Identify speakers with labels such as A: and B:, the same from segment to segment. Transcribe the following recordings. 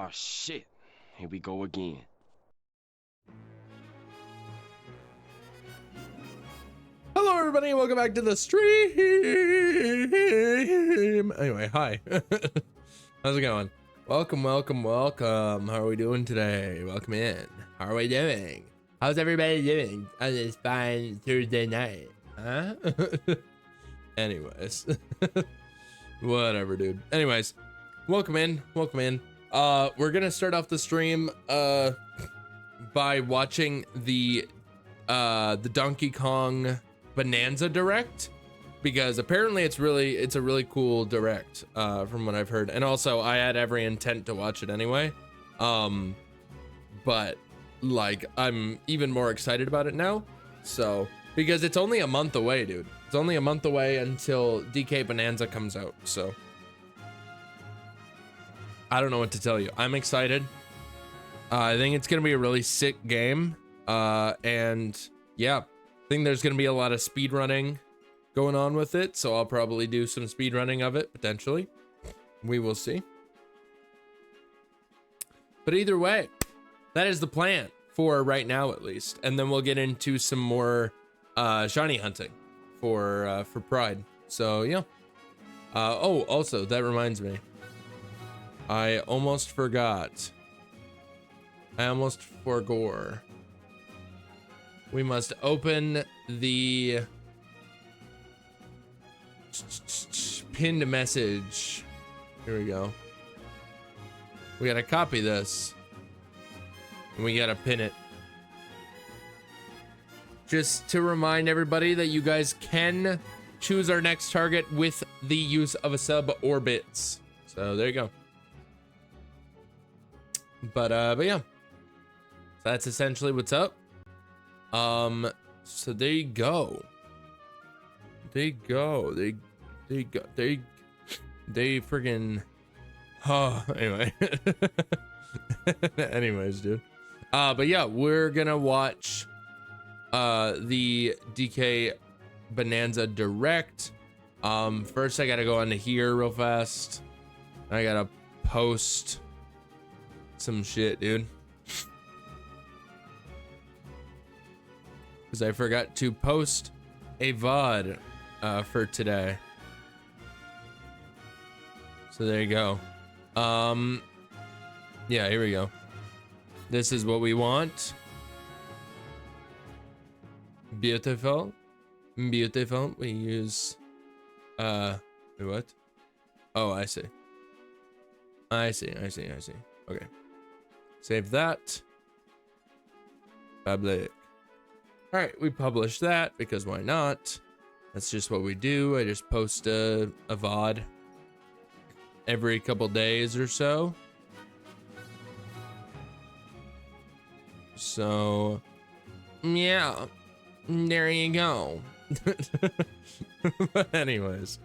A: Oh shit. Here we go again.
B: Hello everybody and welcome back to the stream. Anyway, hi. How's it going? Welcome. How are we doing today? Welcome in. How are we doing? How's everybody doing on this fine Thursday night? Huh? Anyways. Whatever, dude. Anyways, welcome in. We're gonna start off the stream by watching the Donkey Kong Bonanza Direct, because apparently it's a really cool direct from what I've heard, and also I had every intent to watch it anyway, but like I'm even more excited about it now, so because it's only a month away, dude. It's only a month away until DK Bonanza comes out, so I don't know what to tell you. I'm excited. I think it's gonna be a really sick game, and yeah, I think there's gonna be a lot of speed running going on with it, so I'll probably do some speed running of it potentially. We will see. But either way, that is the plan for right now, at least, and then we'll get into some more shiny hunting for Pride. So yeah. Oh, also that reminds me, I almost forgot. I almost forgore. We must open the pinned message. Here we go. We gotta copy this and we gotta pin it. Just to remind everybody that you guys can choose our next target with the use of a sub or bits. So there you go. But yeah. So that's essentially what's up. So there you go. They friggin' anyway. Anyways, dude. But yeah, we're gonna watch the DK Bonanza Direct. First I gotta go onto here real fast. I gotta post some shit, dude. Because I forgot to post a VOD for today. So there you go. Yeah, here we go. This is what we want. Beautiful. We use what? Oh, I see. Okay. Save that. Public. All right, we published that because why not? That's just what we do. I just post a VOD every couple days or so. So, yeah, there you go. But anyways,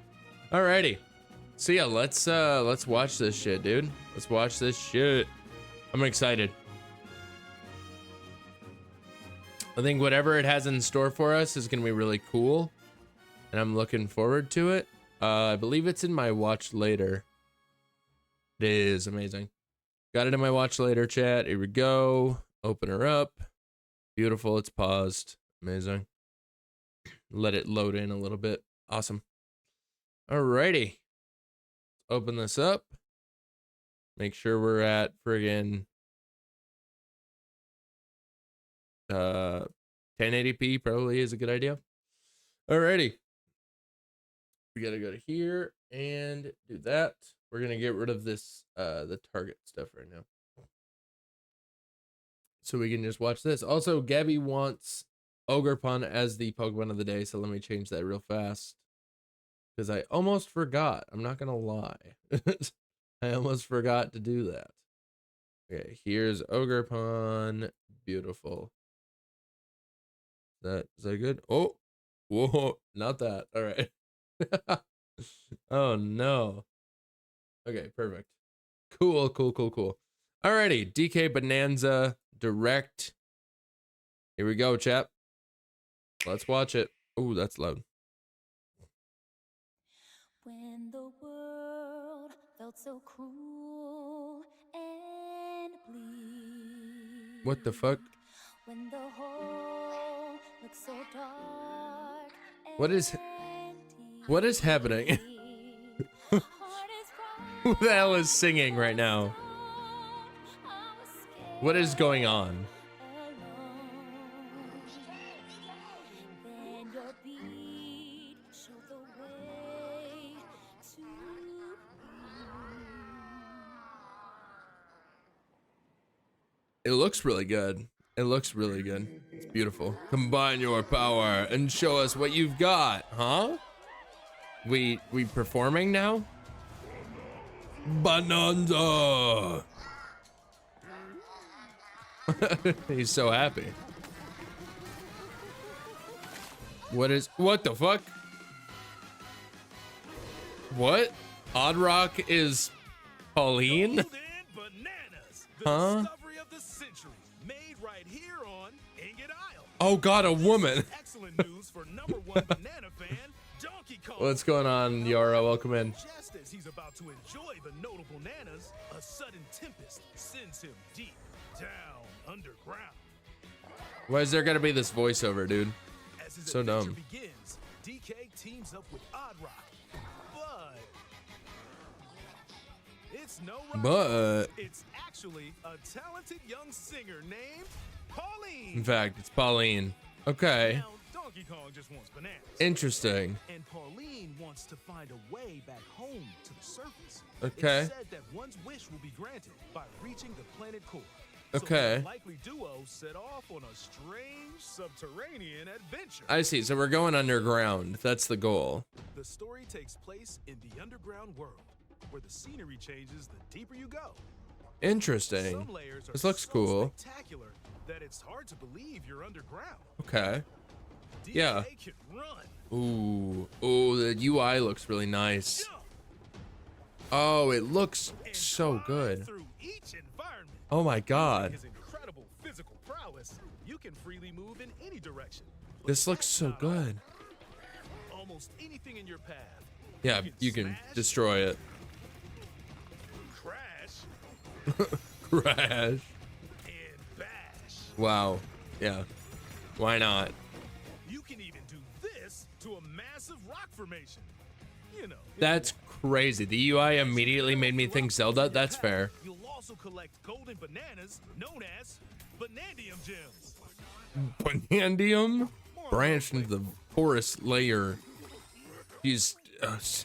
B: alrighty. So yeah, let's watch this shit, dude. Let's watch this shit. I'm excited. I think whatever it has in store for us is gonna be really cool, and I'm looking forward to it. I believe it's in my watch later. It is amazing. Got it in my watch later chat. Here we go. Open her up. Beautiful. It's paused. Amazing. Let it load in a little bit. Awesome. Alrighty. Open this up. Make sure we're at friggin' 1080p probably is a good idea. Alrighty. We gotta go to here and do that. We're gonna get rid of this the target stuff right now, so we can just watch this. Also, Gabby wants Ogerpon as the Pokemon of the day, so let me change that real fast because I almost forgot. I'm not gonna lie. I almost forgot to do that. Okay, here's Ogerpon. Beautiful. Is that good? Oh, whoa, not that. All right. Oh no. Okay, perfect. Cool. Alrighty, DK Bonanza Direct. Here we go, chap. Let's watch it. Oh, that's loud.
C: When the world felt so cruel and
B: What the fuck?
C: When the hole looks so dark
B: What is
C: and
B: happening?
C: deep. Heart is
B: Who the hell is singing right now?
C: broken, I was scared
B: What is going on?
C: alone. Then your beat showed the way to you.
B: It looks really good. It looks really good. It's beautiful. Combine your power and show us what you've got, huh? We performing now? Bonanza! He's so happy. What the fuck? What? Odd Rock is Pauline?
D: Golden Bananas, the
B: Huh?
D: discovery of the century, made right here on Ingot Isle.
B: Oh god, a woman.
D: Excellent news for #1 banana fan, Donkey Kong.
B: What's going on, Yara? Welcome in.
D: Just as he's about to enjoy the notable bananas, a sudden tempest sends him deep down underground.
B: Why is there gotta be this voiceover, dude?
D: As his
B: So
D: adventure
B: dumb.
D: begins, DK teams up with Odd Rock, but it's no rock.
B: But
D: It's actually a talented young singer named Pauline.
B: in fact, it's Pauline. Okay.
D: Now, Donkey Kong just wants bananas.
B: Interesting.
D: And Pauline wants to find a way back home to the surface.
B: Okay.
D: It's said that one's wish will be granted by reaching the planet core.
B: Okay.
D: So the likely duo set off on a strange subterranean adventure.
B: I see. So we're going underground. That's the goal.
D: The story takes place in the underground world, where the scenery changes the deeper you go.
B: Interesting.
D: Some layers are
B: This looks
D: so
B: cool.
D: spectacular that it's hard to believe you're underground.
B: Okay.
D: DK
B: Yeah.
D: can run,
B: Ooh. Ooh, the UI looks really nice.
D: jump,
B: Oh, it looks
D: and
B: so
D: fly
B: good.
D: through each environment.
B: Oh my god.
D: His incredible physical prowess, you can freely move in any direction. But
B: This looks
D: that's
B: so
D: not
B: good.
D: all. Almost anything in your path.
B: Yeah, you can
D: smash,
B: destroy it.
D: crash,
B: Crash.
D: and bash.
B: Wow. Yeah. Why not?
D: You can even do this to a massive rock formation. You know.
B: That's crazy. The UI immediately made me think Zelda. That's fair.
D: You'll also collect golden bananas known as Banandium gems.
B: Banandium branched into the porous layer. He's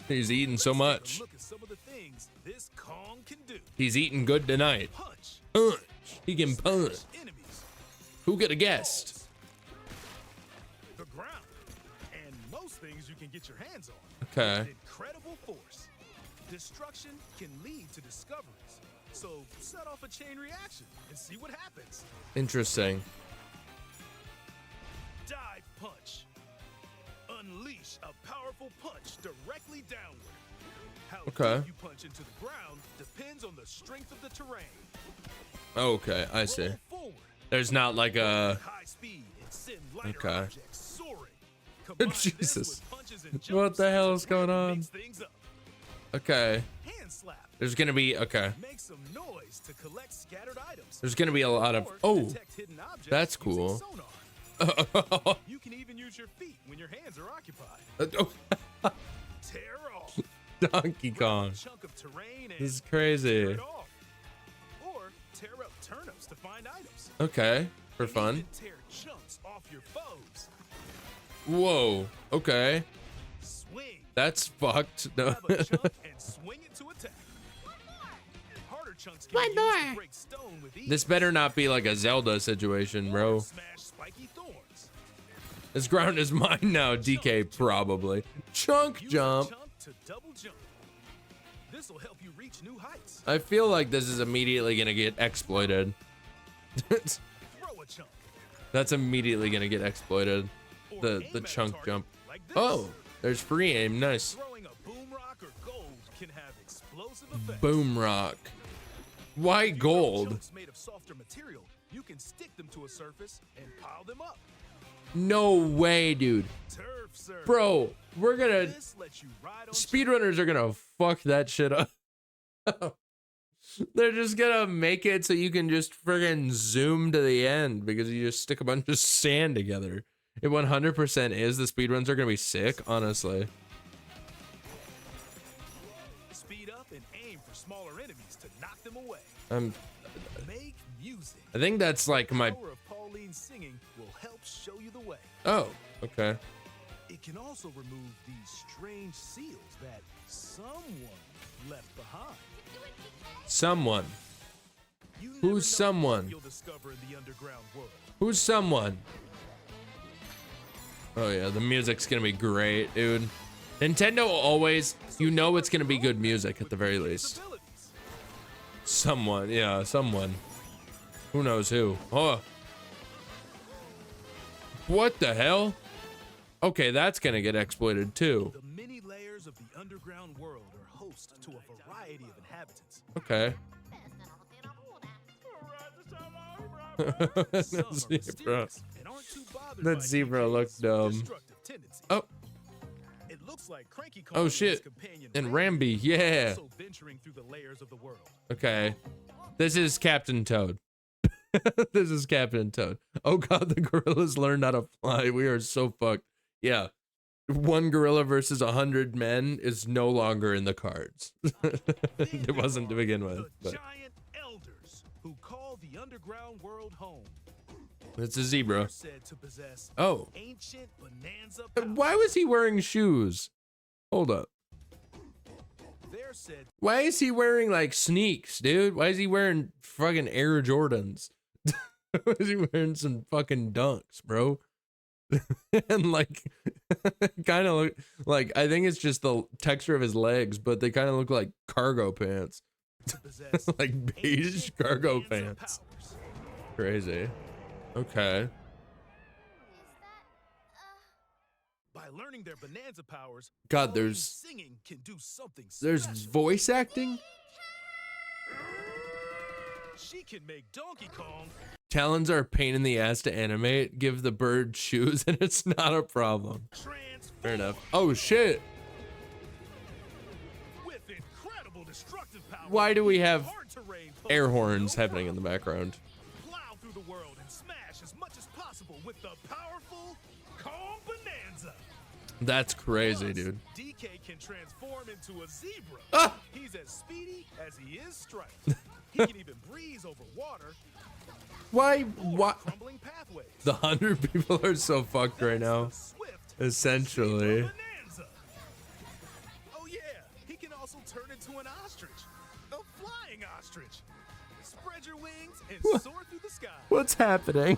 B: eating so much.
D: Look at some of the things this Kong can do.
B: He's eating good tonight.
D: Punch.
B: Punch. He can punch.
D: Enemies.
B: Who could have guessed?
D: The ground. And most things you can get your hands on.
B: Okay.
D: With incredible force. Destruction can lead to discoveries. So set off a chain reaction and see what happens.
B: Interesting.
D: Dive punch. Unleash a powerful punch directly downward. How
B: Okay.
D: deep you punch into the ground depends on the strength of the terrain.
B: Okay, I see.
D: Roll forward.
B: There's not like a.
D: High speed and send lighter
B: Okay.
D: objects soaring. Combine this
B: Jesus.
D: with punches and
B: What the
D: jumps
B: hell is going
D: to
B: on?
D: mix things up.
B: Okay.
D: Hand slap.
B: There's gonna be. Okay.
D: Make some noise to collect scattered items.
B: There's gonna be a lot of.
D: Or
B: Oh.
D: detect hidden objects
B: That's
D: using
B: cool.
D: sonar. You can even use your feet when your hands are occupied. Tear off.
B: Donkey Kong.
D: A chunk of terrain and
B: This is
D: tear
B: crazy.
D: it off. Or tear up turnips to find items.
B: Okay. For
D: And
B: fun.
D: even tear chunks off your foes.
B: Whoa. Okay.
D: Swing.
B: That's fucked. No.
D: Grab a chunk and swing it to attack. Harder chunks can be used to break stone with ease.
B: This better not be like a Zelda situation,
D: Or
B: bro.
D: smash spiky thorns.
B: This ground is mine now, DK, probably. Chunk
D: Use a
B: jump.
D: chunk to double jump. This will help you reach new heights.
B: I feel like this is immediately gonna get exploited.
D: Throw a chunk.
B: That's immediately gonna get exploited.
D: Or
B: The
D: aim at a
B: chunk
D: target
B: jump.
D: like this.
B: Oh, there's free aim. Nice.
D: Throwing a boom rock or gold can have explosive effects.
B: Boom rock. Why
D: If you throw
B: gold?
D: chunks made of softer material, you can stick them to a surface and pile them up.
B: No way, dude.
D: Turf serve.
B: Bro, we're gonna.
D: This lets you ride on
B: Speedrunners are gonna fuck that shit up. They're just gonna make it so you can just friggin' zoom to the end because you just stick a bunch of sand together. It 100% is. The speedruns are gonna be sick, honestly.
D: Speed up and aim for smaller enemies to knock them away. Make music.
B: I think that's like
D: The
B: my.
D: power of Pauline's singing will help show you the way.
B: Oh, okay.
D: It can also remove these strange seals that someone left behind.
B: Someone.
D: You never
B: Who's
D: know what
B: someone?
D: you'll discover in the underground world.
B: Who's someone? Oh yeah, the music's gonna be great, dude. Nintendo always, you know it's gonna be good music at the very least.
D: Abilities.
B: Someone, yeah, someone. Who knows who? Oh. What the hell? Okay, that's gonna get exploited too.
D: The many layers of the underground world are host to a variety of inhabitants.
B: Okay.
D: Some are
B: Zebra.
D: mysterious and aren't too bothered
B: That
D: by
B: zebra
D: DK's
B: looked dumb.
D: destructive tendencies.
B: Oh,
D: It looks like Cranky Kong
B: oh
D: and his
B: shit.
D: companion
B: And
D: Rambi
B: Rambi, yeah.
D: also venturing through the layers of the world.
B: Okay. This is Captain Toad. This is Captain Toad. Oh god, the gorillas learned how to fly. We are so fucked. Yeah. One gorilla versus 100 men is no longer in the cards. It wasn't to begin with.
D: The
B: But
D: giant elders who call the underground world home.
B: it's a zebra.
D: They're said to possess
B: Oh.
D: ancient bonanza
B: Why
D: powers.
B: was he wearing shoes? Hold up.
D: They're said
B: Why is he wearing like sneaks, dude? Why is he wearing fucking Air Jordans? Why is he wearing some fucking dunks, bro? And like, kind of look like, I think it's just the texture of his legs, but they kind of look like cargo pants.
D: to possess
B: Like beige
D: ancient
B: cargo
D: bonanza
B: pants.
D: powers.
B: Crazy. Okay.
D: By learning their bonanza powers,
B: God,
D: Pauline's
B: there's
D: singing can do something
B: there's
D: special.
B: voice acting?
D: She can make Donkey Kong
B: Talons are a pain in the ass to animate. Give the bird shoes and it's not a problem.
D: transform
B: Fair enough. Oh shit.
D: with incredible destructive powers.
B: Why do we have
D: Hard terrain
B: air
D: poses
B: horns
D: no
B: happening in the
D: problem.
B: background?
D: Plow through the world and smash as much as possible with the powerful Kong Bonanza.
B: That's crazy,
D: Plus,
B: dude.
D: DK can transform into a zebra.
B: Ah!
D: He's as speedy as he is striped. He can even breeze over water
B: Why?
D: or
B: What?
D: crumbling pathways.
B: The 100 people are so fucked right
D: That's
B: now.
D: the swift
B: Essentially.
D: zebra bonanza. Oh yeah, he can also turn into an ostrich, a flying ostrich. Spread your wings and soar through the sky.
B: What's happening?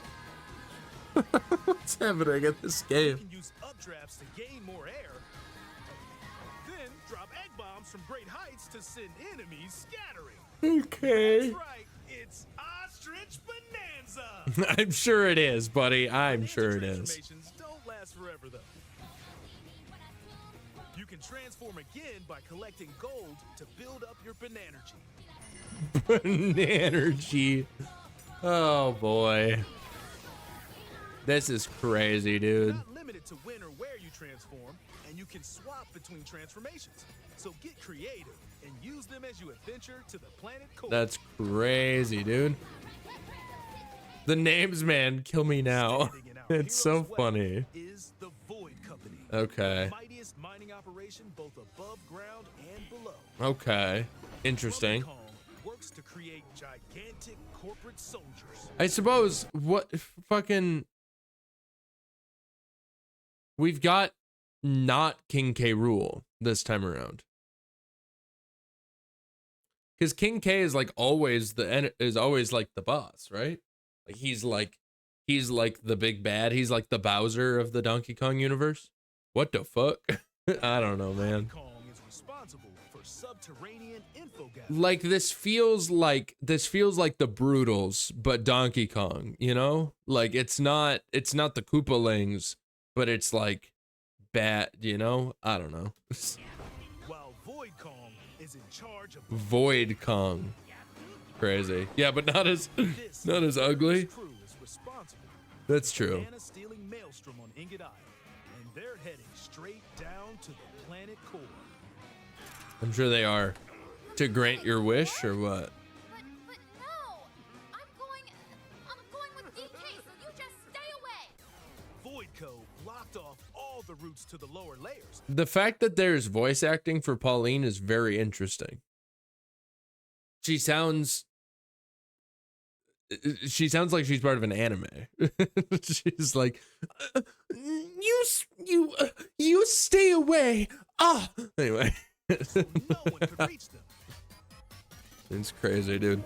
B: What's happening at this
D: You
B: game?
D: can use updrafts to gain more air. Then drop egg bombs from great heights to send enemies scattering.
B: Okay.
D: That's right, it's Ostrich Bonanza.
B: I'm sure it is, buddy. I'm
D: Bonanza
B: sure it is.
D: transformations don't last forever though. You can transform again by collecting gold to build up your Bananergy.
B: Energy. Oh boy. This is crazy, dude.
D: Not limited to when or where you transform, and you can swap between transformations. So get creative and use them as you adventure to the planet core.
B: That's crazy, dude. The names, man, kill me now.
D: Standing in our
B: It's so
D: hero's way
B: funny.
D: Is the Void Company.
B: Okay.
D: The mightiest mining operation both above ground and below.
B: Okay. Interesting.
D: Void Kong works to create gigantic corporate soldiers.
B: I suppose what fucking we've got not King K. Rool this time around. Cuz King K is like always like the boss, right? Like he's like the big bad. He's like the Bowser of the Donkey Kong universe. What the fuck? I don't know, man.
D: Kong is responsible for subterranean info gathering.
B: Like this feels like the Brutals, but Donkey Kong, you know? Like it's not the Koopalings, but it's like bad, you know? I don't know.
D: While Void Kong is in charge of
B: Void Kong. Crazy. Yeah, but not as
D: this.
B: not as ugly.
D: His crew is responsible.
B: That's true.
D: Banana stealing Maelstrom on Ingot Isle, and they're heading straight down to the planet core.
B: I'm sure they are. To grant your wish or what?
C: But no! I'm going with DK, so you just stay away!
D: Void Code blocked off all the routes to the lower layers.
B: The fact that there's voice acting for Pauline is very interesting. She sounds like she's part of an anime. She's like, you stay away. Ah, anyway.
D: So no one could reach them.
B: It's crazy, dude.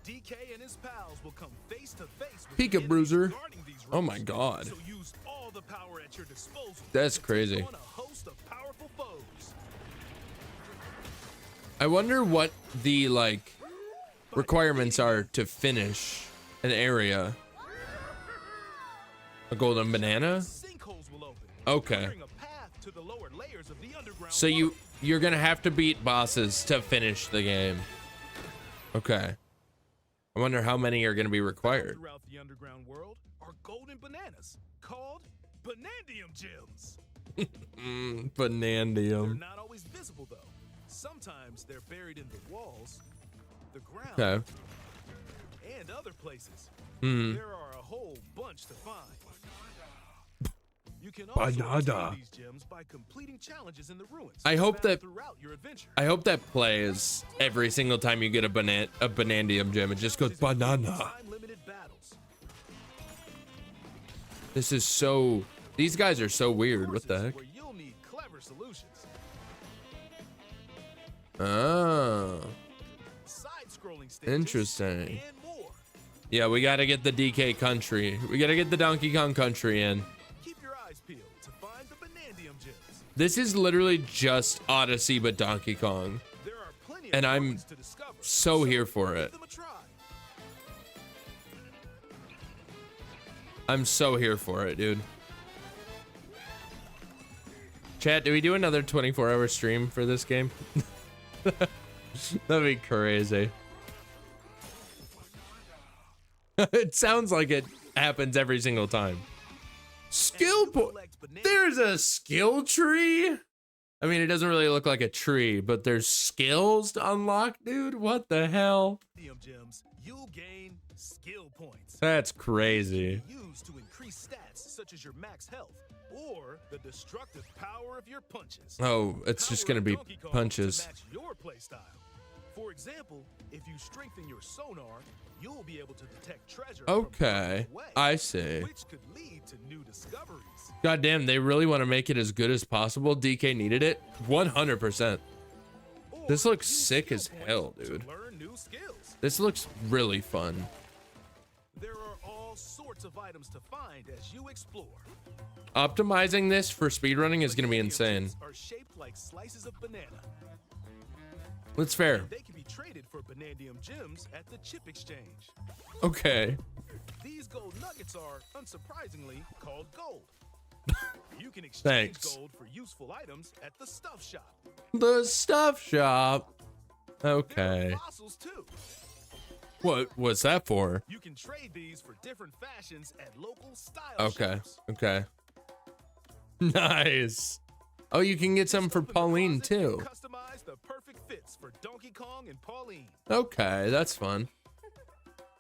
D: DK and his pals will come face to face with
B: Pika
D: the enemies
B: Bruiser.
D: guarding these
B: Oh my
D: routes.
B: god.
D: So use all the power at your disposal.
B: That's
D: to take
B: crazy.
D: on a host of powerful foes.
B: I wonder what the like requirements are to finish an area. A golden banana?
D: Sinkholes will open,
B: Okay.
D: clearing a path to the lower layers of the underground
B: So
D: world.
B: you're gonna have to beat bosses to finish the game. Okay. I wonder how many are gonna be required.
D: Throughout the underground world are golden bananas called Banandium gems. They're
B: Banandium.
D: not always visible though. Sometimes they're buried in the walls, the ground,
B: Okay.
D: and other places.
B: Hmm.
D: There are a whole bunch to find. You can also
B: Banana.
D: obtain these gems by completing challenges in the ruins.
B: I hope
D: found
B: that-
D: throughout your adventure.
B: I hope that plays every single time you get a banandium gem. It just goes banana.
D: Time-limited battles.
B: This is so. These guys are so weird. What the
D: Courses
B: heck?
D: Where you'll need clever solutions.
B: Oh.
D: Side-scrolling stages.
B: Interesting.
D: And more.
B: Yeah, we gotta get the DK country. We gotta get the Donkey Kong country in.
D: Keep your eyes peeled to find the Banandium gems.
B: This is literally just Odyssey but Donkey Kong.
D: There are plenty
B: And
D: of
B: I'm
D: ruins to discover.
B: so here for
D: give
B: it.
D: them a try.
B: I'm so here for it, dude. Chat, do we do another 24-hour stream for this game? That'd be crazy. It sounds like it happens every single time. Skill point.
D: Collect banana
B: There's a skill tree? I mean, it doesn't really look like a tree, but there's skills to unlock, dude. What the hell?
D: gems. You'll gain skill points.
B: That's crazy.
D: Used to increase stats such as your max health or the destructive power of your punches.
B: Oh, it's just gonna be
D: Power of Donkey Kong
B: punches.
D: To match your playstyle. For example, if you strengthen your sonar, you'll be able to detect treasure. from
B: Okay,
D: far away,
B: I see.
D: which could lead to new discoveries.
B: God damn, they really want to make it as good as possible. DK needed it 100%.
D: Or
B: This looks
D: use
B: sick
D: skill
B: as
D: points
B: hell,
D: to
B: dude.
D: learn new skills.
B: This looks really fun.
D: There are all sorts of items to find as you explore.
B: Optimizing this for speedrunning is gonna be
D: Banandium
B: insane.
D: gems are shaped like slices of banana.
B: That's fair.
D: They can be traded for Banandium gems at the chip exchange.
B: Okay.
D: These gold nuggets are, unsurprisingly, called gold. You can exchange
B: Thanks.
D: gold for useful items at the stuff shop.
B: The stuff shop.
D: There
B: Okay.
D: are fossils too.
B: What's that for?
D: You can trade these for different fashions at local style
B: Okay.
D: shops.
B: Okay. Nice. Oh, you can get some for
D: Open the
B: Pauline
D: closet and
B: too.
D: Customize the perfect fits for Donkey Kong and Pauline.
B: Okay, that's fun.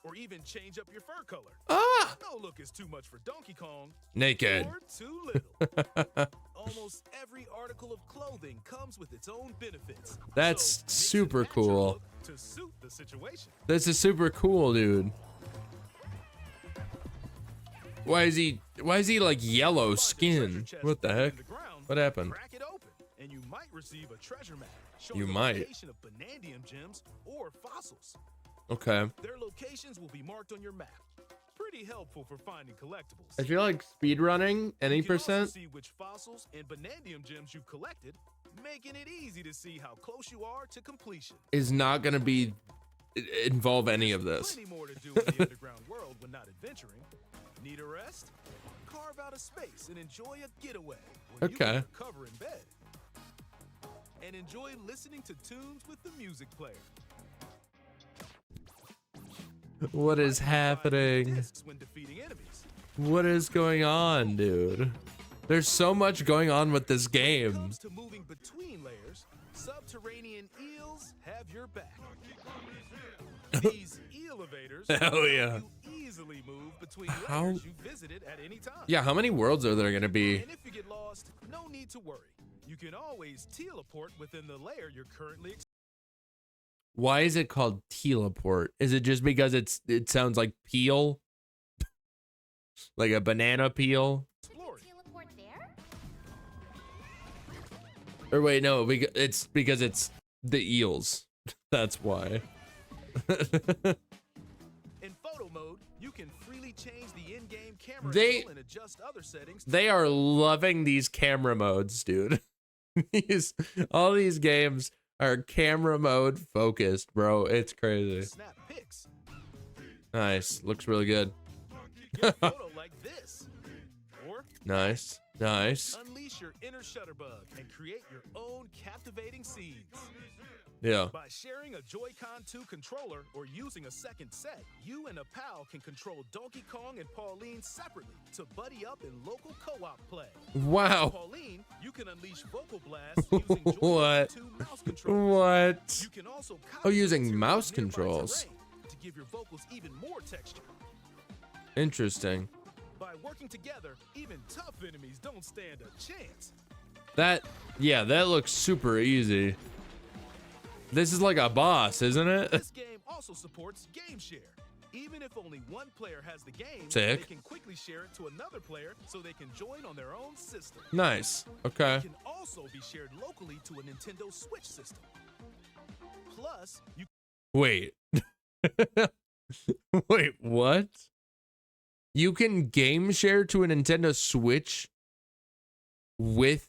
D: Or even change up your fur color.
B: Ah!
D: No look is too much for Donkey Kong.
B: Naked.
D: Or too little. Almost every article of clothing comes with its own benefits.
B: That's
D: So mix and
B: super
D: match your
B: cool.
D: look to suit the situation.
B: This is super cool, dude. Why is he like yellow
D: Find a
B: skin?
D: treasure chest
B: What the
D: buried in
B: heck?
D: the ground,
B: What happened?
D: Crack it open, and you might receive a treasure map showing
B: You
D: the
B: might.
D: location of Banandium gems or fossils.
B: Okay.
D: Their locations will be marked on your map. Pretty helpful for finding collectibles.
B: I feel like speedrunning any
D: You can also
B: percent
D: see which fossils and Banandium gems you've collected, making it easy to see how close you are to completion.
B: is not gonna be involve any of this.
D: Plenty more to do in the underground world when not adventuring. Need a rest? Carve out a space and enjoy a getaway where you
B: Okay.
D: can recover in bed. And enjoy listening to tunes with the music player.
B: What is
D: Find
B: happening?
D: discs when defeating enemies.
B: What is going on, dude? There's so much going on with this
D: When it
B: game.
D: comes to moving between layers, Subterranean eels have your back. These elevators
B: Hell yeah.
D: help you easily move between
B: How-
D: layers you visited at any time.
B: Yeah, how many worlds are there gonna be?
D: And if you get lost, no need to worry. You can always teleport within the layer you're currently
B: Why is it called teleport? Is it just because it sounds like peel? Like a banana peel?
D: exploring.
C: Teleport there?
B: Or wait, no, it's because it's the eels. That's why.
D: In photo mode, you can freely change the in-game camera
B: They-
D: angle and adjust other settings.
B: They are loving these camera modes, dude. All these games are camera mode focused, bro. It's crazy.
D: Snap pics.
B: Nice. Looks really good.
D: Get a photo like this. Or
B: Nice. Nice.
D: unleash your inner shutterbug and create your own captivating scenes.
B: Yeah.
D: By sharing a Joy-Con 2 controller or using a second set, you and a pal can control Donkey Kong and Pauline separately to buddy up in local co-op play.
B: Wow.
D: Pauline, you can unleash vocal blasts using Joy-Con
B: What?
D: 2 mouse controllers.
B: What?
D: You can also
B: Oh,
D: copy
B: using
D: materials
B: mouse
D: from nearby
B: controls.
D: terrain to give your vocals even more texture.
B: Interesting.
D: By working together, even tough enemies don't stand a chance.
B: Yeah, that looks super easy. This is like a boss, isn't it?
D: This game also supports game share. Even if only one player has the game,
B: Sick.
D: they can quickly share it to another player so they can join on their own system.
B: Nice. Okay.
D: It can also be shared locally to a Nintendo Switch system. Plus, you
B: Wait. Wait, what? You can game share to a Nintendo Switch with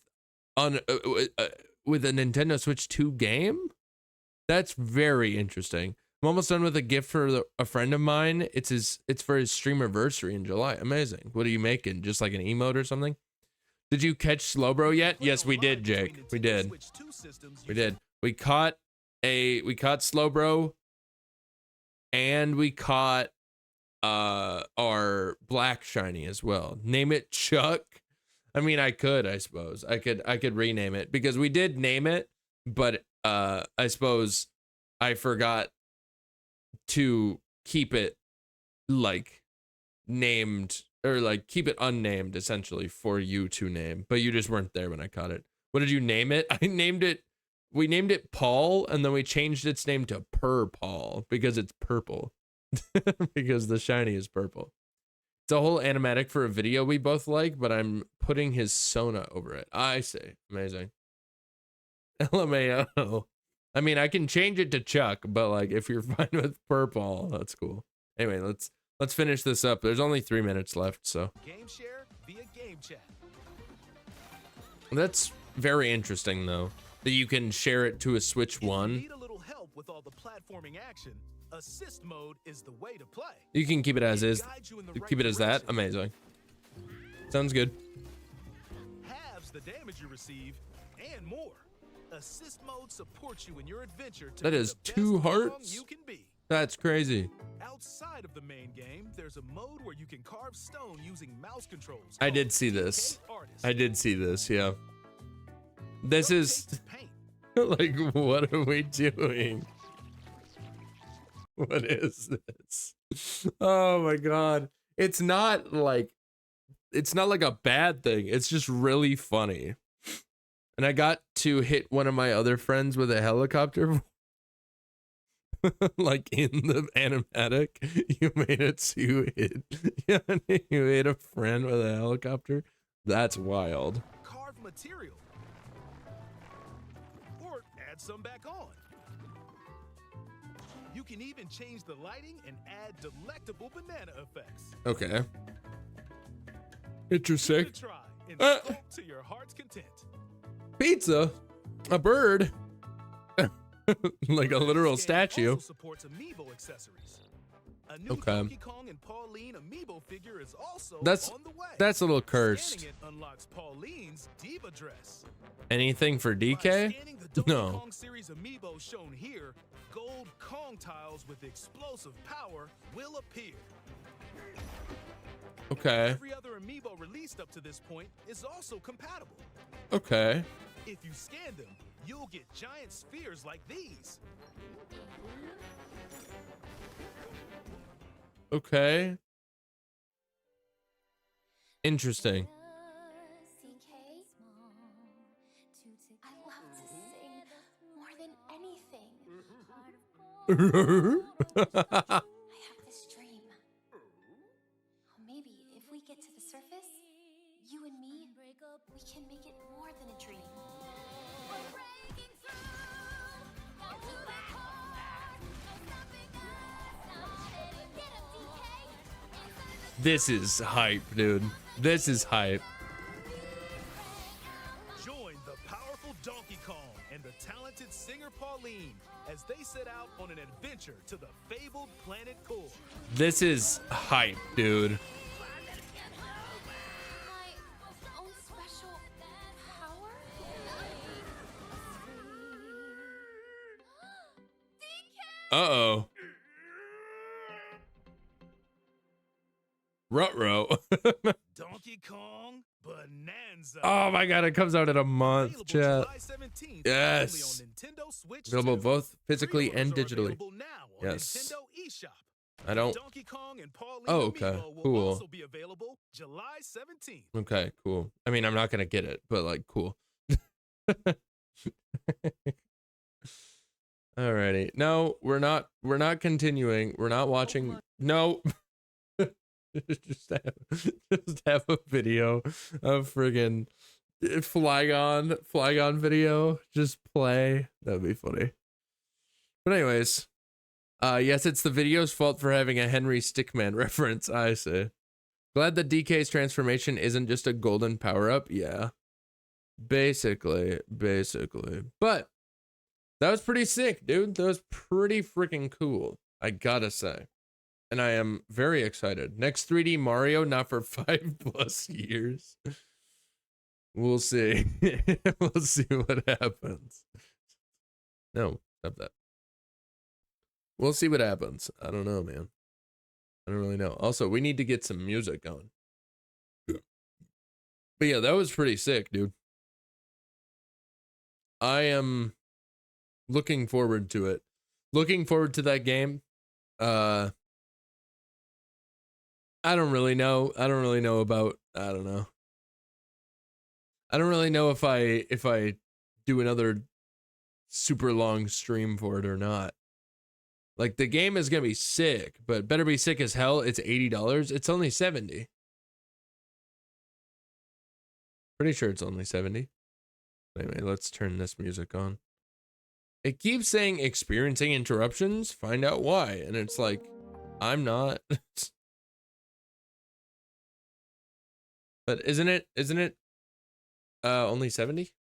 B: with a Nintendo Switch 2 game? That's very interesting. I'm almost done with a gift for a friend of mine. It's for his streamiversary in July. Amazing. What are you making? Just like an emote or something? Did you catch Slowbro yet?
D: play
B: Yes, we
D: online
B: did, Jake.
D: between
B: We
D: Nintendo
B: did.
D: Switch 2 systems
B: We
D: using
B: did. We caught Slowbro, and we caught our black shiny as well. Name it Chuck. I mean, I suppose I could rename it because we did name it, but I suppose I forgot to keep it like named, or like keep it unnamed essentially for you to name, but you just weren't there when I caught it. What did you name it? We named it Paul, and then we changed its name to Paul because it's purple. Because the shiny is purple. It's a whole animatic for a video we both like, but I'm putting his Sona over it. I see. Amazing. LMAO. I mean, I can change it to Chuck, but like if you're fine with purple, that's cool. Anyway, let's finish this up. There's only 3 minutes left, so
D: game share via game chat.
B: that's very interesting though. That you can share it to a Switch
D: If you
B: 1.
D: need a little help with all the platforming action, assist mode is the way to play.
B: You can keep it as is.
D: Guide you in the
B: You
D: right
B: keep it as that.
D: direction.
B: Amazing. Sounds good.
D: Halves the damage you receive and more. Assist mode supports you in your adventure to
B: That
D: be
B: is
D: the
B: 2
D: best Kong
B: hearts?
D: you can be.
B: That's crazy.
D: Outside of the main game, there's a mode where you can carve stone using mouse controls.
B: I
D: called
B: did see
D: DK
B: this.
D: Artist.
B: I did see this, yeah. This
D: Don't
B: is
D: take to paint.
B: like, what are we doing? What is this? Oh my god. It's not like a bad thing. It's just really funny. And I got to hit one of my other friends with a helicopter. Like in the animatic, you made it so you hit, yeah, you hit a friend with a helicopter. That's wild.
D: Carve material. Or add some back on. You can even change the lighting and add delectable banana effects.
B: Okay.
D: Give
B: Interesting.
D: it a try and
B: Uh.
D: sculpt to your heart's content.
B: Pizza, a bird, like a literal
D: This game
B: statue.
D: also supports amiibo accessories. A new
B: Okay.
D: Donkey Kong and Pauline amiibo figure is also
B: That's
D: on the way.
B: that's a little cursed.
D: Scanning it unlocks Pauline's diva dress.
B: Anything for
D: By
B: DK?
D: scanning the Donkey
B: No.
D: Kong series amiibo shown here, gold Kong tiles with explosive power will appear.
B: Okay.
D: Every other amiibo released up to this point is also compatible.
B: Okay.
D: If you scan them, you'll get giant spheres like these.
B: Okay. Interesting.
C: CK, I love to sing more than anything. I have this dream. Maybe if we get to the surface, you and me, we can make it more than a dream. We're breaking through, down to the core. No stopping us, not any. Get him, DK.
B: This is hype, dude. This is hype.
D: Join the powerful Donkey Kong and the talented singer Pauline as they set out on an adventure to the fabled planet Core.
B: This is hype, dude.
C: My own special power? DK!
B: Uh-oh. Ruh-roh.
D: Donkey Kong Bonanza.
B: Oh my god, it comes out in a month,
D: Available
B: chat.
D: July 17th,
B: Yes.
D: only on Nintendo Switch
B: Available
D: 2.
B: both physically and
D: Pre-orders are
B: digitally.
D: available now on
B: Yes.
D: Nintendo eShop.
B: I don't.
D: Donkey Kong and Pauline
B: Oh, okay.
D: Amiibo will
B: Cool.
D: also be available July 17th.
B: Okay, cool. I mean, I'm not gonna get it, but like, cool. Alrighty. No, we're not. We're not continuing. We're not watching. No. just have a video of friggin' Flygon video. Just play. That'd be funny. But anyways, yes, it's the video's fault for having a Henry Stickman reference. I see. Glad that DK's transformation isn't just a golden power-up. Yeah. Basically. But that was pretty sick, dude. That was pretty freaking cool, I gotta say. And I am very excited. Next 3D Mario, not for 5+ years. We'll see. We'll see what happens. No, stop that. We'll see what happens. I don't know, man. I don't really know. Also, we need to get some music going. But yeah, that was pretty sick, dude. I am looking forward to it. Looking forward to that game. I don't really know. I don't really know about, I don't know. I don't really know if I do another super long stream for it or not. Like, the game is going to be sick, but better be sick as hell. It's $80. It's only 70. Pretty sure it's only 70. Anyway, let's turn this music on. It keeps saying experiencing interruptions. Find out why. And it's like, I'm not. But isn't it only 70?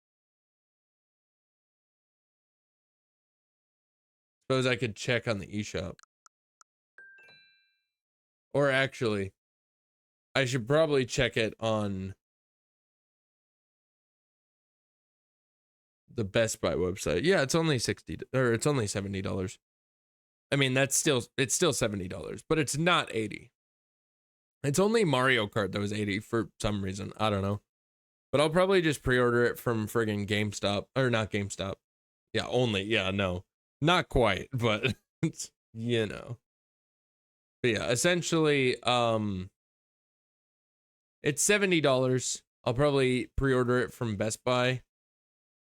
B: Suppose I could check on the eShop. Or actually, I should probably check it on the Best Buy website. Yeah, it's only it's only $70. I mean, it's still $70, but it's not 80. It's only Mario Kart that was 80 for some reason. I don't know. But I'll probably just pre-order it from friggin' GameStop. Or not GameStop. Yeah, only. Yeah, no. Not quite, but you know. But yeah, essentially, it's $70. I'll probably pre-order it from Best Buy.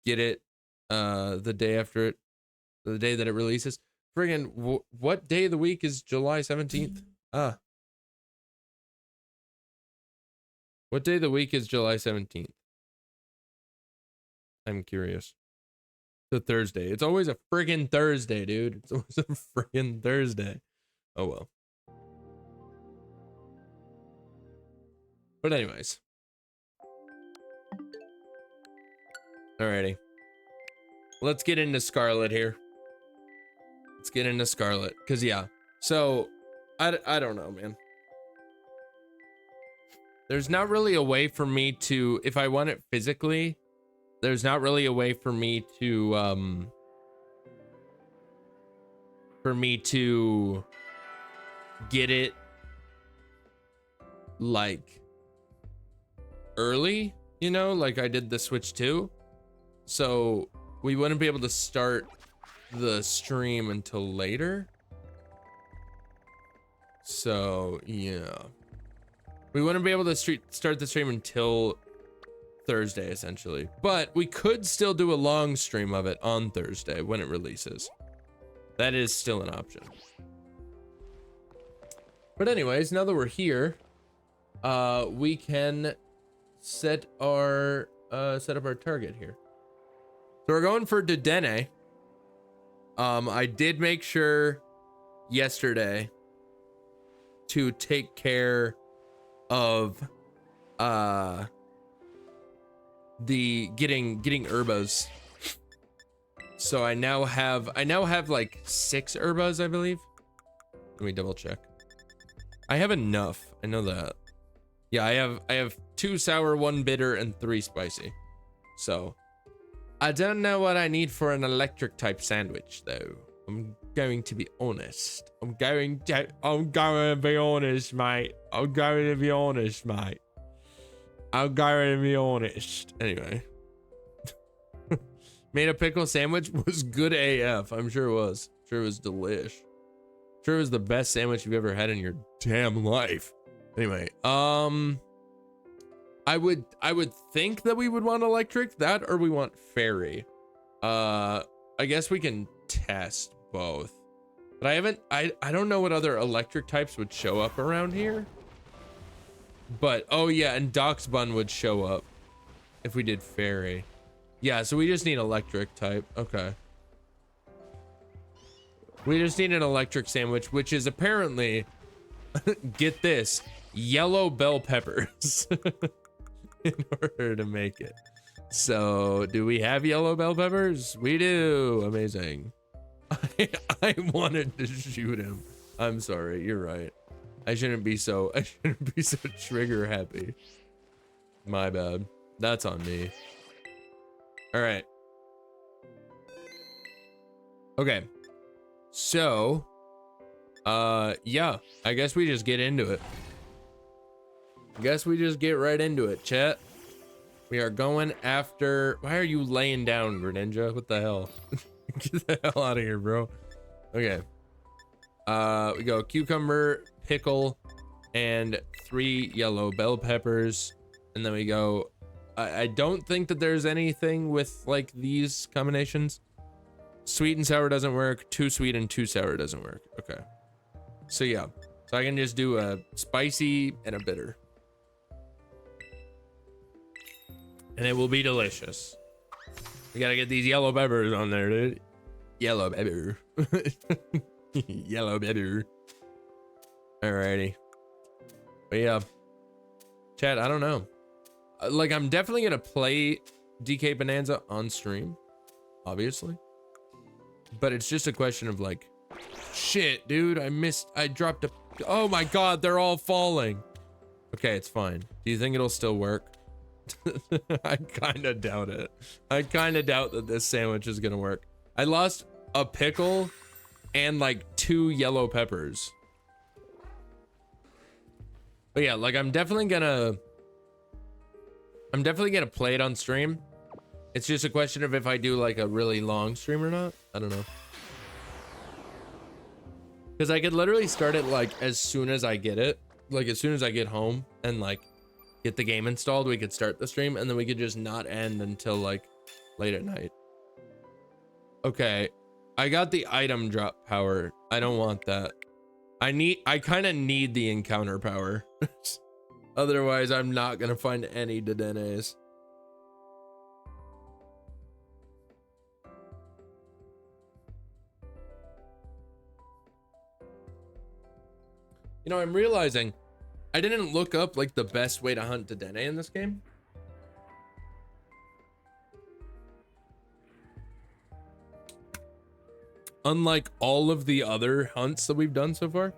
B: Get it the day after it. The day that it releases. Friggin' what day of the week is July 17th? What day of the week is July 17th? I'm curious. It's a Thursday. It's always a friggin' Thursday, dude. It's always a friggin' Thursday. Oh well. But anyways. Alrighty. Let's get into Scarlet here. Let's get into Scarlet. Cause yeah. So I don't know, man. There's not really a way for me to, if I want it physically, there's not really a way for me to get it like early, you know, like I did the Switch 2. So we wouldn't be able to start the stream until later. So yeah, we wouldn't be able to start the stream until Thursday essentially, but we could still do a long stream of it on Thursday when it releases. That is still an option. But anyways, now that we're here, we can set up our target here. So we're going for Dedenne. I did make sure yesterday to take care of the getting Urbos. So I now have like 6 Urbos, I believe. Let me double check. I have enough. I know that. Yeah, I have 2 sour, 1 bitter, and 3 spicy. So I don't know what I need for an electric type sandwich though. I'm going to be honest. I'm going to be honest, mate. I'm going to be honest, mate. I'm going to be honest. Anyway. Made a pickle sandwich was good AF. I'm sure it was. Sure it was delish. Sure it was the best sandwich you've ever had in your damn life. Anyway, I would think that we would want electric, that or we want fairy. I guess we can test both. But I don't know what other electric types would show up around here. But oh yeah, and Doc's bun would show up if we did fairy. Yeah, so we just need electric type. Okay. We just need an electric sandwich, which is apparently, get this, yellow bell peppers in order to make it. So do we have yellow bell peppers? We do. Amazing. I wanted to shoot him. I'm sorry. You're right. I shouldn't be so trigger happy. My bad. That's on me. All right. Okay. So, yeah, I guess we just get into it. Guess we just get right into it, chat. We are going after, why are you laying down, Greninja? What the hell? Get the hell out of here, bro. Okay. We go cucumber, pickle, and 3 yellow bell peppers. And then we go, I don't think that there's anything with like these combinations. Sweet and sour doesn't work. Too sweet and too sour doesn't work. Okay. So yeah. So I can just do a spicy and a bitter. And it will be delicious. We gotta get these yellow peppers on there, dude. Yellow pepper. Yellow pepper. Alrighty. But yeah. Chat, I don't know. Like, I'm definitely gonna play DK Bonanza on stream. Obviously. But it's just a question of like, shit, dude, I dropped a, oh my God, they're all falling. Okay, it's fine. Do you think it'll still work? I kind of doubt it. I kind of doubt that this sandwich is gonna work. I lost a pickle and like 2 yellow peppers. But yeah, like I'm definitely gonna play it on stream. It's just a question of if I do like a really long stream or not. I don't know. Because I could literally start it like as soon as I get it. Like as soon as I get home and like get the game installed, we could start the stream and then we could just not end until like late at night. Okay. I got the item drop power. I don't want that. I kind of need the encounter power. Otherwise, I'm not going to find any Dedennes. You know, I'm realizing I didn't look up like the best way to hunt Dedenne in this game. Unlike all of the other hunts that we've done so far,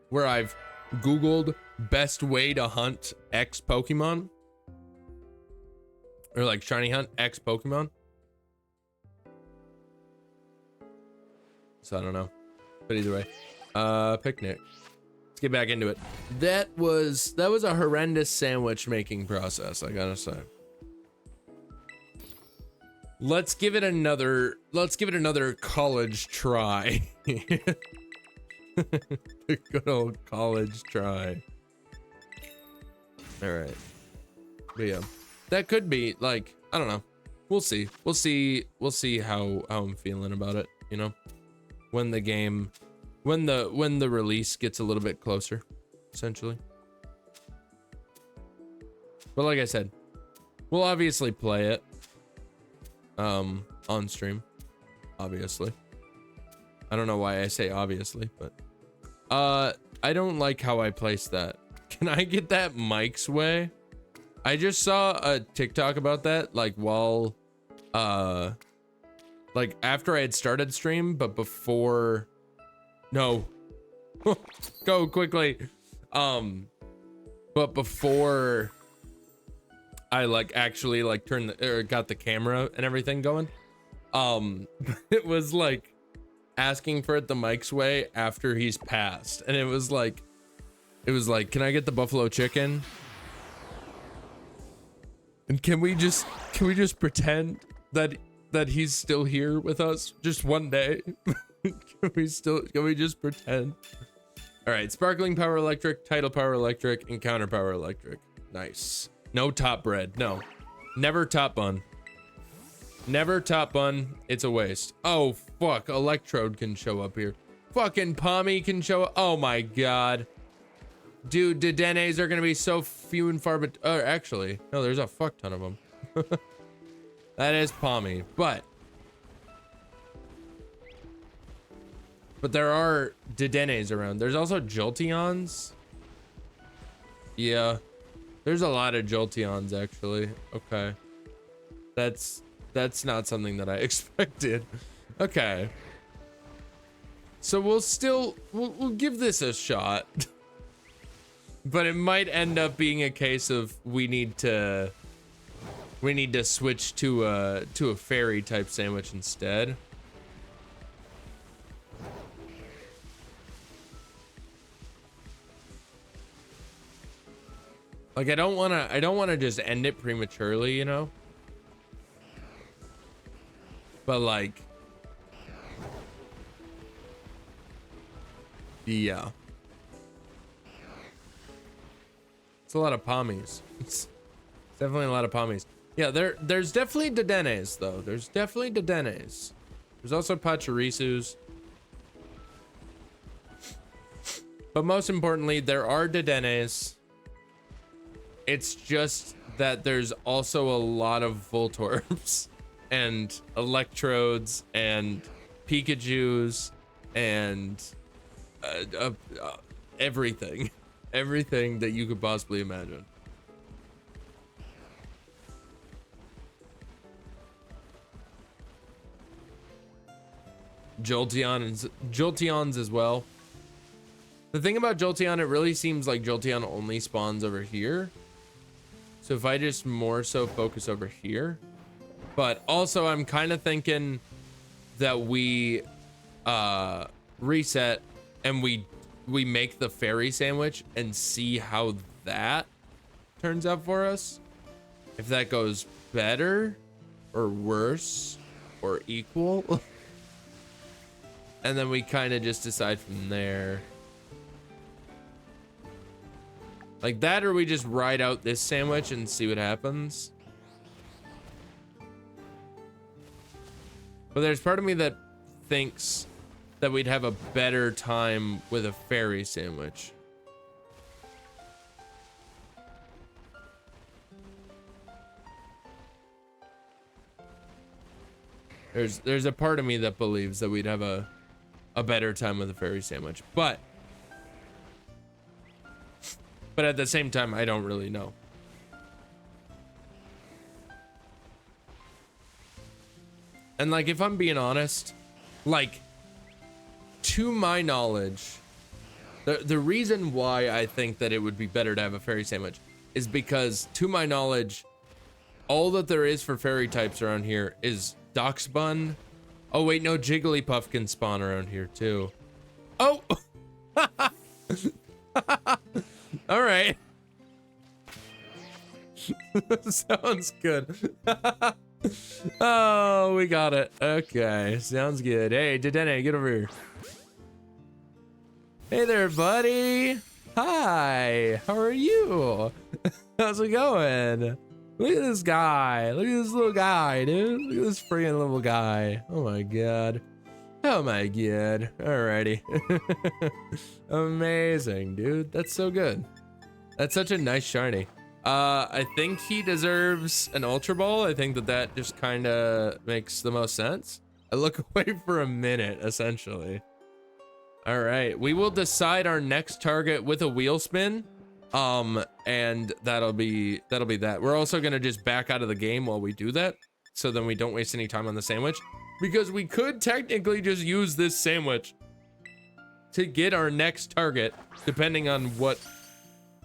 B: where I've Googled best way to hunt X Pokemon, or like shiny hunt X Pokemon. So I don't know, but either way, picnic. Let's get back into it. That was a horrendous sandwich making process, I gotta say. Let's give it another college try. The good old college try. All right. But yeah, that could be like, I don't know. We'll see. We'll see how I'm feeling about it, you know, when the release gets a little bit closer, essentially. But like I said, we'll obviously play it on stream, obviously. I don't know why I say obviously, but I don't like how I placed that. Can I get that Mike's way? I just saw a TikTok about that, like while like after I had started stream, but before. No. Go quickly. But before I like actually like turned the, or got the camera and everything going, it was like asking for it the Mike's way after he's passed, and it was like, can I get the buffalo chicken? And can we just pretend that he's still here with us just one day? Can we just pretend? All right, sparkling power electric, tidal power electric, and counter power electric. Nice. No top bread. No. Never top bun. Never top bun. It's a waste. Oh, fuck. Electrode can show up here. Fucking Pommy can show up. Oh my god. Dude, Dedenes are gonna be so few and far, but actually, no, there's a fuck ton of them. That is Pommy, but there are Dedenes around. There's also Jolteons. Yeah, there's a lot of Jolteons actually. Okay, that's not something that I expected. Okay, so we'll give this a shot. But it might end up being a case of we need to switch to a fairy type sandwich instead. Like I don't want to just end it prematurely, you know? But like, yeah. It's a lot of Pommies. It's definitely a lot of Pommies. Yeah, there's definitely Dedenes though. There's definitely Dedenes. There's also Pachirisus. But most importantly, there are Dedenes. It's just that there's also a lot of Voltorbs and Electrodes and Pikachus and everything. Everything that you could possibly imagine. Jolteons as well. The thing about Jolteon, it really seems like Jolteon only spawns over here. So if I just more so focus over here. But also I'm kind of thinking that we reset and we make the fairy sandwich and see how that turns out for us. If that goes better or worse or equal. And then we kind of just decide from there. Like that, or we just ride out this sandwich and see what happens. But there's part of me that thinks that we'd have a better time with a fairy sandwich. There's a part of me that believes that we'd have a better time with a fairy sandwich, but at the same time, I don't really know. And like, if I'm being honest, like, to my knowledge, the reason why I think that it would be better to have a fairy sandwich is because, to my knowledge, all that there is for fairy types around here is Doxbun. Oh wait, no, Jigglypuff can spawn around here too. Oh! All right. Sounds good. Oh, we got it. Okay, sounds good. Hey, Dedenne, get over here. Hey there, buddy. Hi, how are you? How's it going? Look at this guy. Look at this little guy, dude. Look at this freaking little guy. Oh my god. Oh my god. Alrighty. Amazing, dude. That's so good. That's such a nice shiny. I think he deserves an Ultra Ball. I think that just kind of makes the most sense. I look away for a minute, essentially. All right, we will decide our next target with a wheel spin. And that'll be that. We're also gonna just back out of the game while we do that, so then we don't waste any time on the sandwich, because we could technically just use this sandwich to get our next target, depending on what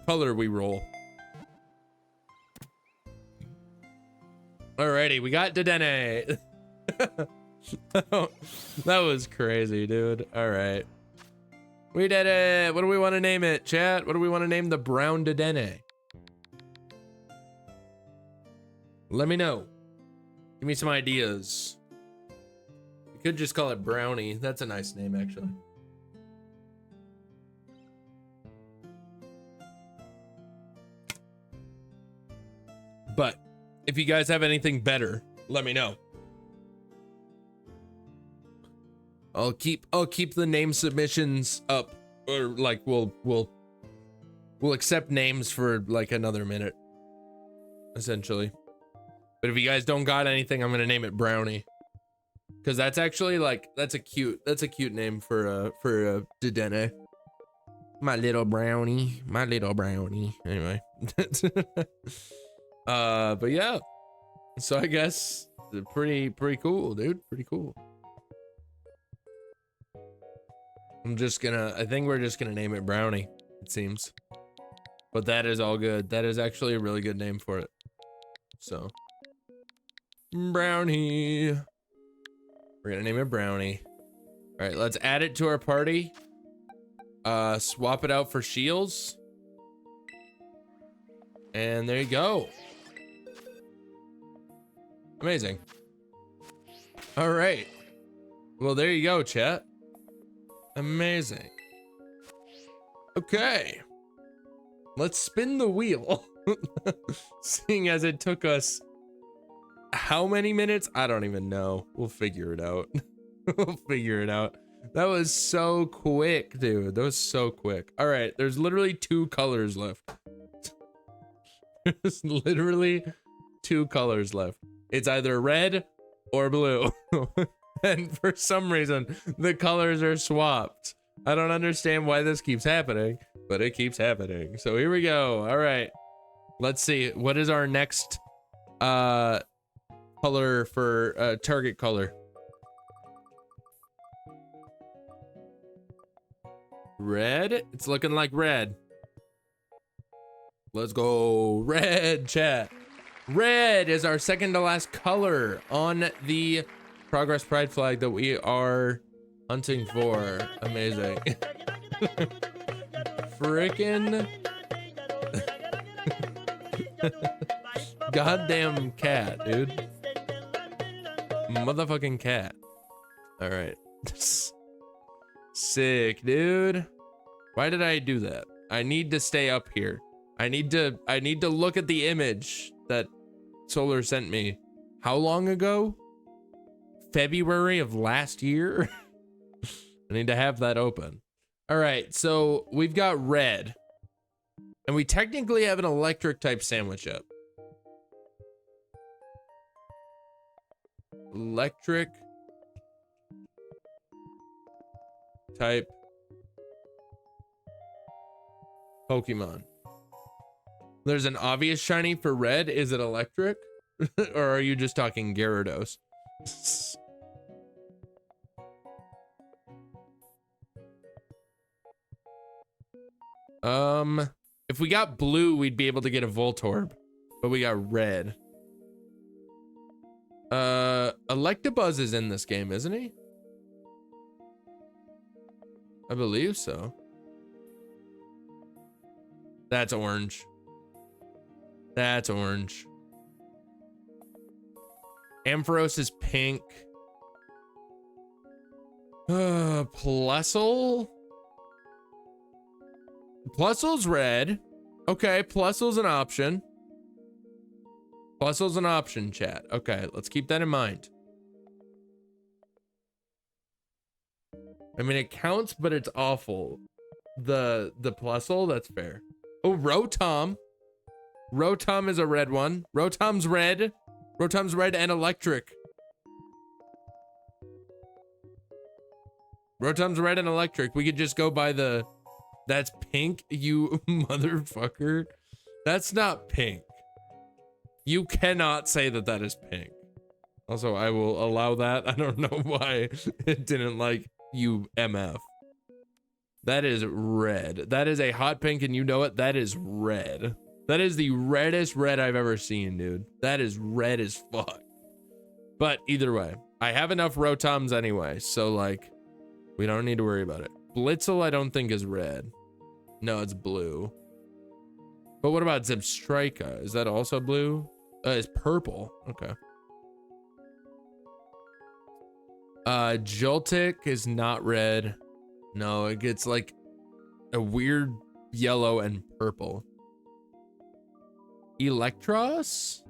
B: color we roll. Alrighty, we got Dedenne. That was crazy, dude. All right. We did it. What do we want to name it, chat? What do we want to name the brown Dedenne? Let me know. Give me some ideas. We could just call it Brownie. That's a nice name, actually. But if you guys have anything better, let me know. I'll keep the name submissions up, or like we'll accept names for like another minute, essentially. But if you guys don't got anything, I'm gonna name it Brownie, because that's actually like that's a cute name for a Dedenne. My little brownie, my little brownie. Anyway, but yeah. So I guess pretty cool, dude. Pretty cool. I think we're just gonna name it Brownie, it seems. But that is all good. That is actually a really good name for it. So, Brownie. We're gonna name it Brownie. All right, let's add it to our party. Swap it out for Shields. And there you go. Amazing. All right. Well, there you go, chat. Amazing. Okay. Let's spin the wheel. Seeing as it took us how many minutes? I don't even know. We'll figure it out. We'll figure it out. That was so quick, dude. That was so quick. All right, there's literally 2 colors left. There's literally 2 colors left. It's either red or blue. And for some reason, the colors are swapped. I don't understand why this keeps happening, but it keeps happening. So here we go. All right. Let's see. What is our next color for target color? Red? It's looking like red. Let's go. Red, chat. Red is our second to last color on the Progress Pride flag that we are hunting for. Amazing. Frickin' goddamn cat, dude. Motherfucking cat. All right. Sick, dude. Why did I do that? I need to stay up here. I need to look at the image that Solar sent me. How long ago? February of last year. I need to have that open. All right, so we've got red, and we technically have an electric type sandwich up. Electric type Pokemon. There's an obvious shiny for red. Is it electric? Or are you just talking Gyarados? If we got blue, we'd be able to get a Voltorb, but we got red. Electabuzz is in this game, isn't he? I believe so. That's orange. That's orange. Ampharos is pink. Plusle? Plusle's red. Okay, Plusle's an option. Plusle's an option, chat. Okay, let's keep that in mind. I mean, it counts, but it's awful. The Plusle, that's fair. Oh, Rotom. Rotom is a red one. Rotom's red. Rotom's red and electric. Rotom's red and electric. We could just go by the... That's pink, you motherfucker. That's not pink. You cannot say that that is pink. Also, I will allow that. I don't know why it didn't like you MF. That is red. That is a hot pink and you know it. That is red. That is the reddest red I've ever seen, dude. That is red as fuck. But either way, I have enough Rotoms anyway. So like, we don't need to worry about it. Blitzel, I don't think is red. No, it's blue. But what about Zebstrika? Is that also blue? It's purple. Okay. Joltik is not red. No, it gets like a weird yellow and purple. Electros?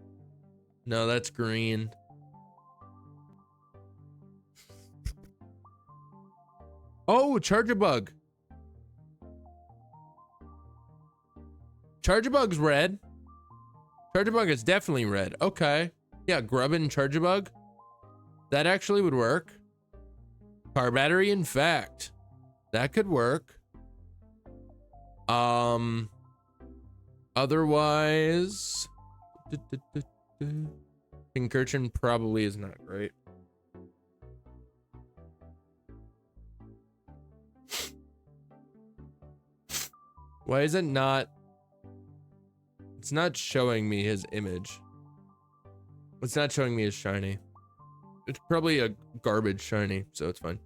B: No, that's green. Oh, Charjabug. Charjabug's red. Charjabug is definitely red. Okay. Yeah, Grubbin Charjabug. That actually would work. Car battery, in fact. That could work. Otherwise... Pincurchin probably is not great. Why is it not... It's not showing me his image. It's not showing me his shiny. It's probably a garbage shiny, so it's fine.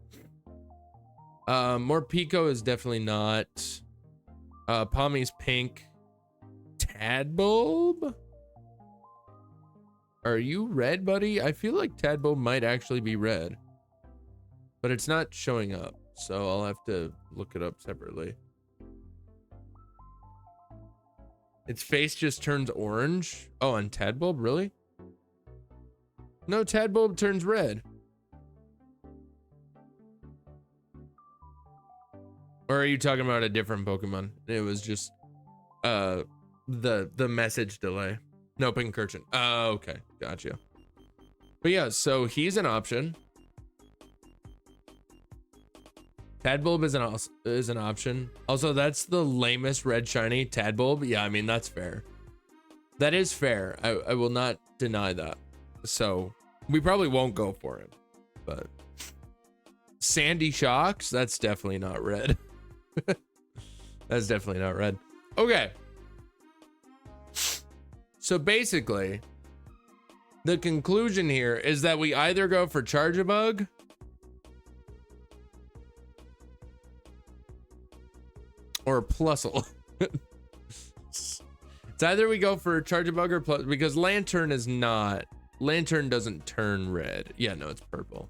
B: Morpeko is definitely not. Palmy's pink. Tadbulb? Are you red, buddy? I feel like Tadbulb might actually be red. But it's not showing up, so I'll have to look it up separately. Its face just turns orange. Oh, and Tadbulb, really? No, Tadbulb turns red. Or are you talking about a different Pokemon? It was just the message delay. No, Pincurchin. Oh, okay, gotcha. But yeah, so he's an option. Tadbulb is an option. Also, that's the lamest red shiny. Tadbulb. Yeah, I mean, that's fair. That is fair. I will not deny that. So we probably won't go for him. But Sandy Shocks, that's definitely not red. That's definitely not red. Okay. So basically, the conclusion here is that we either go for Charjabug or Plusle. It's either we go for Charjabug or Plusle, because Lantern is not. Lantern doesn't turn red. Yeah, no, it's purple.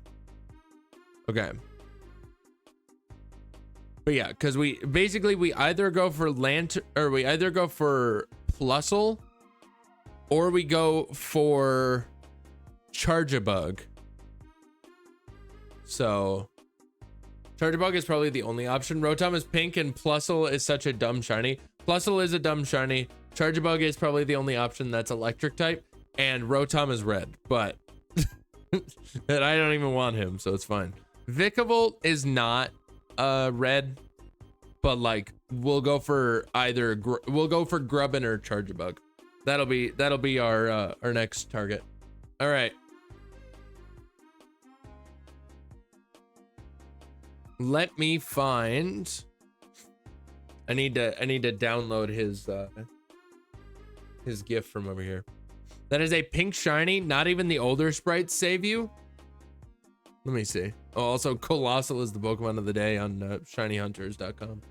B: Okay. But yeah, because we either go for Lantern, or we either go for Plusle, or we go for Charjabug. So Charjabug is probably the only option. Rotom is pink and Plusle is such a dumb shiny. Plusle is a dumb shiny. Charjabug is probably the only option that's electric type. And Rotom is red, but and I don't even want him, so it's fine. Vikavolt is not red, but like we'll go for either we'll go for Grubbin or Charjabug. That'll be our next target. All right. Let me find. I need to download his gift from over here. That is a pink shiny. Not even the older sprites save you. Let me see. Oh, also Colossal is the Pokemon of the day on shinyhunters.com.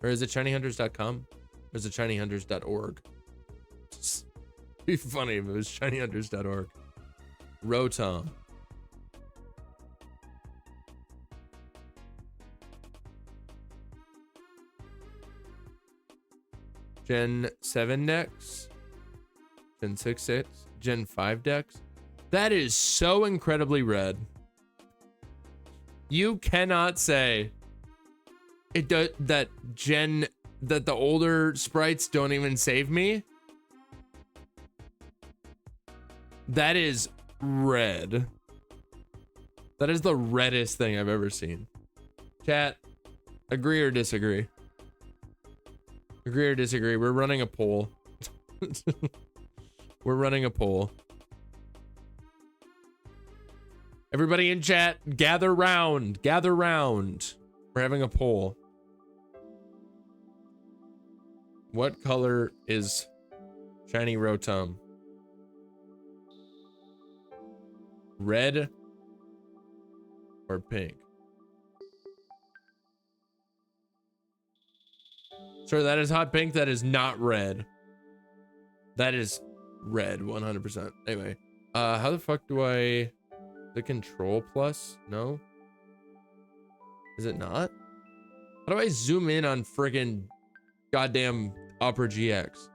B: Or is it shinyhunters.com? Or is it shinyhunters.org? Be funny if it was shinyhunters.org. Rotom. Gen 7 decks. Gen 6 decks. Gen 5 decks. That is so incredibly red. You cannot say it does that the older sprites don't even save me. That is red. That is the reddest thing I've ever seen. Chat, agree or disagree? Agree or disagree? We're running a poll. We're running a poll. Everybody in chat, gather round. Gather round. We're having a poll. What color is shiny Rotom? Red or pink? Sir, that is hot pink. That is not red. That is red, 100%. Anyway, how the fuck do I... The control plus? No? Is it not? How do I zoom in on friggin' goddamn Opera GX?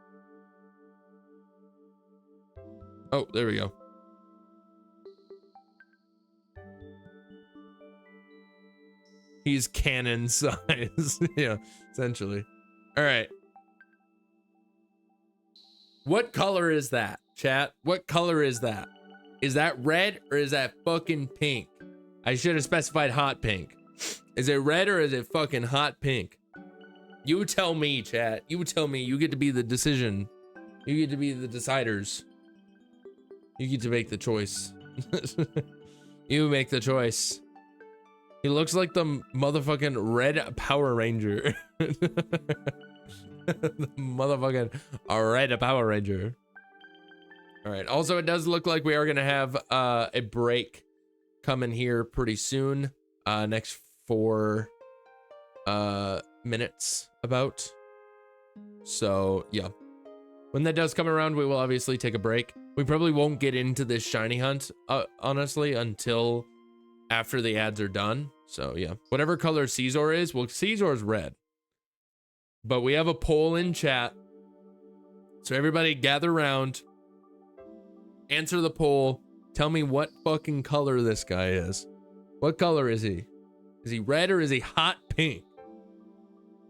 B: Oh, there we go. He's cannon size. Yeah, essentially. All right. What color is that, chat? What color is that? Is that red or is that fucking pink? I should have specified hot pink. Is it red or is it fucking hot pink? You tell me, chat. You tell me. You get to be the decision. You get to be the deciders. You get to make the choice. You make the choice. He looks like the motherfucking red Power Ranger. The motherfucking red Power Ranger. All right. Also, it does look like we are going to have a break coming here pretty soon. Next 4 minutes about. So, yeah. When that does come around, we will obviously take a break. We probably won't get into this shiny hunt, honestly, until after the ads are done. So, yeah. Whatever color Caesar is, well, Caesar's red. But we have a poll in chat. So everybody gather around. Answer the poll. Tell me what fucking color this guy is. What color is he? Is he red or is he hot pink?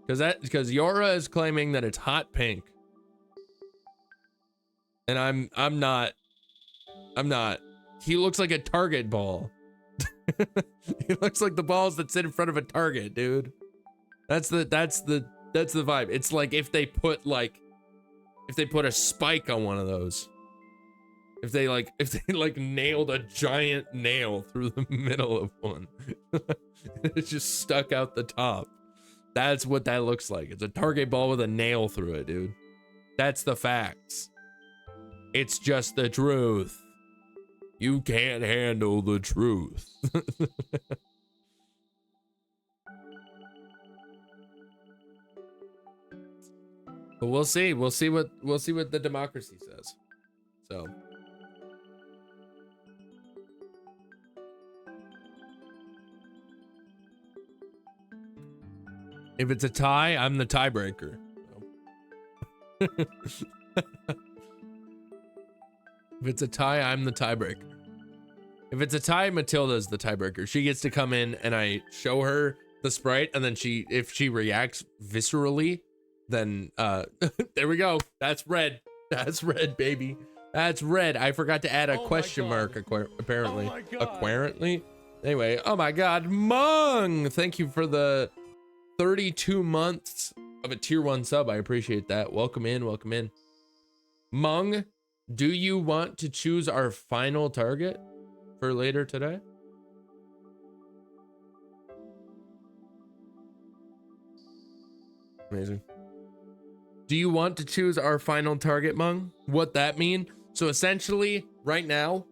B: Because Yora is claiming that it's hot pink. And I'm not. He looks like a target ball. He looks like the balls that sit in front of a target, dude. That's the vibe. It's like if they put a spike on one of those. If they nailed a giant nail through the middle of one. It's just stuck out the top. That's what that looks like. It's a target ball with a nail through it, dude. That's the facts. It's just the truth. You can't handle the truth. But we'll see. We'll see what the democracy says. So if it's a tie, I'm the tiebreaker. If it's a tie, I'm the tiebreaker. If it's a tie, Matilda's the tiebreaker. She gets to come in and I show her the sprite, and then if she reacts viscerally, then there we go. That's red. That's red, baby. That's red. I forgot to add a question mark, apparently. Apparently. Anyway, oh my god, Mung! Thank you for the 32 months of a tier 1 sub. I appreciate that. Welcome in, welcome in. Mung, do you want to choose our final target for later today? Amazing. Do you want to choose our final target, Mung? What that mean? So essentially, right now,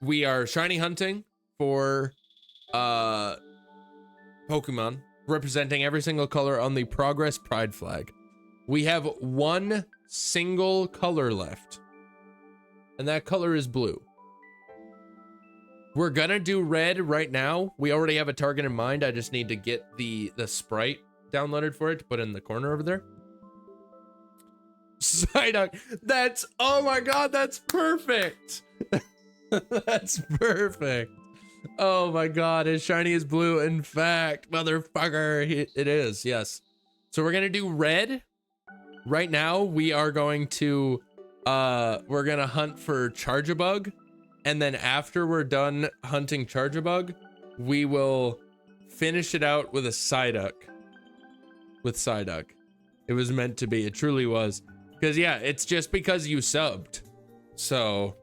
B: we are shiny hunting for Pokemon representing every single color on the Progress Pride flag. We have one single color left. And that color is blue. We're gonna do red right now. We already have a target in mind. I just need to get the sprite downloaded for it to put in the corner over there. Psyduck. That's, oh my god, that's perfect. That's perfect. Oh my god, his shiny is blue. In fact, motherfucker, it is, yes. So we're gonna do red. Right now, we are going to, we're gonna hunt for Charge-a-Bug. And then after we're done hunting Charge-a-Bug, we will finish it out with a Psyduck. With Psyduck. It was meant to be, it truly was. Because yeah, it's just because you subbed. So,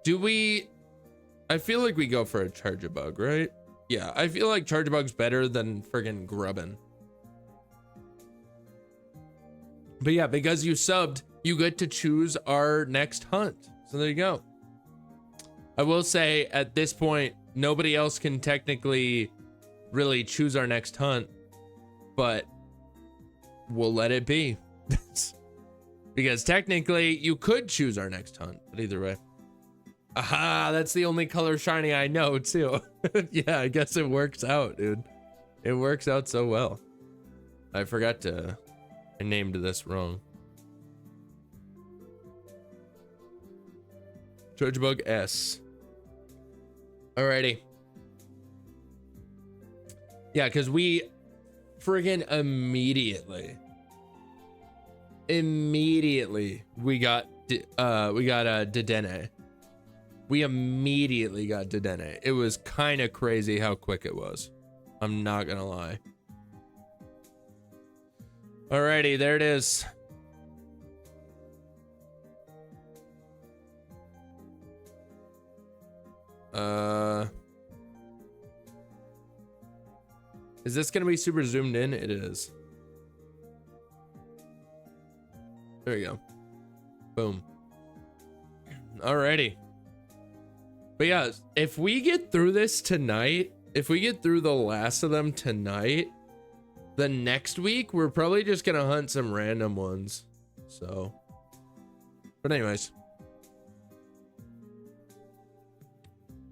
B: do we, I feel like we go for a Charge-a-Bug, right? Yeah, I feel like Charge-a-Bug's better than friggin' Grubbin. But yeah, because you subbed, you get to choose our next hunt. So there you go. I will say at this point, nobody else can technically really choose our next hunt, but we'll let it be. Because technically you could choose our next hunt, but either way. Aha, that's the only color shiny I know too. Yeah, I guess it works out, dude. It works out so well. I forgot to, I named this wrong. Charge-a-Bug S. Alrighty. Yeah, because we friggin' immediately we got Dedenne. We immediately got Dedenne. It was kind of crazy how quick it was. I'm not gonna lie. Alrighty, there it is. Is this gonna be super zoomed in? It is. There you go. Boom. Alrighty. But yeah, if we get through this tonight, if we get through the last of them tonight, then next week we're probably just gonna hunt some random ones. So, but anyways,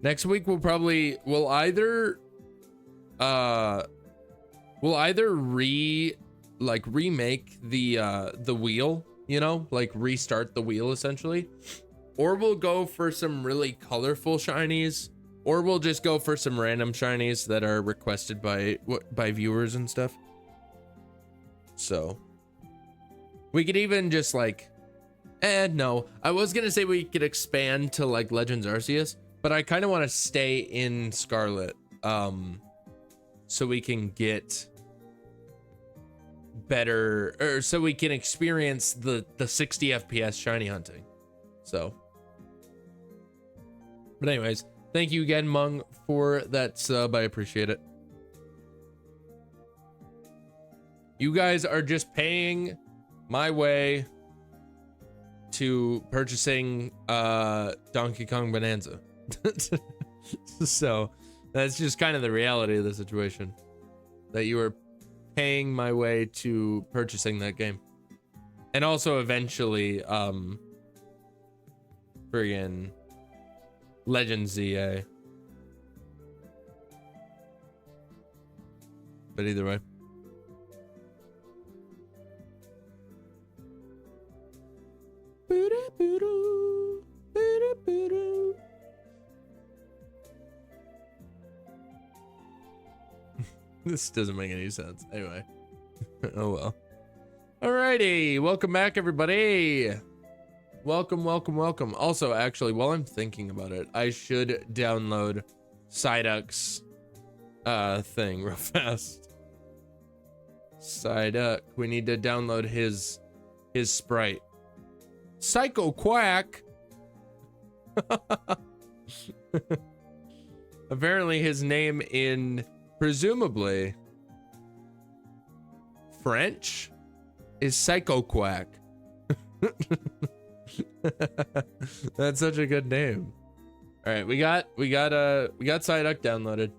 B: next week we'll either remake the wheel, you know, like restart the wheel essentially, or we'll go for some really colorful shinies, or we'll just go for some random shinies that are requested by viewers and stuff. So we could even just like, no, I was gonna say we could expand to like Legends Arceus, but I kind of want to stay in Scarlet, so we can get better, or so we can experience the 60 FPS shiny hunting. So, but anyways, thank you again, Mung, for that sub. I appreciate it. You guys are just paying my way to purchasing Donkey Kong Bonanza. So that's just kind of the reality of the situation, that you are paying my way to purchasing that game. And also eventually friggin' Legends ZA. But either way, this doesn't make any sense. Anyway. Oh well. Alrighty, welcome back everybody. Welcome, welcome, welcome. Also, actually, while I'm thinking about it, I should download Psyduck's thing real fast. Psyduck, we need to download his sprite. Psycho Quack. Apparently his name in presumably French is Psycho Quack. That's such a good name. All right, we got Psyduck downloaded.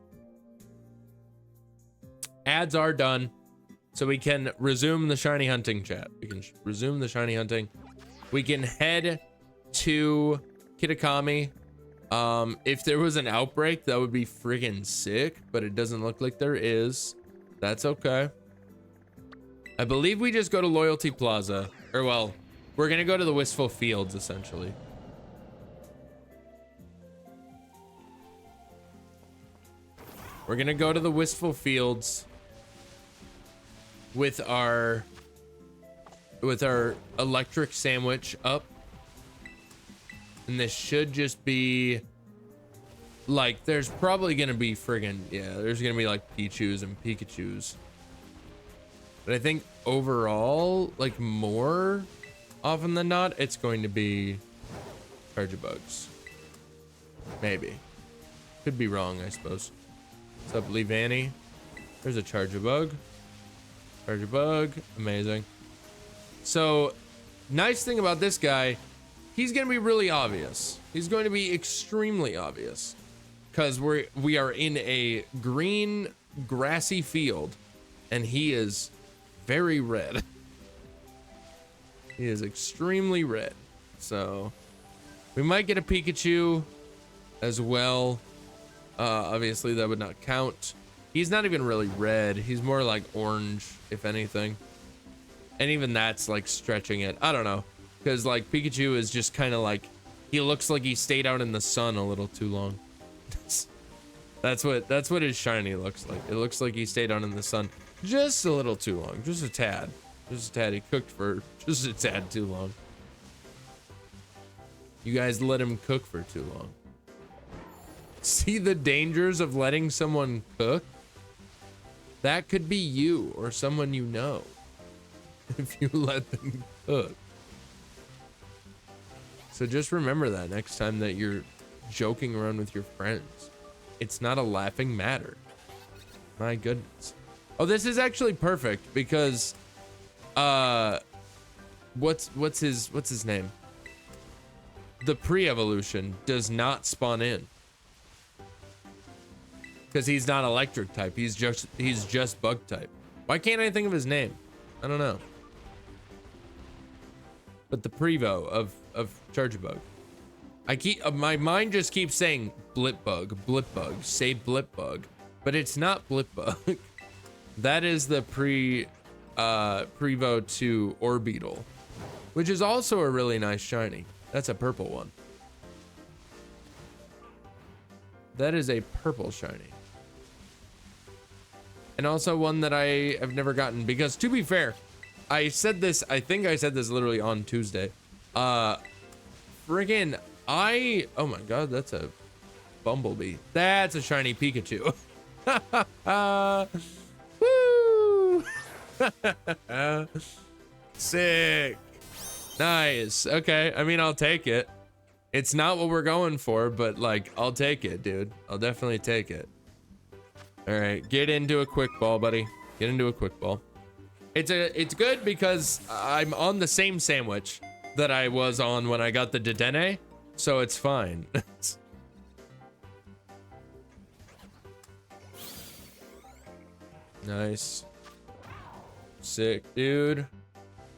B: Ads are done. So we can resume the shiny hunting, chat. We can resume the shiny hunting. We can head to Kitakami. If there was an outbreak, that would be friggin' sick, but it doesn't look like there is. That's okay. I believe we just go to Loyalty Plaza, or well, we're gonna go to the Wistful Fields essentially. We're gonna go to the Wistful Fields with our electric sandwich up. And this should just be like, there's probably gonna be friggin', yeah, there's gonna be like Pichus and Pikachus. But I think overall, like more often than not, it's going to be Chargebugs. Maybe. Could be wrong, I suppose. What's up, Lee Vanny? There's a Chargebug. Chargebug, amazing. So, nice thing about this guy, he's gonna be really obvious. He's going to be extremely obvious. Because we are in a green, grassy field, and he is very red. He is extremely red. So, we might get a Pikachu as well. Obviously that would not count. He's not even really red. He's more like orange, if anything. And even that's like stretching it. I don't know. Because like Pikachu is just kind of like, he looks like he stayed out in the sun a little too long. That's what his shiny looks like. It looks like he stayed out in the sun just a little too long. Just a tad. Just a tad. He cooked for just a tad too long. You guys let him cook for too long. See the dangers of letting someone cook? That could be you or someone you know if you let them cook. So just remember that next time that you're joking around with your friends. It's not a laughing matter. My goodness. Oh, this is actually perfect because what's his name? The pre-evolution does not spawn in. Because he's not electric type. He's just bug type. Why can't I think of his name? I don't know. But the Prevo of Chargebug. My mind just keeps saying Blipbug, say Blipbug, but it's not Blipbug. That is the Prevo 2 Orbeetle, which is also a really nice shiny. That's a purple one. That is a purple shiny. And also one that I have never gotten because, to be fair, I think I said this literally on Tuesday. Oh my god, that's a Bumblebee. That's a shiny Pikachu. Woo! Sick. Nice. Okay, I mean, I'll take it. It's not what we're going for, but like, I'll take it, dude. I'll definitely take it. All right, get into a quick ball, buddy. Get into a quick ball. It's good because I'm on the same sandwich that I was on when I got the Dedenne, so it's fine. Nice. Sick, dude.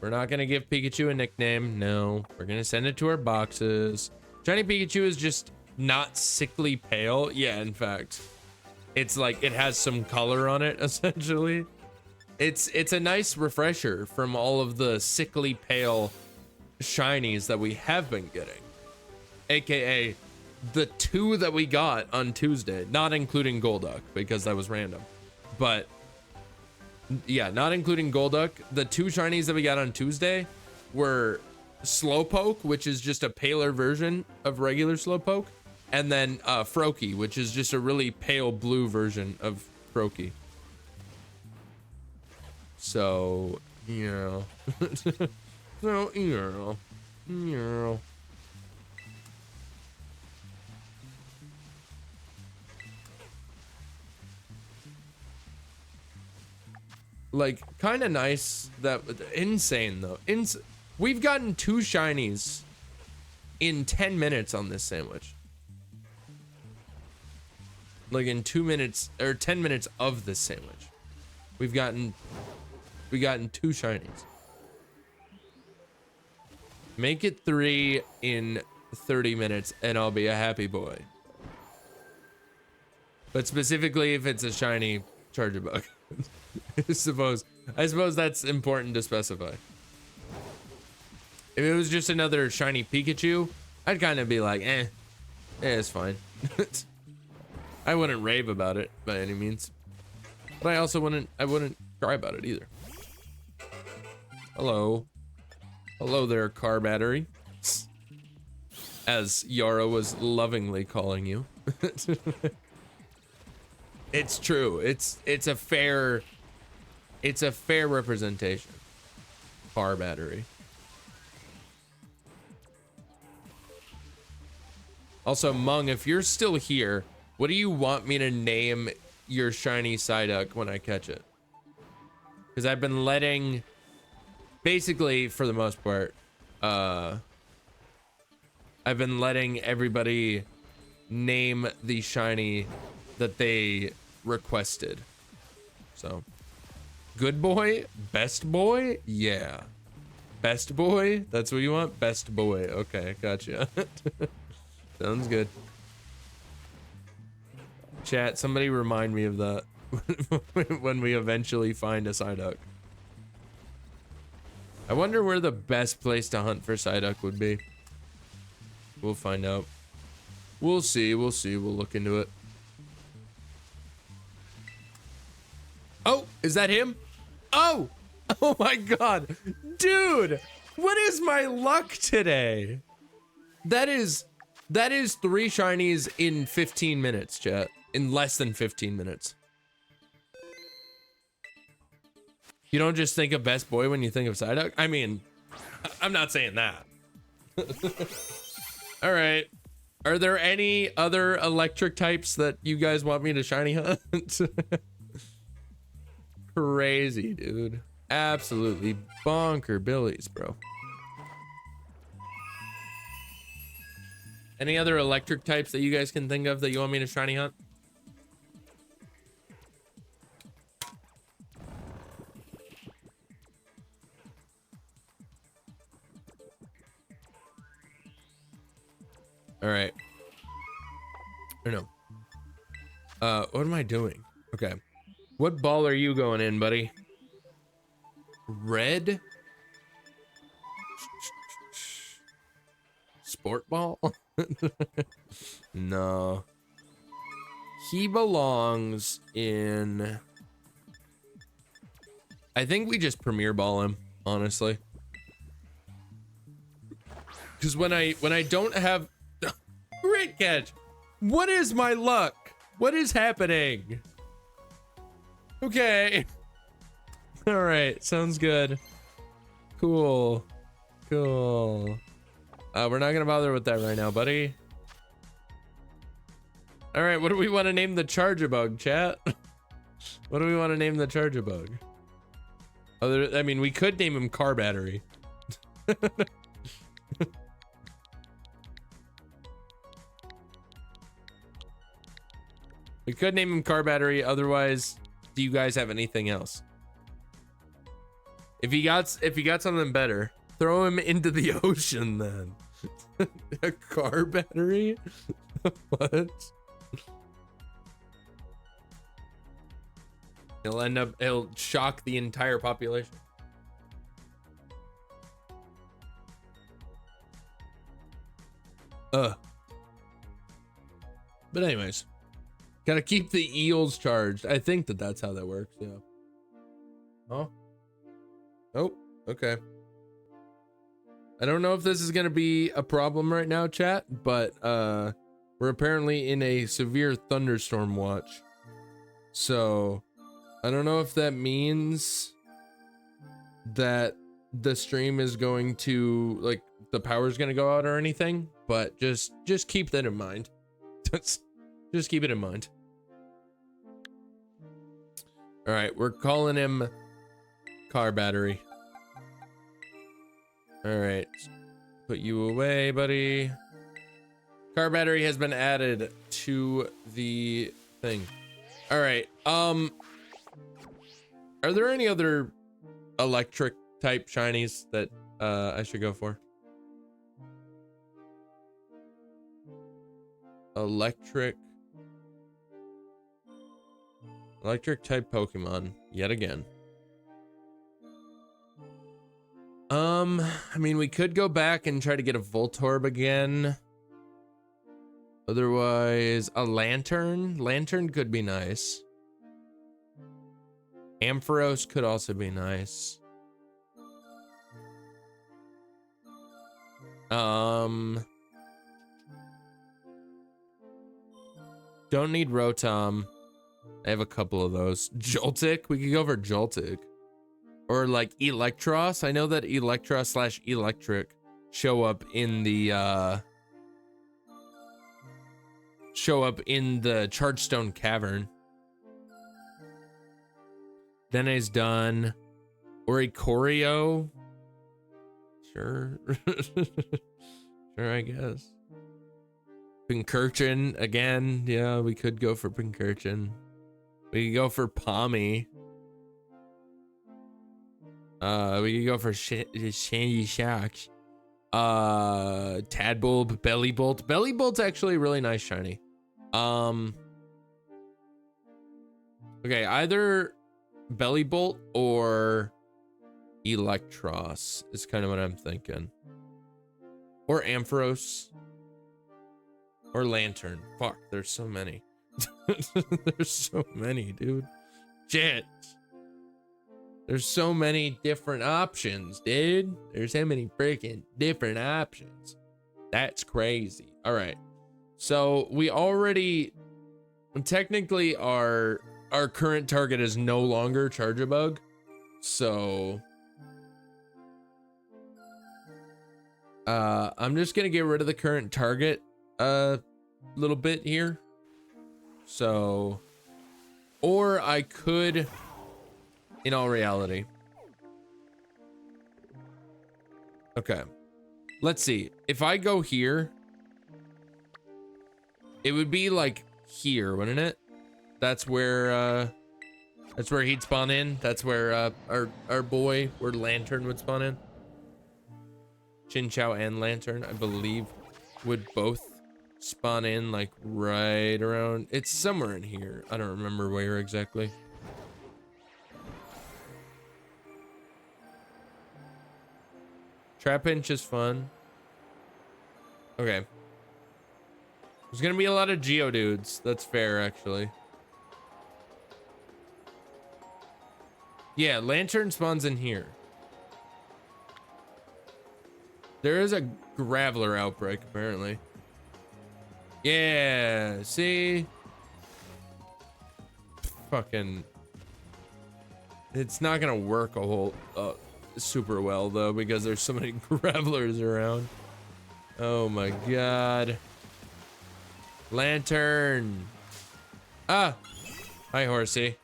B: We're not gonna give Pikachu a nickname. No, we're gonna send it to our boxes. Shiny Pikachu is just not sickly pale. Yeah, in fact, it's like it has some color on it, essentially. It's a nice refresher from all of the sickly pale shinies that we have been getting, aka the 2 that we got on Tuesday, not including Golduck because that was random. But yeah, not including Golduck, the 2 shinies that we got on Tuesday were Slowpoke, which is just a paler version of regular Slowpoke, and then Froakie, which is just a really pale blue version of Froakie. So, yeah. So, yeah. Yeah. Like, kind of nice that, insane though. We've gotten 2 shinies in 10 minutes on this sandwich. Like in 2 minutes or 10 minutes of this sandwich. We've gotten We gotten 2 shinies. Make it 3 in 30 minutes and I'll be a happy boy. But specifically if it's a shiny charger bug. I suppose that's important to specify. If it was just another shiny Pikachu, I'd kind of be like, it's fine. I wouldn't rave about it by any means. But I wouldn't cry about it either. Hello. Hello there, car battery. As Yara was lovingly calling you. It's true. It's a fair representation. Car battery. Also, Mung, if you're still here, what do you want me to name your shiny Psyduck when I catch it? Because I've been letting, basically, for the most part, I've been letting everybody name the shiny that they requested. So, good boy, best boy, yeah. Best boy, that's what you want? Best boy, okay, gotcha. Sounds good. Chat, somebody remind me of that when we eventually find a Psyduck. I wonder where the best place to hunt for Psyduck would be. We'll find out. We'll see, we'll look into it. Oh, is that him? Oh! Oh my god! Dude! What is my luck today? That is 3 shinies in 15 minutes, chat. In less than 15 minutes. You don't just think of best boy when you think of Psyduck? I mean, I'm not saying that. All right. Are there any other electric types that you guys want me to shiny hunt? Crazy, dude. Absolutely bonker billies, bro. Any other electric types that you guys can think of that you want me to shiny hunt? All right. Or no. What am I doing? Okay. What ball are you going in, buddy? Red? Sport ball? No. He belongs in... I think we just premier ball him, honestly. Because when I don't have... Great catch! What is my luck? What is happening? Okay. All right, sounds good. Cool. Cool. We're not gonna bother with that right now, buddy. All right, what do we want to name the charger bug, chat? What do we want to name the charger bug? I mean, we could name him car battery. We could name him car battery. Otherwise, do you guys have anything else? If he got something better, throw him into the ocean then. A car battery? What? He'll shock the entire population. But anyways, gotta keep the eels charged. I think that's how that works. Yeah. Oh. Oh. Okay. I don't know if this is gonna be a problem right now, chat, but we're apparently in a severe thunderstorm watch. So I don't know if that means that the stream is going to, like, the power's gonna go out or anything, but just keep that in mind. Just keep it in mind. All right, we're calling him car battery. All right, put you away, buddy. Car battery has been added to the thing. All right, are there any other electric type shinies that I should go for. Electric type Pokemon yet again. I mean, we could go back and try to get a Voltorb again. Otherwise, a Lantern. Lantern could be nice. Ampharos could also be nice. Don't need Rotom. I have a couple of those. Joltik, we could go for Joltik. Or like Electros. I know that Electros / Electric show up in the Chargestone Cavern. Dene's done. Oricorio. Sure. Sure, I guess. Pincurchin again. Yeah, we could go for Pincurchin. We could go for Pommy. We could go for Shandy Shocks. Tadbulb, Bellybolt. Bellybolt's actually a really nice shiny. Okay, either Bellybolt or Electros is kind of what I'm thinking. Or Ampharos. Or Lantern. Fuck, there's so many. There's so many, dude. Shit. There's so many different options, dude. There's so many freaking different options. That's crazy. All right. So we already, technically our current target is no longer Charjabug. So I'm just gonna get rid of the current target a little bit here. So, or I could, in all reality. Okay. Let's see. If I go here, it would be like here, wouldn't it? That's where he'd spawn in. That's where our boy, where Lantern would spawn in. Chinchou and Lantern, I believe, would both spawn in like right around. It's somewhere in here. I don't remember where exactly. Trapinch is fun. Okay. There's gonna be a lot of Geodudes. That's fair, actually. Yeah, Lantern spawns in here. There is a Graveler outbreak, apparently. Yeah, see? Fucking... It's not gonna work a whole... super well, though, because there's so many Gravelers around. Oh my god. Lantern. Ah! Hi, horsey.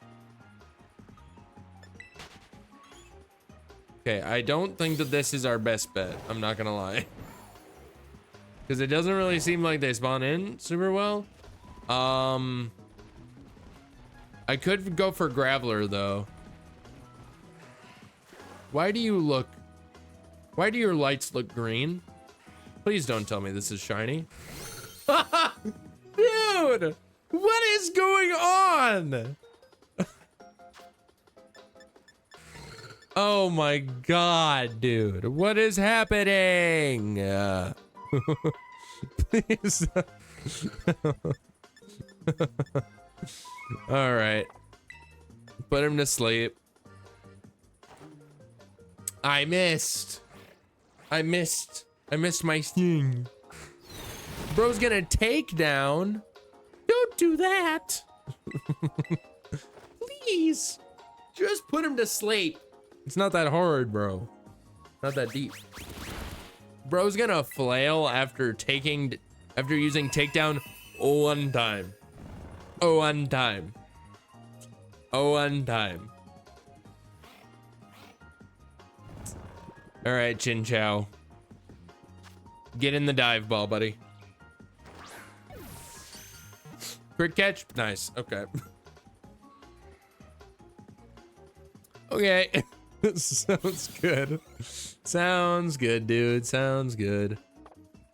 B: Okay, I don't think that this is our best bet. I'm not gonna lie. Because it doesn't really seem like they spawn in super well. I could go for Graveler, though. Why do your lights look green? Please don't tell me this is shiny. Dude, what is going on? Oh my god, dude. What is happening? Please. All right. Put him to sleep. I missed my thing. Bro's gonna take down. Don't do that. Please. Just put him to sleep. It's not that hard, bro. Not that deep. Bro's gonna flail after using takedown one time. One time. All right, Chinchou. Get in the dive ball, buddy. Crit catch? Nice. Okay. Okay. Sounds good. Sounds good, dude. Sounds good.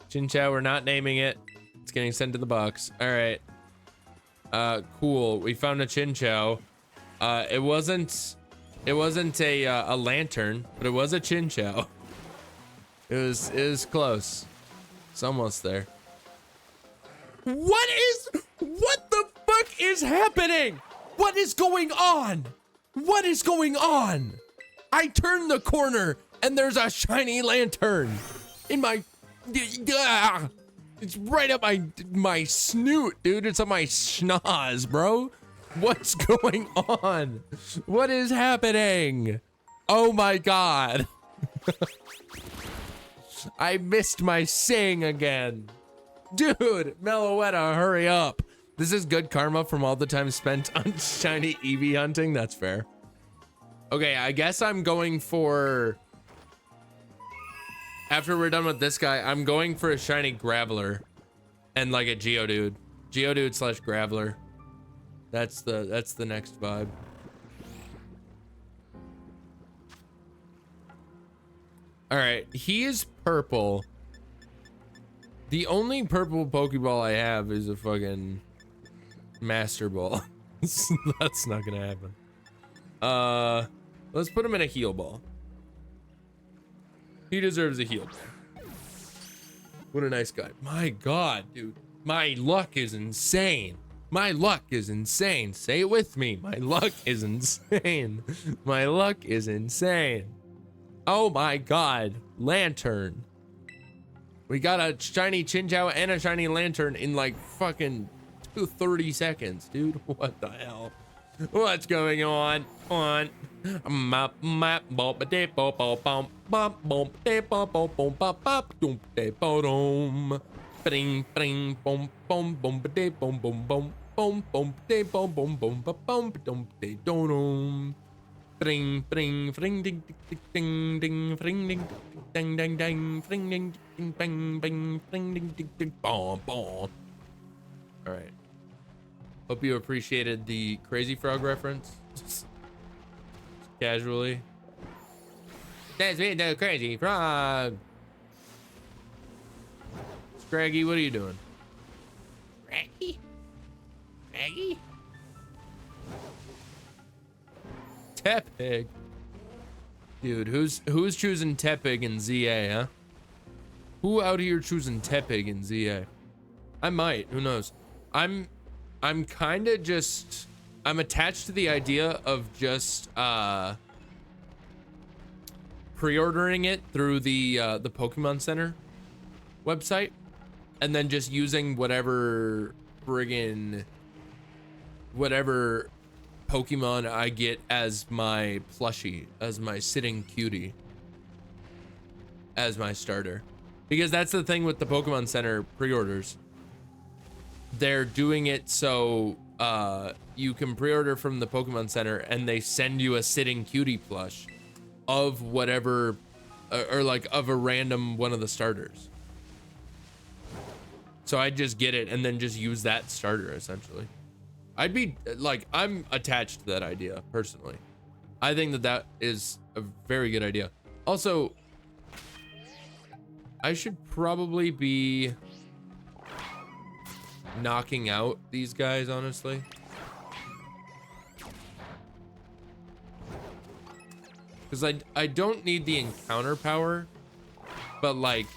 B: Chin Chow, we're not naming it. It's getting sent to the box. All right. Cool. We found a Chin Chow. It wasn't a lantern, but it was a Chin Chow. It was close. It's almost there. What the fuck is happening? What is going on? What is going on? I turned the corner and there's a shiny lantern in my, it's right up my snoot, dude. It's on my schnoz, bro. What's going on? What is happening? Oh my God. I missed my sing again. Dude, Meloetta, hurry up. This is good karma from all the time spent on shiny Eevee hunting. That's fair. Okay, I guess I'm going for... After we're done with this guy, I'm going for a shiny Graveler and like a Geodude. Geodude slash Graveler. That's the next vibe. All right, he is purple. The only purple Pokeball I have is a fucking Master Ball. That's not gonna happen. Let's put him in a heal ball. He deserves a heal ball. What a nice guy. My God, dude. My luck is insane. My luck is insane. Say it with me. My luck is insane. My luck is insane. Oh my God. Lantern. We got a shiny Chinchou and a shiny Lantern in like fucking 30 seconds, dude. What the hell? What's going on? Map bop de bop bop bop bop de bop bop bop bop bop dum de bodom. Bring bom bom bom de bom bom bom bom bom de bom bom bom bom dum de dom. Bring ding ding ding ding ding ding ding ding ding ding ding ding bang bang ding ding ding ding bom bom. All right. Hope you appreciated the Crazy Frog reference. Just casually. That's me, the Crazy Frog. Scraggy, what are you doing? Scraggy? Scraggy? Tepig. Dude, who's choosing Tepig in ZA, huh? Who out here choosing Tepig in ZA? I might, who knows? I'm kind of just, I'm attached to the idea of just pre-ordering it through the Pokemon Center website and then just using whatever friggin' whatever Pokemon I get as my plushie, as my sitting cutie, as my starter. Because that's the thing with the Pokemon Center pre-orders. They're doing it so you can pre-order from the Pokemon Center and they send you a sitting cutie plush of whatever, or like of a random one of the starters. So I just get it and then just use that starter essentially. I'd be like, I'm attached to that idea personally. I think that that is a very good idea. Also, I should probably be knocking out these guys, honestly. Because I don't need the encounter power, but like,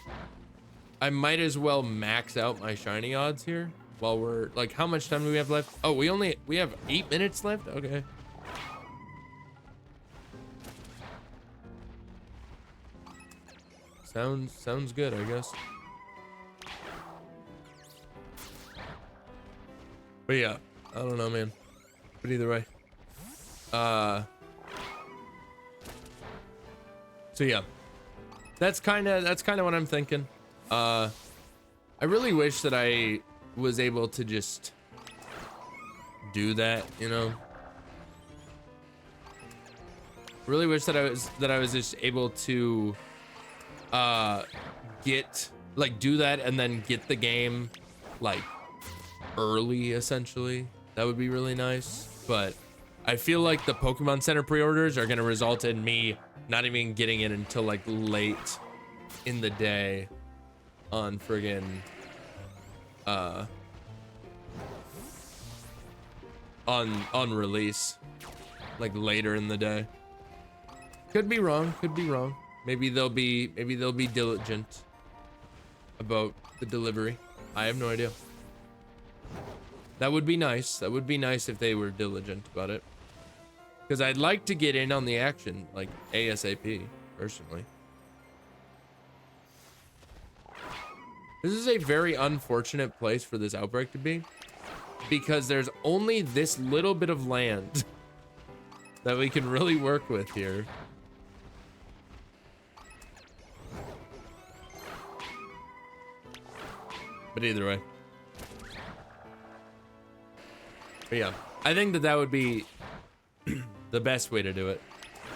B: I might as well max out my shiny odds here while we're like, how much time do we have left? Oh, we have 8 minutes left? Okay. Sounds good, I guess. But yeah, I don't know, man. But either way. So yeah. That's kind of what I'm thinking. I really wish that I was able to just do that, you know? Really wish that I was just able to do that and then get the game like early, essentially. That would be really nice, but I feel like the Pokemon Center pre-orders are gonna result in me not even getting it until like late in the day on friggin' on release, like later in the day. Could be wrong, could be wrong. Maybe they'll be diligent about the delivery. I have no idea. That would be nice. That would be nice if they were diligent about it. Because I'd like to get in on the action, like ASAP, personally. This is a very unfortunate place for this outbreak to be, because there's only this little bit of land that we can really work with here. But either way. But yeah, I think that would be the best way to do it.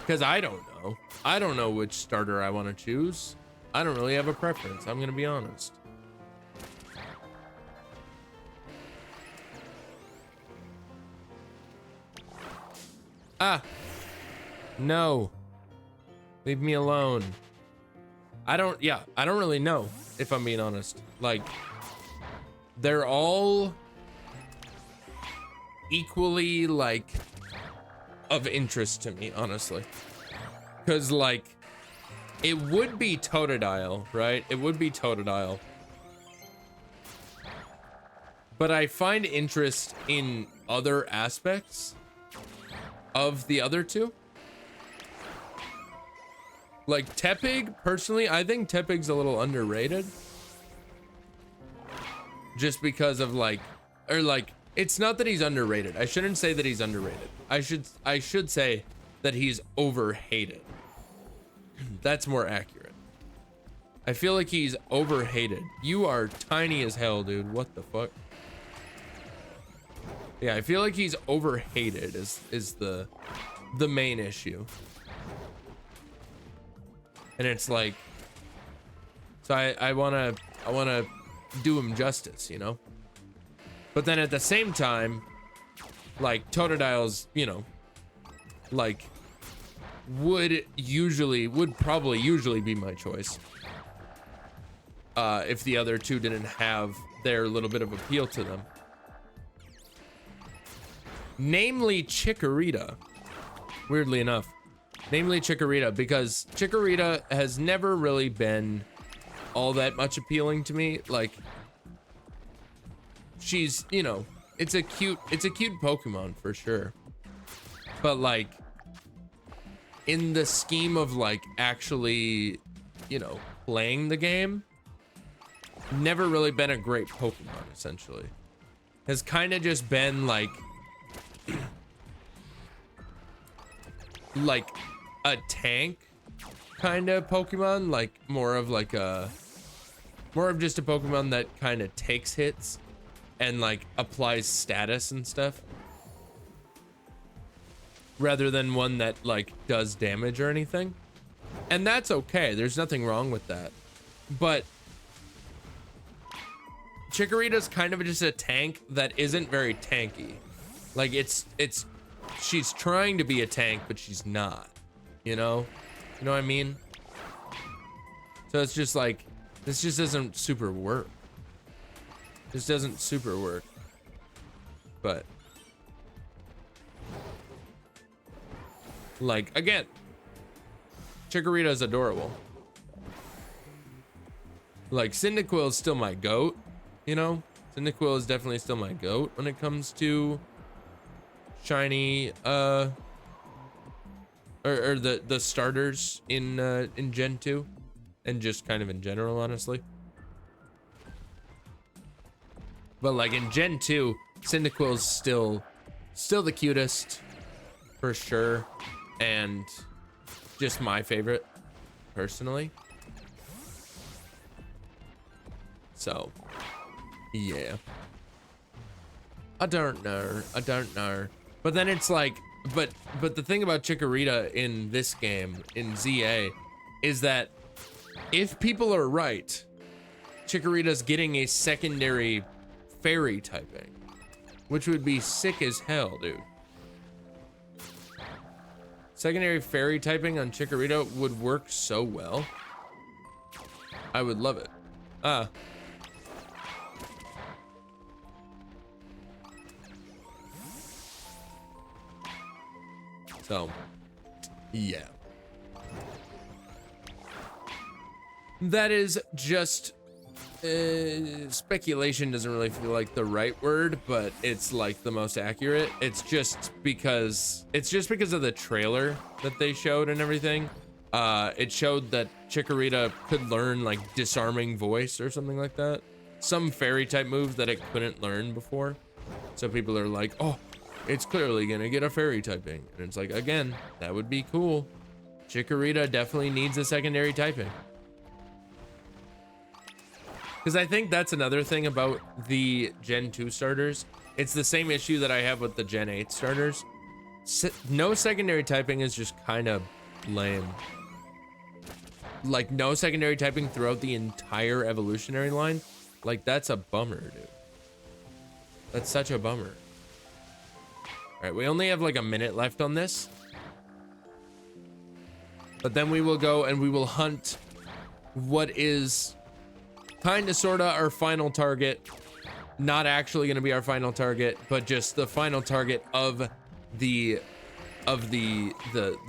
B: Because I don't know. I don't know which starter I want to choose. I don't really have a preference, I'm going to be honest. Ah! No. Leave me alone. I don't really know, if I'm being honest. Like, they're all equally, like, of interest to me, honestly. Because, like, it would be Totodile, right? It would be Totodile. But I find interest in other aspects of the other two. Like Tepig, personally, I think Tepig's a little underrated. Just because of like, or like, it's not that he's underrated. I shouldn't say that he's underrated. I should say that he's overhated. That's more accurate. I feel like he's overhated. You are tiny as hell, dude. What the fuck? Yeah, I feel like he's overhated is the main issue. And it's like, so I wanna do him justice, you know? But then at the same time, like Totodile's, you know, like would probably usually be my choice. If the other two didn't have their little bit of appeal to them. Namely Chikorita, weirdly enough. Namely Chikorita, because Chikorita has never really been all that much appealing to me. Like, she's, you know, it's a cute Pokemon for sure. But like, in the scheme of like actually, you know, playing the game, never really been a great Pokemon, essentially. Has kind of just been like, like a tank kind of Pokemon, like more of just a Pokemon that kind of takes hits and like applies status and stuff, rather than one that like does damage or anything. And that's okay, there's nothing wrong with that. But Chikorita's kind of just a tank that isn't very tanky. Like she's trying to be a tank, but she's not, you know what I mean? So it's just like, this just doesn't super work. This doesn't super work. But like, again, Chikorita's adorable. Like, Cyndaquil is still my goat, you know? Cyndaquil is definitely still my goat when it comes to shiny, or the starters in Gen 2, and just kind of in general, honestly. But like in Gen 2, Cyndaquil's still the cutest, for sure, and just my favorite, personally. So, yeah. I don't know. But then it's like, but the thing about Chikorita in this game, in ZA, is that if people are right, Chikorita's getting a secondary fairy typing, which would be sick as hell, dude. Secondary fairy typing on Chikorita would work so well. I would love it. Ah. So, yeah. That is just speculation. Doesn't really feel like the right word, but it's like the most accurate. It's just because of the trailer that they showed and everything. It showed that Chikorita could learn like disarming voice or something like that. Some fairy type move that it couldn't learn before. So people are like, oh, it's clearly gonna get a fairy typing. And it's like, again, that would be cool. Chikorita definitely needs a secondary typing. Because I think that's another thing about the Gen 2 starters. It's the same issue that I have with the Gen 8 starters. No secondary typing is just kind of lame. Like, no secondary typing throughout the entire evolutionary line. Like, that's a bummer, dude. That's such a bummer. All right, we only have like a minute left on this. But then we will go and we will hunt what is kind of sort of our final target. Not actually going to be our final target, but just the final target of the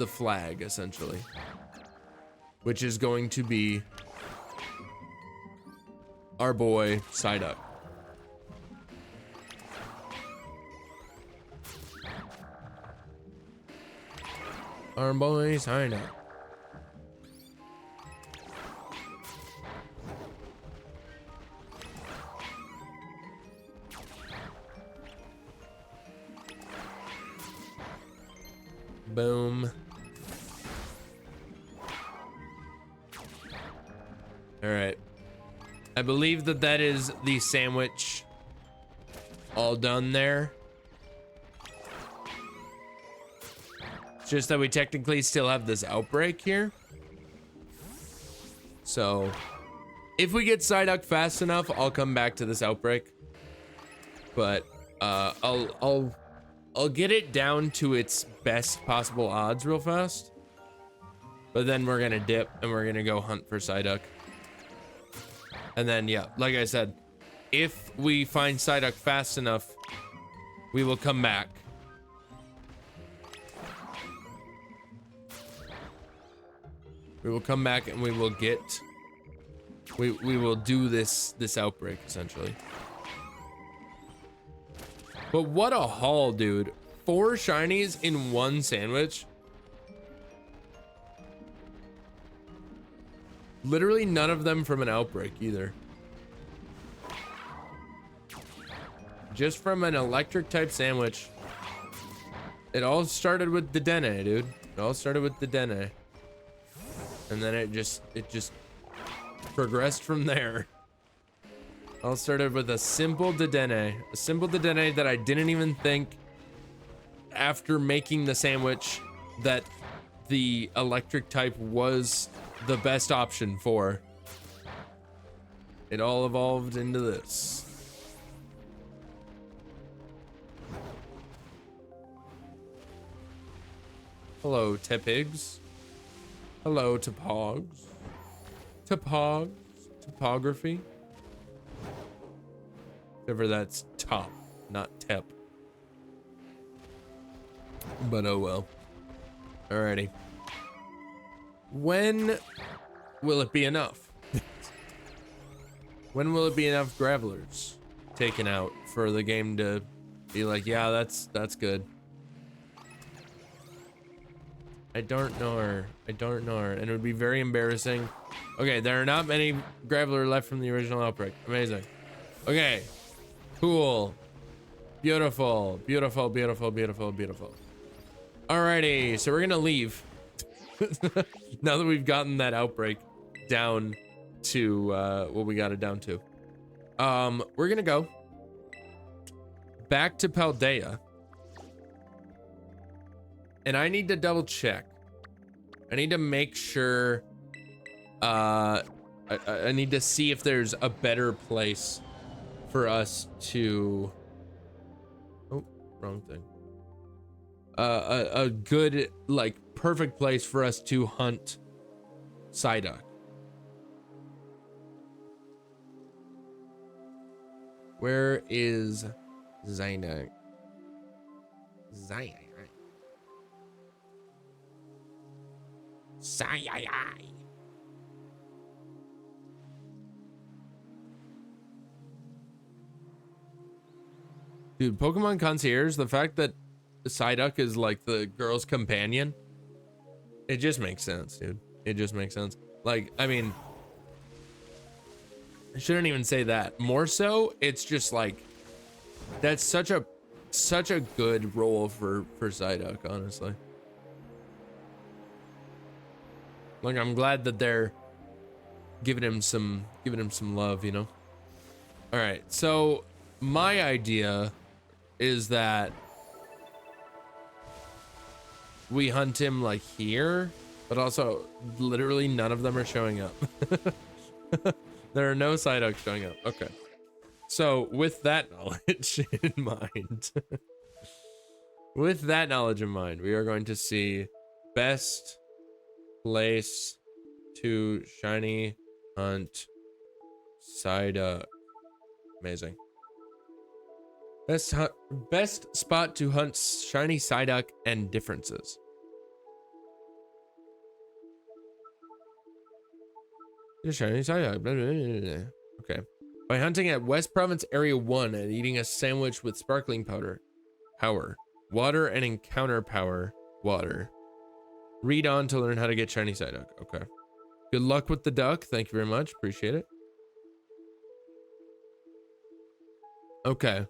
B: flag, essentially, which is going to be our boy Psyduck. Our boy Psyduck. Boom. All right. I believe that that is the sandwich all done there. It's just that we technically still have this outbreak here. So if we get Psyduck fast enough, I'll come back to this outbreak. But I'll get it down to its best possible odds real fast. But then we're gonna dip and we're gonna go hunt for Psyduck. And then, yeah, like I said, if we find Psyduck fast enough, we will come back. We will come back and we will get, we will do this outbreak, essentially. But what a haul, dude. 4 shinies in 1 sandwich. Literally none of them from an outbreak either. Just from an electric type sandwich. It all started with the Dene, dude. It all started with the Dene. And then it just progressed from there. All started with a simple Dedenne. A simple Dedenne that I didn't even think after making the sandwich that the electric type was the best option for. It all evolved into this. Hello, Tepigs. Hello, Topogs. Topogs. Topography. Whatever, that's top, not tep. But oh well. Alrighty. When will it be enough? When will it be enough Gravelers taken out for the game to be like, yeah, that's good? I don't know her. I don't know her. And it would be very embarrassing. Okay, there are not many Graveler left from the original outbreak. Amazing. Okay. Cool. Beautiful. Beautiful, beautiful, beautiful, beautiful. Alrighty, so we're gonna leave. Now that we've gotten that outbreak down to what we got it down to. We're gonna go back to Paldea. And I need to double check. I need to make sure I need to see if there's a better place for us to, oh, wrong thing. a good, like, perfect place for us to hunt Psyduck. Where is Psyduck? Psyduck. Dude, Pokemon Concierge, the fact that Psyduck is like the girl's companion, it just makes sense, dude. It just makes sense. Like, I mean, I shouldn't even say that. More so, it's just like, that's such a good role for Psyduck, honestly. Like, I'm glad that they're giving him some love, you know? All right, so my idea is that we hunt him like here, but also literally none of them are showing up. There are no Psyduck showing up. Okay. So with that knowledge in mind, with that knowledge in mind, we are going to see best place to shiny hunt Psyduck. Amazing. Best spot to hunt shiny Psyduck and differences. Shiny Psyduck. Blah, blah, blah, blah. Okay. By hunting at West Province Area 1 and eating a sandwich with sparkling power, water, and encounter power, water. Read on to learn how to get shiny Psyduck. Okay. Good luck with the duck. Thank you very much. Appreciate it. Okay.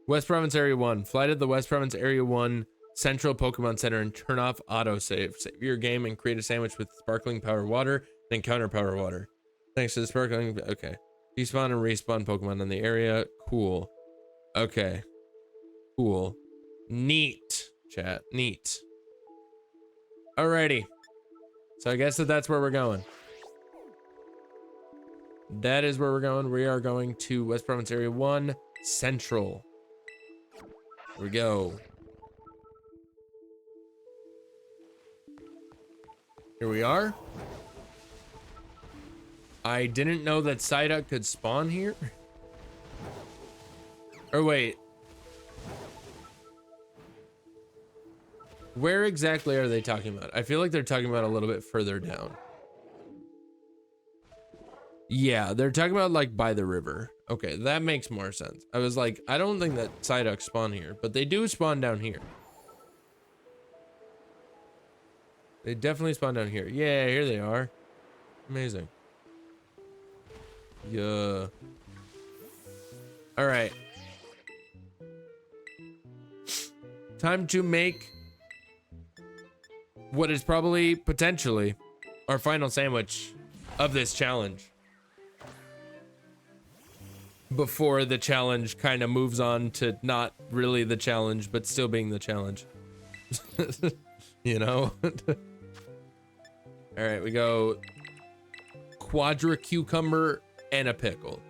B: West Province Area 1. Fly to the West Province Area 1 Central Pokemon Center and turn off autosave. Save your game and create a sandwich with sparkling power water and encounter power water. Thanks to the sparkling. Okay. Despawn and respawn Pokemon in the area. Cool. Okay. Cool. Neat, chat. Neat. Alrighty. So I guess that's where we're going. That is where we're going. We are going to West Province Area 1 Central. Here we go. Here we are. I didn't know that Psyduck could spawn here. Or wait. Where exactly are they talking about? I feel like they're talking about a little bit further down. Yeah, they're talking about like by the river. Okay, that makes more sense. I was like, I don't think that Psyduck spawn here, but they do spawn down here. They definitely spawn down here. Yeah, here they are. Amazing. Yeah. All right. Time to make what is probably potentially our final sandwich of this challenge. Before the challenge kind of moves on to not really the challenge, but still being the challenge. You know? All right, we go quadra cucumber and a pickle.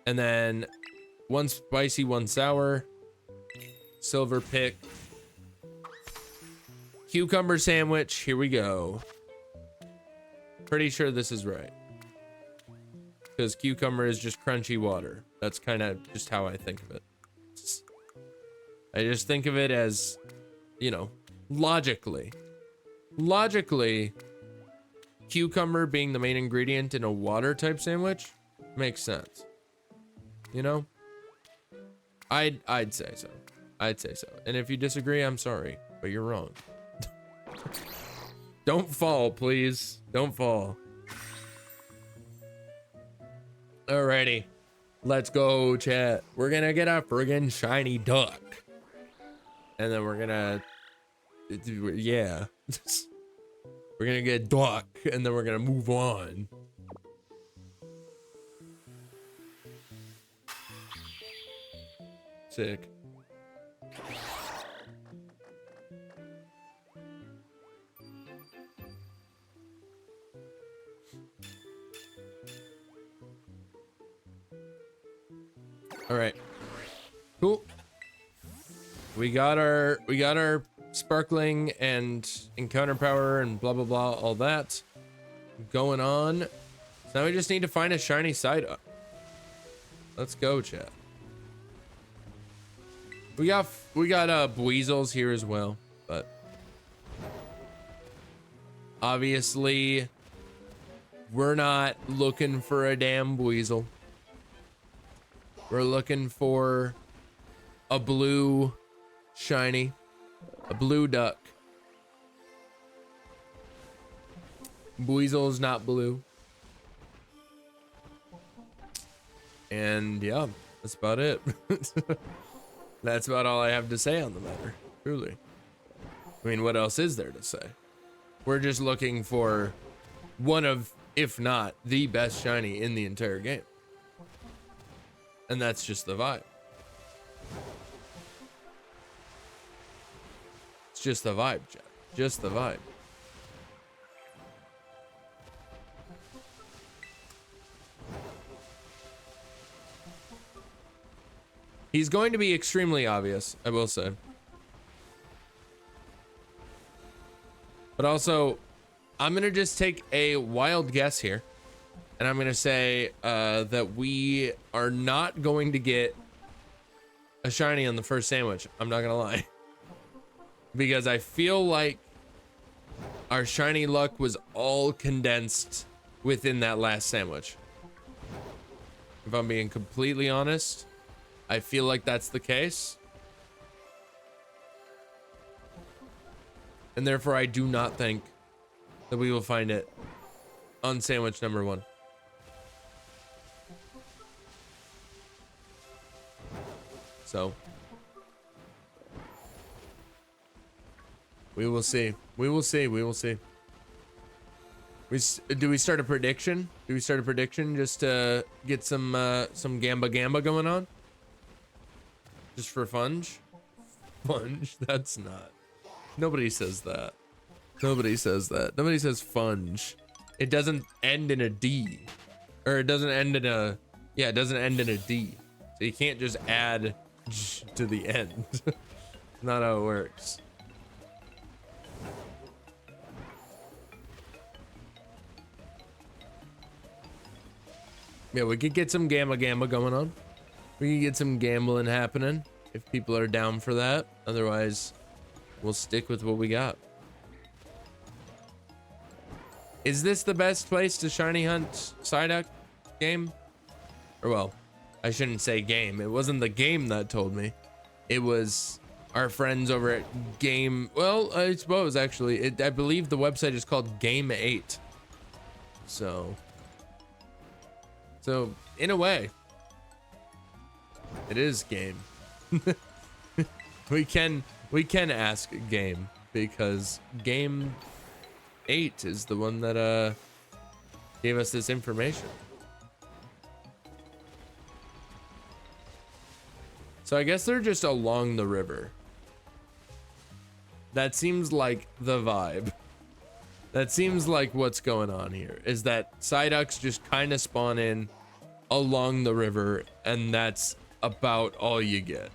B: And then one spicy, one sour. Silver pick. Cucumber sandwich, here we go. Pretty sure this is right. Because cucumber is just crunchy water. That's kind of just how I think of it. I just think of it as, you know, logically, cucumber being the main ingredient in a water type sandwich makes sense. You know? I'd say so. I'd say so. And if you disagree, I'm sorry, but you're wrong. Don't fall, please. Don't fall. Alrighty. Let's go, chat. We're gonna get a friggin' shiny duck. And then we're gonna... Yeah. We're gonna get a duck, and then we're gonna move on. Sick. All right. Cool. we got our sparkling and encounter power and blah blah blah, all that going on. So now we just need to find a shiny Psyduck. Let's go, chat. We got Buizel's here as well, but obviously we're not looking for a damn Buizel. We're looking for a blue shiny, a blue duck. Buizel's not blue. And yeah, that's about it. That's about all I have to say on the matter, truly. I mean, what else is there to say? We're just looking for one of, if not the best shiny in the entire game. And that's just the vibe. It's just the vibe, Jack. Just the vibe. He's going to be extremely obvious, I will say. But also, I'm going to just take a wild guess here. And I'm going to say that we are not going to get a shiny on the first sandwich. I'm not going to lie. Because I feel like our shiny luck was all condensed within that last sandwich. If I'm being completely honest, I feel like that's the case. And therefore, I do not think that we will find it on sandwich number 1. So we will see. We will see. We will see. Do we start a prediction? Do we start a prediction just to get some gamba going on? Just for funge? Funge? That's not. Nobody says that. Nobody says that. Nobody says funge. It doesn't end in a D. Or it doesn't end in a... Yeah, it doesn't end in a D. So you can't just add to the end. Not how it works. Yeah, we could get some gamba going on. We can get some gambling happening if people are down for that. Otherwise, we'll stick with what we got. Is this the best place to shiny hunt Psyduck game? Or well, I shouldn't say game. It wasn't the game that told me. It was our friends over at Game. Well, I suppose actually, I believe the website is called Game 8. So in a way, it is game. we can ask Game because Game 8 is the one that gave us this information. So I guess they're just along the river. That seems like the vibe. That seems like what's going on here is that Psyducks just kind of spawn in along the river, and that's about all you get.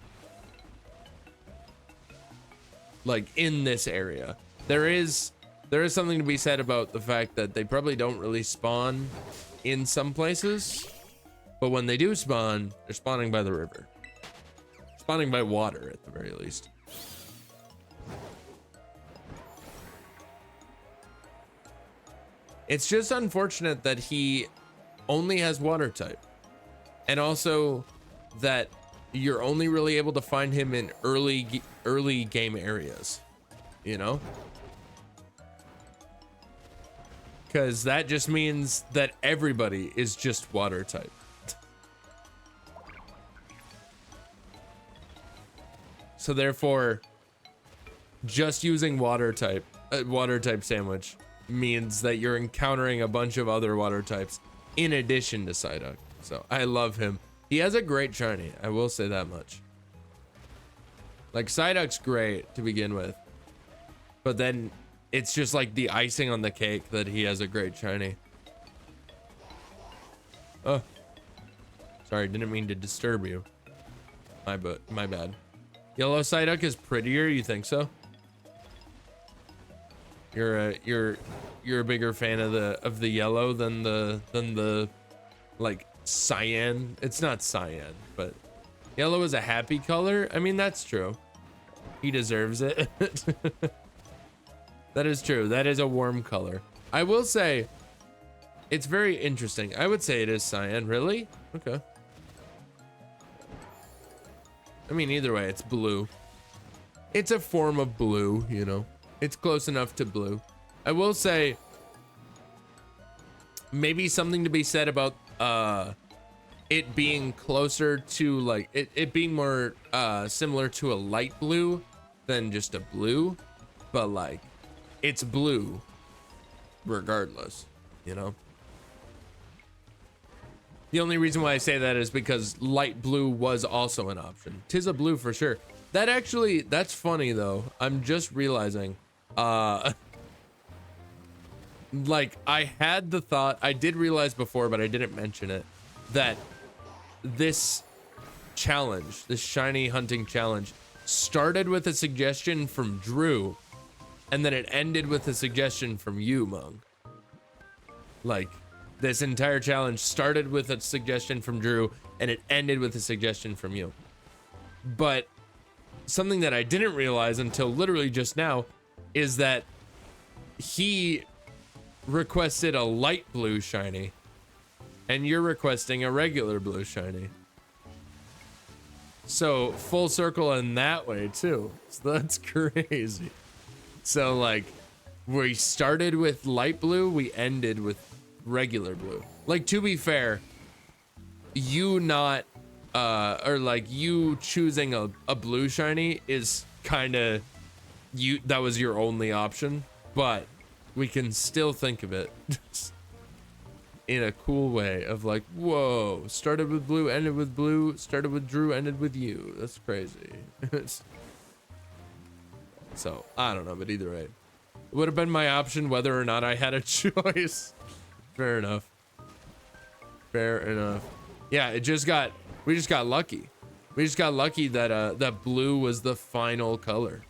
B: Like in this area, there is something to be said about the fact that they probably don't really spawn in some places, but when they do spawn, they're spawning by the river, spawning by water at the very least. It's just unfortunate that he only has water type, and also that you're only really able to find him in early game areas, you know, because that just means that everybody is just water type. So therefore, just using water type sandwich means that you're encountering a bunch of other water types in addition to Psyduck. So I love him. He has a great shiny, I will say that much. Like, Psyduck's great to begin with, but then it's just like the icing on the cake that he has a great shiny. Oh, sorry, didn't mean to disturb you. My bad. Yellow Psyduck is prettier, you think so? You're a bigger fan of the yellow than the like cyan. It's not cyan, but yellow is a happy color. I mean, that's true. He deserves it. That is true. That is a warm color. I will say it's very interesting. I would say it is cyan. Really? Okay. I mean, either way, it's blue. It's a form of blue, you know. It's close enough to blue. I will say maybe something to be said about it being closer to like it being more similar to a light blue than just a blue, but like it's blue regardless, you know. The only reason why I say that is because light blue was also an option. Tis a blue for sure. That actually, that's funny though. I'm just realizing, like I had the thought, I did realize before, but I didn't mention it, that this challenge, this shiny hunting challenge, started with a suggestion from Drew, and then it ended with a suggestion from you, Mung. Like, this entire challenge started with a suggestion from Drew, and it ended with a suggestion from you. But something that I didn't realize until literally just now is that he requested a light blue shiny, and you're requesting a regular blue shiny. So full circle in that way too. So that's crazy. So like we started with light blue, we ended with regular blue. Like, to be fair, you not or like you choosing a blue shiny is kind of that was your only option, but we can still think of it in a cool way of like, whoa, started with blue, ended with blue, started with Drew, ended with you. That's crazy. So I don't know, but either way, it would have been my option whether or not I had a choice. Fair enough. Fair enough. Yeah, we just got lucky. We just got lucky that that blue was the final color.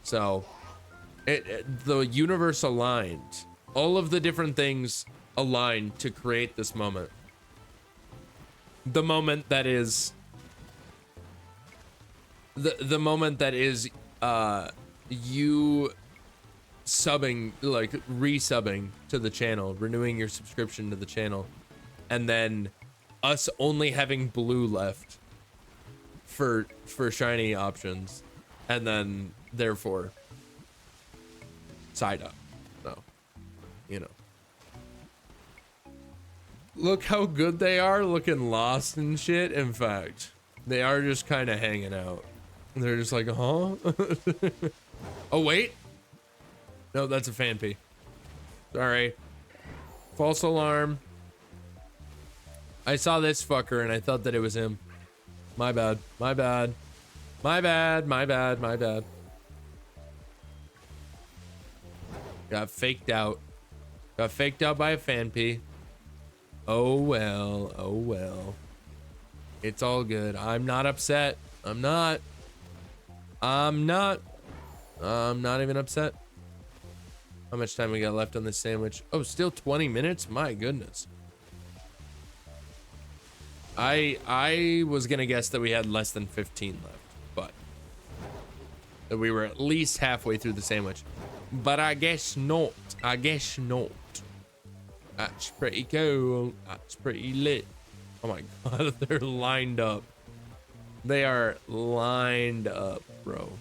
B: So the universe aligned. All of the different things aligned to create this moment. The moment that is the moment that is you subbing, like resubbing to the channel, renewing your subscription to the channel, and then us only having blue left for shiny options, and then therefore side up. So, you know, look how good they are, looking lost and shit. In fact, they are just kind of hanging out. They're just like, huh? Oh wait, no, that's a fan pee. Sorry. False alarm. I saw this fucker and I thought that it was him. My bad. My bad. My bad. My bad. My bad. Got faked out. Got faked out by a fan pee. Oh well. Oh well. It's all good. I'm not upset. I'm not. I'm not even upset. How much time we got left on this sandwich? Oh, still 20 minutes? My goodness. I was gonna guess that we had less than 15 left, but that we were at least halfway through the sandwich. But I guess not. I guess not. That's pretty cool. That's pretty lit. Oh my god, they're lined up. They are lined up, bro.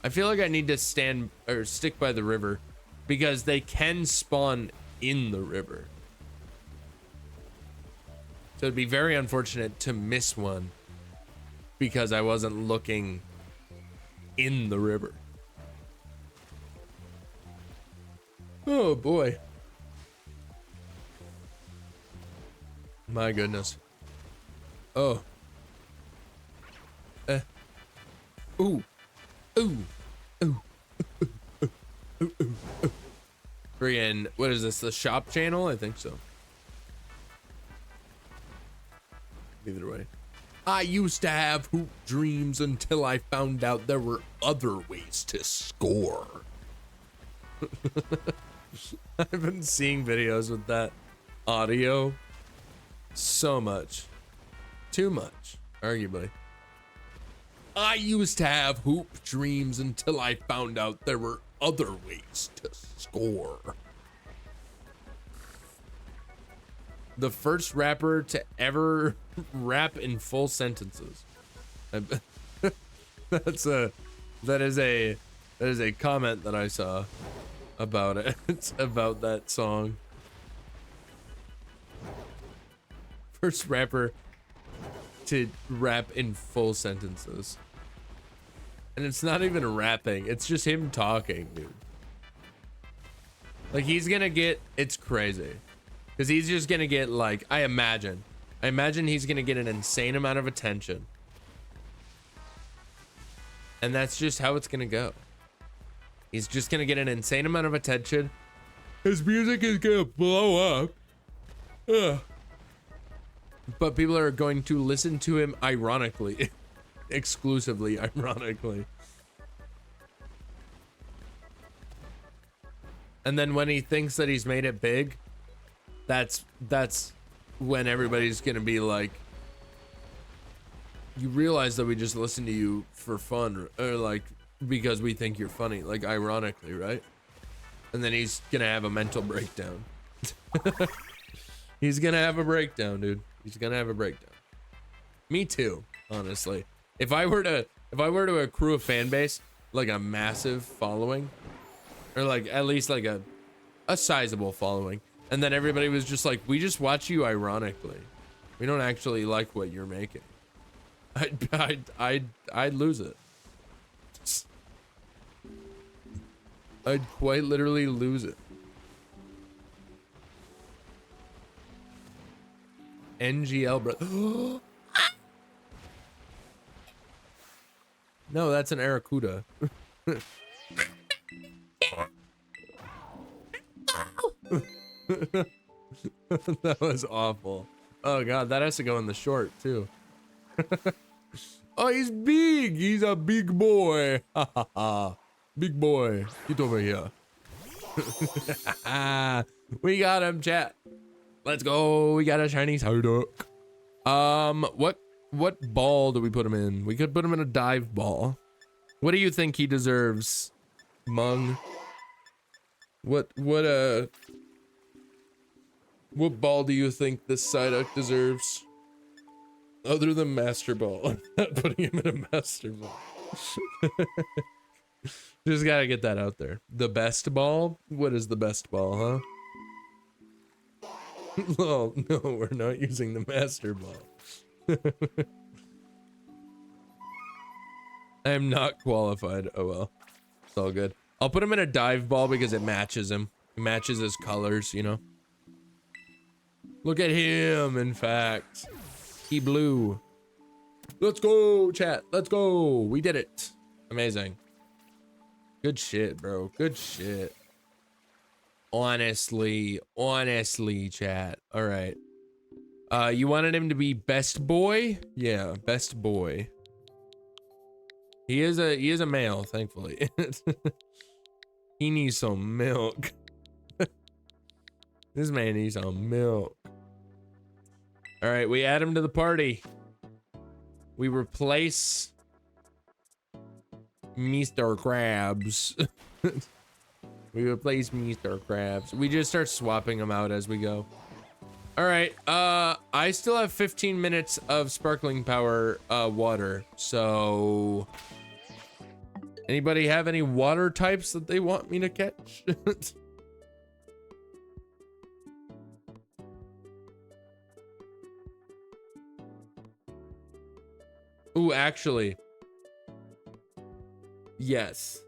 B: I feel like I need to stand or stick by the river because they can spawn in the river. So it'd be very unfortunate to miss one because I wasn't looking in the river. Oh boy. My goodness. Oh. Ooh. Ooh. Ooh. Ooh. Friggin', what is this? The shop channel? I think so. Either way. I used to have hoop dreams until I found out there were other ways to score. I've been seeing videos with that audio so much. Too much, arguably. I used to have hoop dreams until I found out there were other ways to score. The first rapper to ever rap in full sentences. That is a comment that I saw about it. It's about that song. First rapper to rap in full sentences. And it's not even rapping, it's just him talking, dude. Like he's gonna get, it's crazy. Because he's just gonna get like, I imagine he's gonna get an insane amount of attention. And that's just how it's gonna go. He's just gonna get an insane amount of attention. His music is gonna blow up. Ugh. But people are going to listen to him ironically. Exclusively ironically. And then when he thinks that he's made it big, that's when everybody's gonna be like, you realize that we just listen to you for fun, or like because we think you're funny, like ironically, right? And then he's gonna have a mental breakdown. He's gonna have a breakdown, dude. He's gonna have a breakdown. Me too, honestly. If I were to accrue a fan base, like a massive following, or like at least like a sizable following, and then everybody was just like, we just watch you ironically, we don't actually like what you're making, I'd lose it. I'd quite literally lose it. NGL, bro. No, that's an Aracuda. That was awful. Oh god, that has to go in the short too. Oh, he's big. He's a big boy. Big boy. Get over here. We got him, chat. Let's go. We got a shiny Psyduck. What ball do we put him in? We could put him in a dive ball. What do you think he deserves, Mung? What ball do you think this Psyduck deserves? Other than Master Ball. I'm not putting him in a Master Ball. Just gotta get that out there. The best ball? What is the best ball, huh? Oh, no, we're not using the Master Ball. I am not qualified. Oh well. It's all good. I'll put him in a dive ball because it matches him. It matches his colors, you know? Look at him, in fact. He blew. Let's go, chat. Let's go. We did it. Amazing. Good shit, bro. Good shit. Honestly, chat. All right. You wanted him to be best boy? Yeah, best boy. He is a male, thankfully. He needs some milk. This man needs some milk. All right, we add him to the party. We replace Mr. Krabs. We replace Mr. Krabs. We just start swapping them out as we go. All right, I still have 15 minutes of sparkling power water. So anybody have any water types that they want me to catch? Ooh, actually, yes.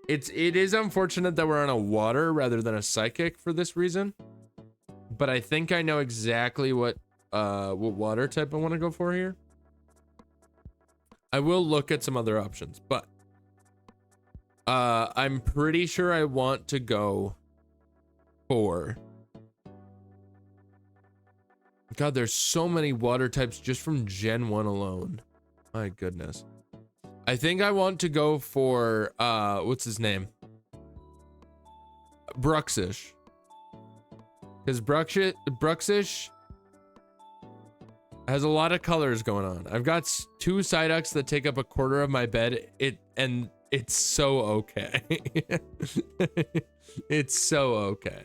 B: It is unfortunate that we're on a water rather than a psychic for this reason, but I think I know exactly what water type I want to go for here. I will look at some other options, but I'm pretty sure I want to go for, God, there's so many water types just from Gen 1 alone. My goodness. I think I want to go for, what's his name? Bruxish. Because Bruxish has a lot of colors going on. I've got 2 Psyducks that take up a quarter of my bed. It's so okay. It's so okay.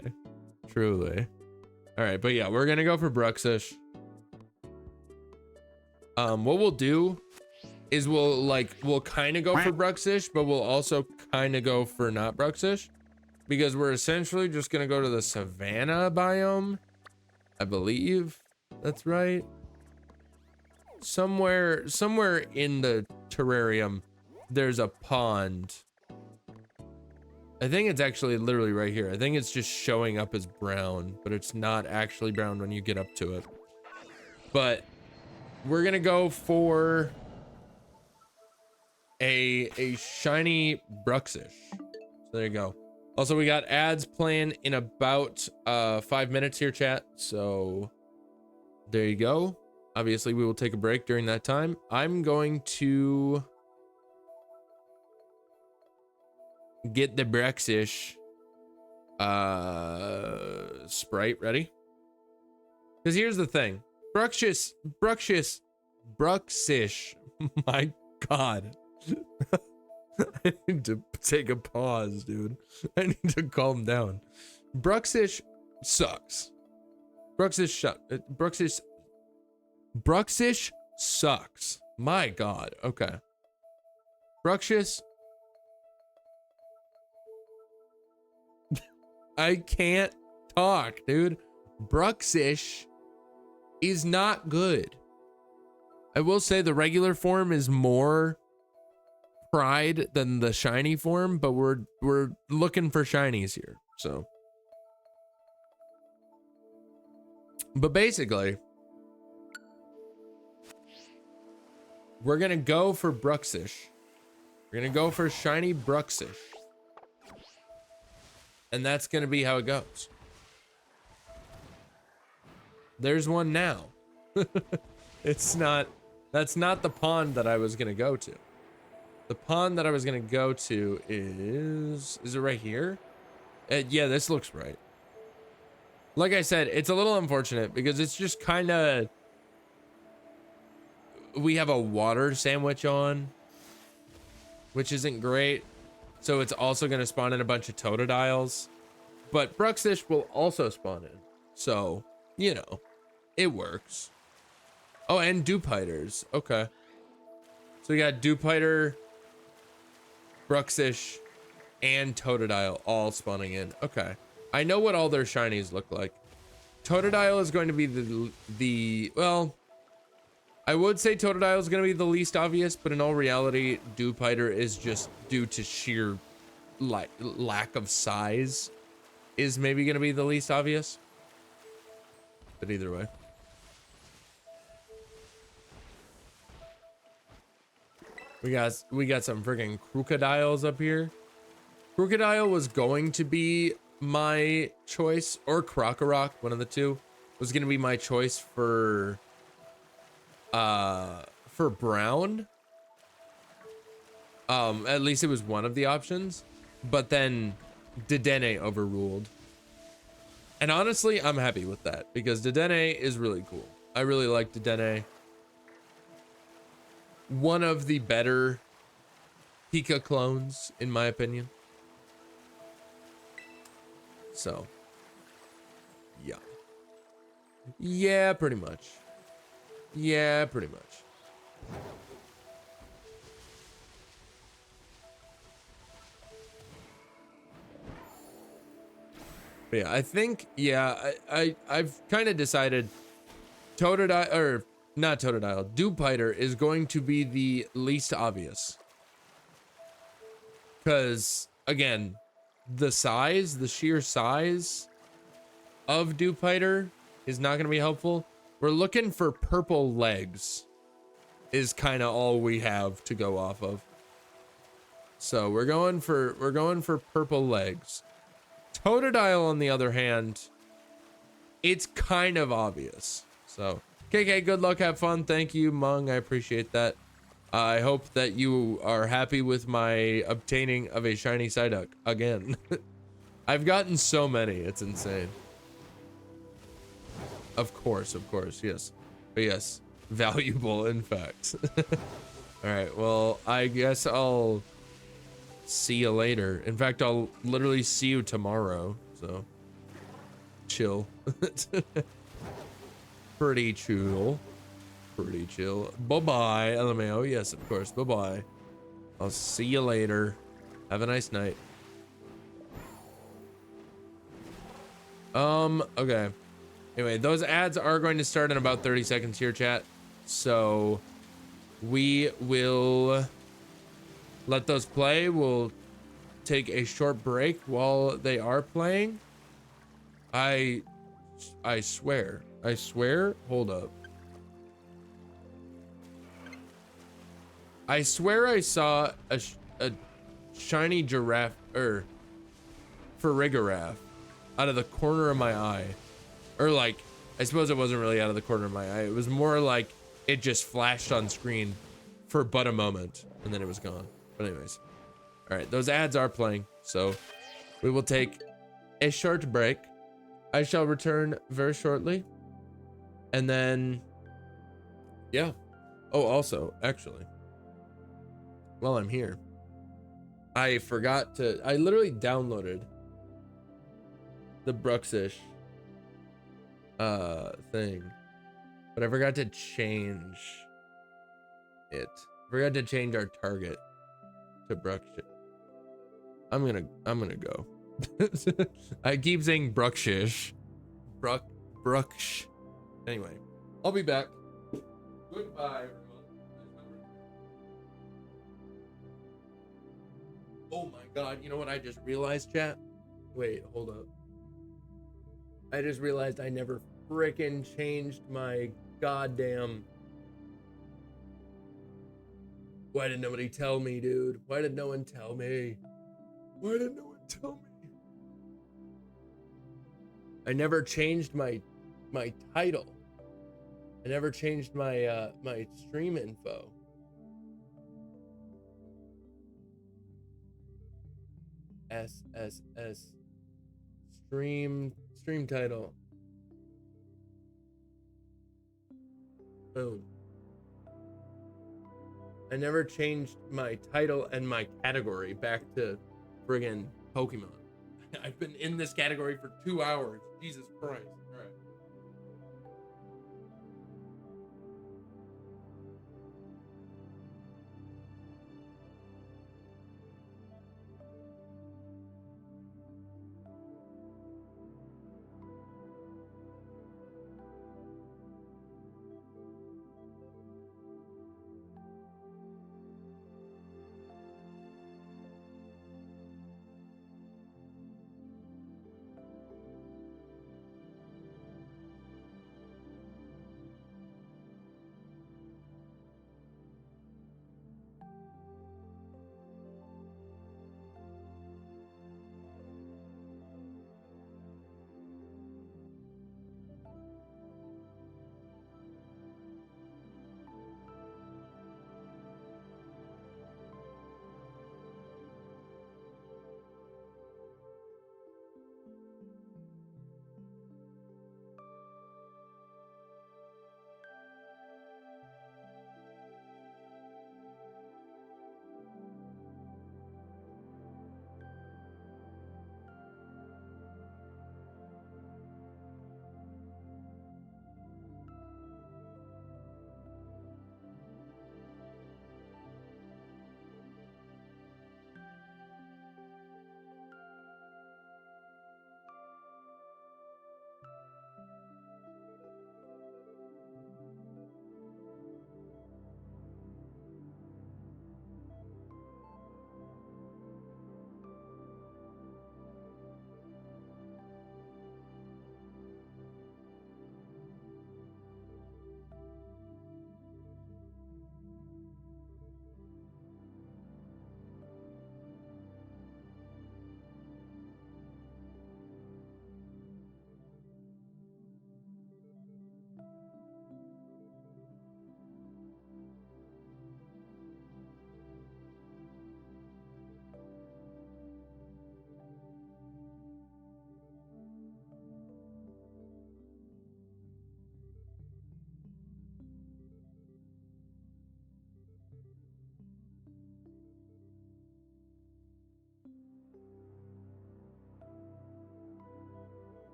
B: Truly. All right, but yeah, we're gonna go for Bruxish. What we'll do is we'll kind of go for Bruxish, but we'll also kind of go for not Bruxish, because we're essentially just gonna go to the Savannah biome. I believe that's right. Somewhere in the terrarium, there's a pond. I think it's actually literally right here. I think it's just showing up as brown, but it's not actually brown when you get up to it. But we're gonna go for a shiny Bruxish. So there you go. Also, we got ads playing in about 5 minutes here, chat. So there you go. Obviously, we will take a break during that time. I'm going to get the Bruxish sprite ready. Because here's the thing. Bruxish. My God. I need to take a pause, dude. I need to calm down. Bruxish sucks. Bruxish sucks. My God. Okay. Bruxish. I can't talk, dude. Bruxish is not good. I will say the regular form is more pride than the shiny form, but we're looking for shinies here. So, but basically, we're gonna go for Bruxish. We're gonna go for shiny Bruxish. And that's gonna be how it goes. There's one now. That's not the pond that I was gonna go to. The pond that I was gonna go to is it right here? Yeah, this looks right. Like I said, it's a little unfortunate because it's just kind of, we have a water sandwich on, which isn't great. So it's also going to spawn in a bunch of Totodiles, but Bruxish will also spawn in. So, you know, it works. Oh, and Dupiters. Okay. So we got Dupiter, Bruxish, and Totodile all spawning in. Okay. I know what all their shinies look like. Totodile is going to be well, I would say Totodile is going to be the least obvious, but in all reality, Dupiter is just due to sheer lack of size is maybe going to be the least obvious. But either way. We got some freaking Crocodiles up here. Crocodile was going to be my choice, or Krokorok, one of the two, was going to be my choice for brown. At least it was one of the options, but then Dedenne overruled. And honestly, I'm happy with that because Dedenne is really cool. I really like Dedenne. One of the better Pika clones, in my opinion. So, yeah. Yeah, pretty much. Yeah, pretty much. But yeah, I think, yeah, I've kind of decided Totodile, or not Totodile, Dupiter is going to be the least obvious. Because, again, the sheer size of Dupiter is not going to be helpful. We're looking for purple legs is kind of all we have to go off of. So we're going for purple legs. Totodile, on the other hand, it's kind of obvious. So, KK, good luck, have fun. Thank you, Mung. I appreciate that. I hope that you are happy with my obtaining of a shiny Psyduck again. I've gotten so many, it's insane. Of course, yes. But yes, valuable, in fact. All right, well, I guess I'll see you later. In fact, I'll literally see you tomorrow, so chill. Pretty chill. Pretty chill. Bye-bye, LMAO. Yes, of course, bye-bye. I'll see you later. Have a nice night. Okay. Anyway, those ads are going to start in about 30 seconds here, chat. So we will let those play. We'll take a short break while they are playing. I swear, hold up. I swear I saw a shiny giraffe, or Farigiraf, out of the corner of my eye. Or like, I suppose it wasn't really out of the corner of my eye. It was more like it just flashed on screen for but a moment and then it was gone. But anyways, all right, those ads are playing. So we will take a short break. I shall return very shortly. And then, yeah. Oh, also, actually, while I'm here, I forgot to, I literally downloaded the Bruxish thing, but I forgot to change it. Forgot to change our target to Bruxish. I'm gonna go. I keep saying Bruxish. Bruksh. Anyway, I'll be back. Goodbye, everyone. Oh my god, you know what I just realized, chat? Wait, hold up. I just realized I never frickin' changed my goddamn... Why did nobody tell me, dude? Why did no one tell me? Why did no one tell me? I never changed my title. I never changed my my stream info. SSS stream title. Boom. I never changed my title and my category back to friggin' Pokemon. I've been in this category for 2 hours. Jesus Christ. All right.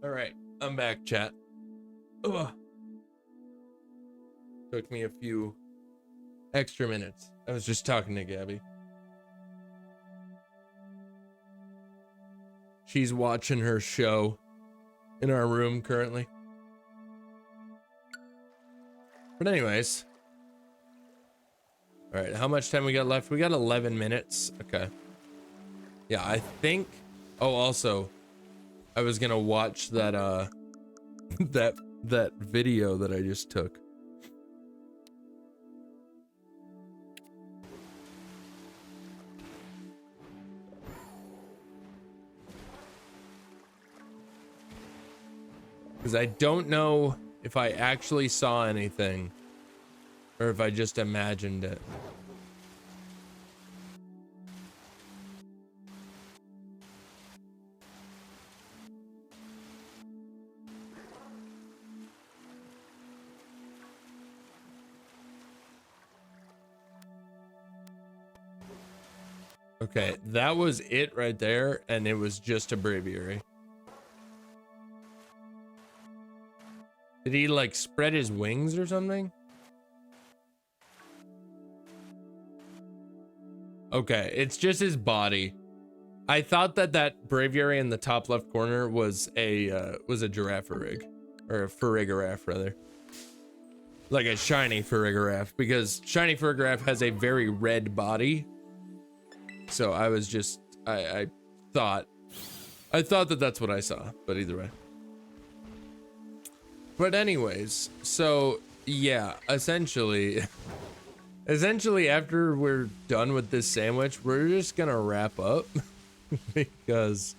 B: All right, I'm back, chat. Ugh. Took me a few extra minutes. I was just talking to Gabby. She's watching her show in our room currently. But anyways. All right, how much time we got left? We got 11 minutes. Okay. Yeah, I think. Oh, also, I was gonna watch that that video that I just took. Because I don't know if I actually saw anything or if I just imagined it. Okay, that was it right there, and it was just a breviary. Did he like spread his wings or something? Okay, it's just his body. I thought that that breviary in the top left corner was a giraffe or a farigiraffe rather. Like a shiny farigiraffe, because shiny farigiraffe has a very red body. So I was just I thought that that's what I saw, but either way. But anyways, so yeah, essentially after we're done with this sandwich, we're just gonna wrap up because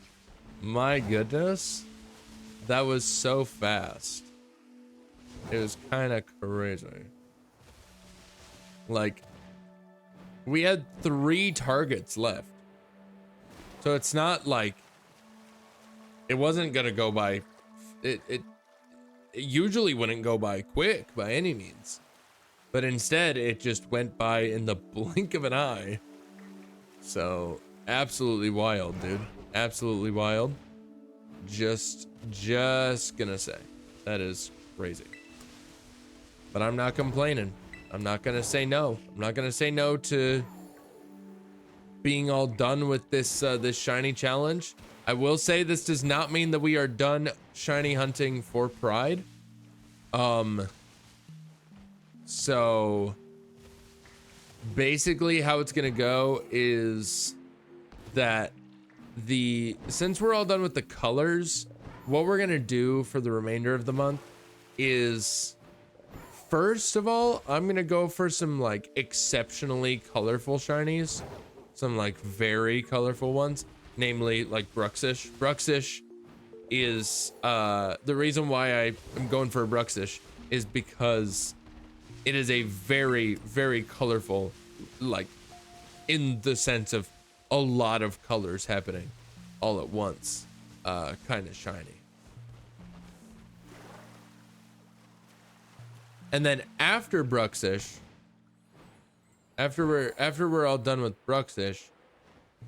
B: my goodness, that was so fast. It was kind of crazy. Like, we had 3 targets left. So it's not like it wasn't gonna go by. It usually wouldn't go by quick by any means. But instead, it just went by in the blink of an eye. So, absolutely wild, dude. Absolutely wild. Just gonna say. That is crazy. But I'm not complaining. I'm not gonna say no. I'm not gonna say no to being all done with this this shiny challenge. I will say this does not mean that we are done shiny hunting for Pride. So basically how it's gonna go is that since we're all done with the colors, what we're gonna do for the remainder of the month is, first of all, I'm gonna go for some like exceptionally colorful shinies, some like very colorful ones, namely like Bruxish. Bruxish is the reason why I am going for a Bruxish is because it is a very, very colorful, like in the sense of a lot of colors happening all at once, kind of shiny. And then after Bruxish, after we're all done with Bruxish,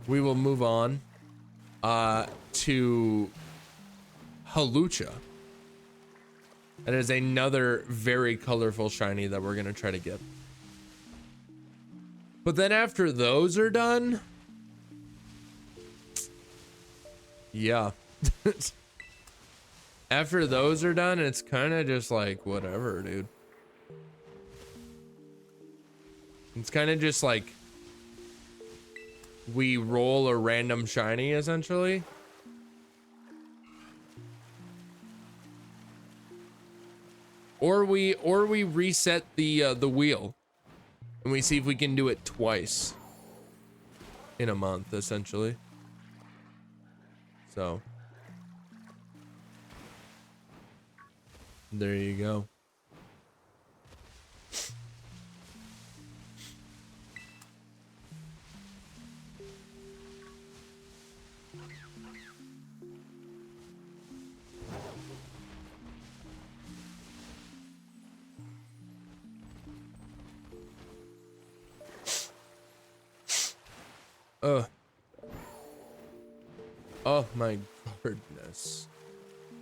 B: we will move on to Halucha. That is another very colorful shiny that we're gonna try to get. But then after those are done, yeah. After those are done, it's kind of just like whatever, dude. It's kind of just like we roll a random shiny essentially. Or we reset the wheel and we see if we can do it twice in a month essentially. So there you go. Oh my goodness.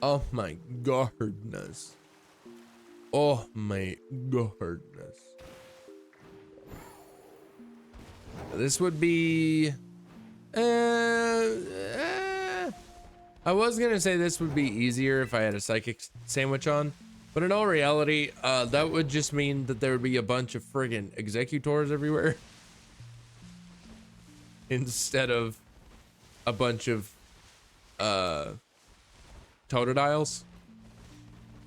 B: Oh my goodness. Oh my goodness. This would be I was gonna say this would be easier if I had a psychic sandwich on, but in all reality, that would just mean that there would be a bunch of friggin' executors everywhere instead of a bunch of totodiles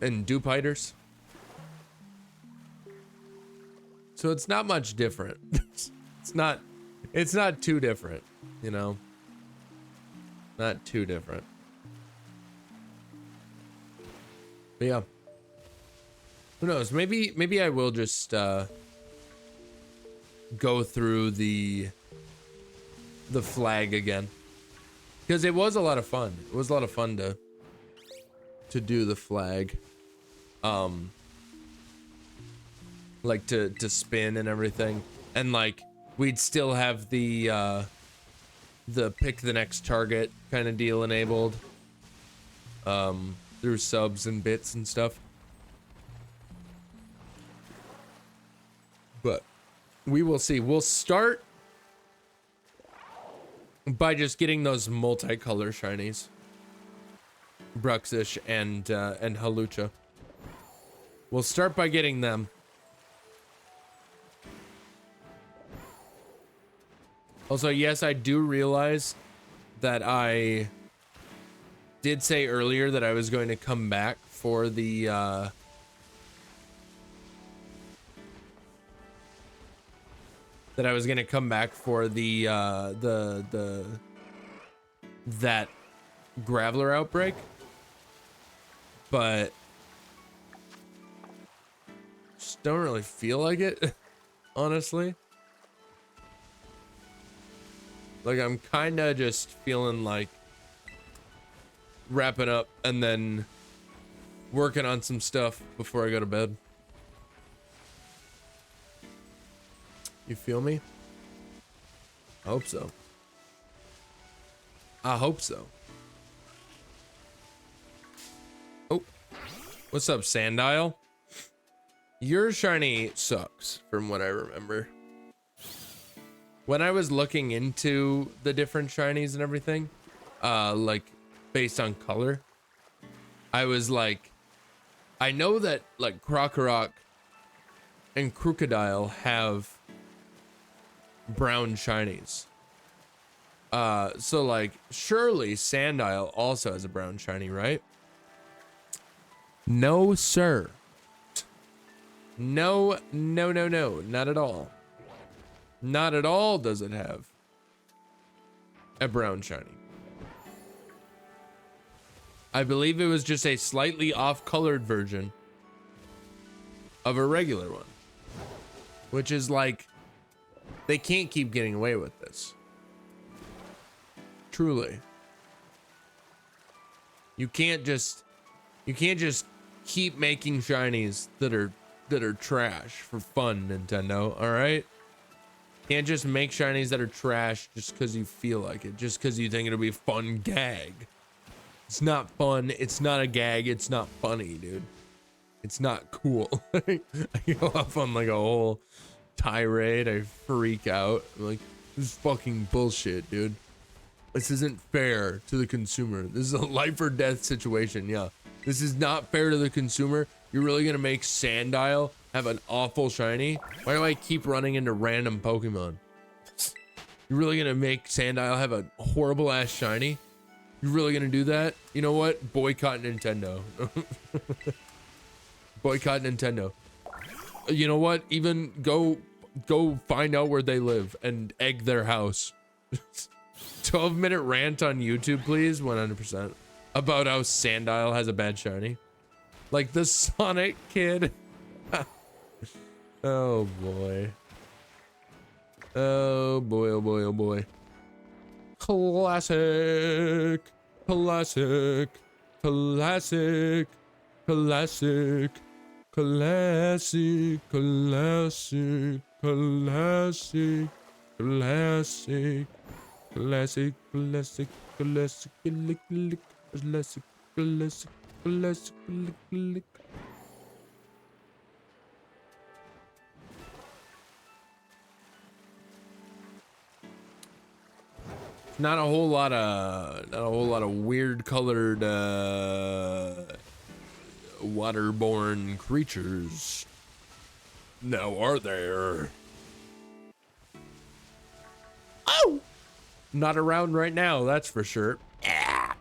B: and dupiters. So it's not much different. It's not too different, you know. Not too different. But yeah. Who knows? Maybe I will just go through the flag again. Because it was a lot of fun. It was a lot of fun to do the flag. Like to spin and everything. And like we'd still have the pick the next target kind of deal enabled. Through subs and bits and stuff. But we will see. We'll start by just getting those multicolor shinies. Bruxish and Halucha. We'll start by getting them. Also, yes, I do realize that I did say earlier that I was going to come back for the that Graveler outbreak, but just don't really feel like it, honestly. Like I'm kind of just feeling like wrapping up and then working on some stuff before I go to bed. You feel me? I hope so. I hope so. Oh, what's up, Sandile? Your shiny sucks from what I remember. When I was looking into the different shinies and everything, like based on color, I was like, I know that like Krokorok and Crocodile have brown shinies. So like surely Sandile also has a brown shiny, right? No, sir. No, no, no, no, not at all. Not at all does it have a brown shiny. I believe it was just a slightly off-colored version of a regular one. Which is like, they can't keep getting away with this. Truly. You can't just keep making shinies that are trash for fun, Nintendo, all right? Can't just make shinies that are trash just because you feel like it, just because you think it'll be a fun gag. It's not fun, it's not a gag, it's not funny, dude. It's not cool. I go off on like a whole tirade, I freak out. I'm like, this is fucking bullshit, dude. This isn't fair to the consumer. This is a life or death situation, yeah. This is not fair to the consumer. You're really gonna make Sandile have an awful shiny? Why do I keep running into random Pokemon? You're really gonna make Sandile have a horrible ass shiny? You're really gonna do that? You know what? Boycott Nintendo. Boycott Nintendo. You know what? Even go find out where they live and egg their house. 12-minute rant on YouTube, please. 100%. About how Sandile has a bad shiny. Like the Sonic kid. Oh boy. Oh boy, oh boy, oh boy. Classic. Classic. Classic. Classic. Classic. Classic. Classic. Classic. Classic. Classic. Classic. Classic. Classic. Let's click. Not a whole lot of weird colored waterborne creatures. Now are there? Oh! Not around right now, that's for sure. Ah.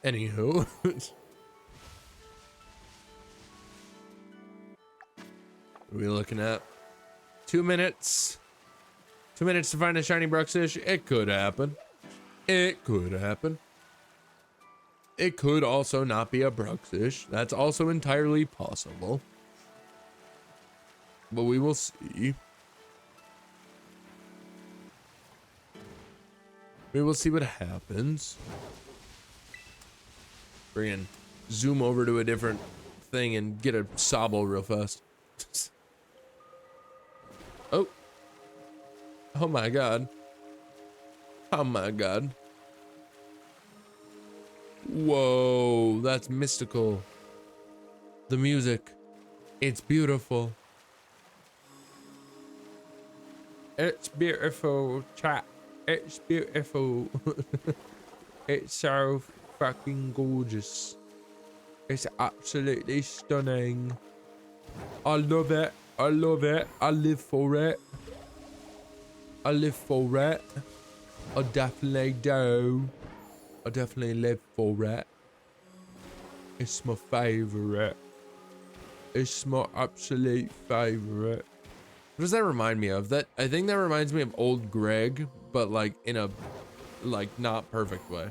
B: Anywho. What are we looking at? 2 minutes. 2 minutes to find a shiny Bruxish. It could happen. It could happen. It could also not be a Bruxish. That's also entirely possible. But we will see. We will see what happens. Friggin' zoom over to a different thing and get a Sobble real fast. Oh. Oh my god. Oh my god. Whoa, that's mystical. The music. It's beautiful. It's beautiful, chat. It's beautiful. It's so fucking gorgeous. It's absolutely stunning. I love it. I love it. I live for it. I live for it. I definitely do. I definitely live for it. It's my favorite. It's my absolute favorite. What does that remind me of? That I think that reminds me of old Greg, but like in a like not perfect way.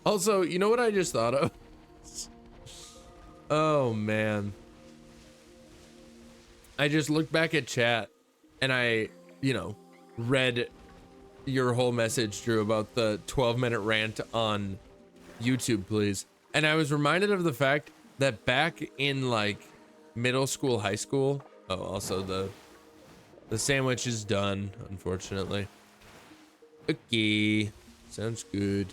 B: Also, you know what I just thought of? Oh man. I just looked back at chat and I, you know, read your whole message, Drew, about the 12-minute rant on YouTube, please. And I was reminded of the fact that back in like middle school, high school, oh, also the sandwich is done, unfortunately. Okay, sounds good.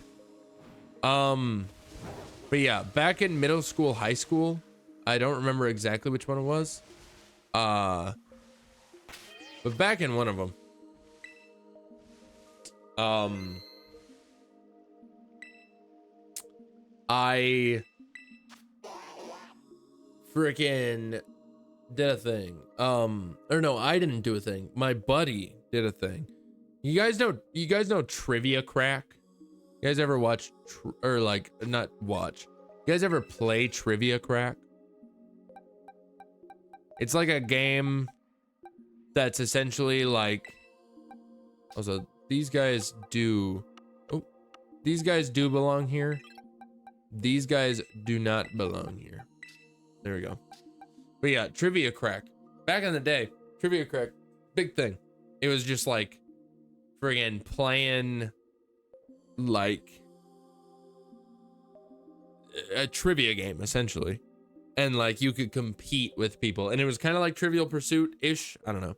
B: But yeah, back in middle school, high school, I don't remember exactly which one it was. But back in one of them, I freaking did a thing. Or no, I didn't do a thing. My buddy did a thing. You guys know Trivia Crack? You guys ever watch or like not watch? You guys ever play Trivia Crack? It's like a game that's essentially like, also these guys do, oh, these guys do belong here. These guys do not belong here. There we go. But yeah, Trivia Crack. Back in the day, Trivia Crack, big thing. It was just like friggin' playing like a trivia game essentially. And like you could compete with people and it was kind of like Trivial Pursuit ish. I don't know.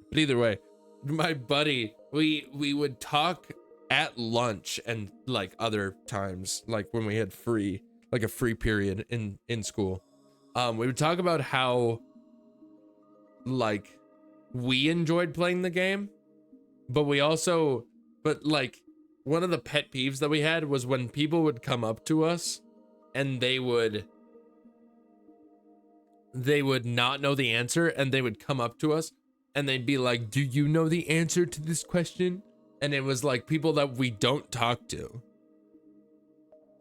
B: But either way, my buddy, we would talk at lunch and like other times, like when we had free, like a free period in school. We would talk about how like we enjoyed playing the game, but like one of the pet peeves that we had was when people would come up to us and they would not know the answer and they would come up to us and they'd be like, do you know the answer to this question? And it was like people that we don't talk to,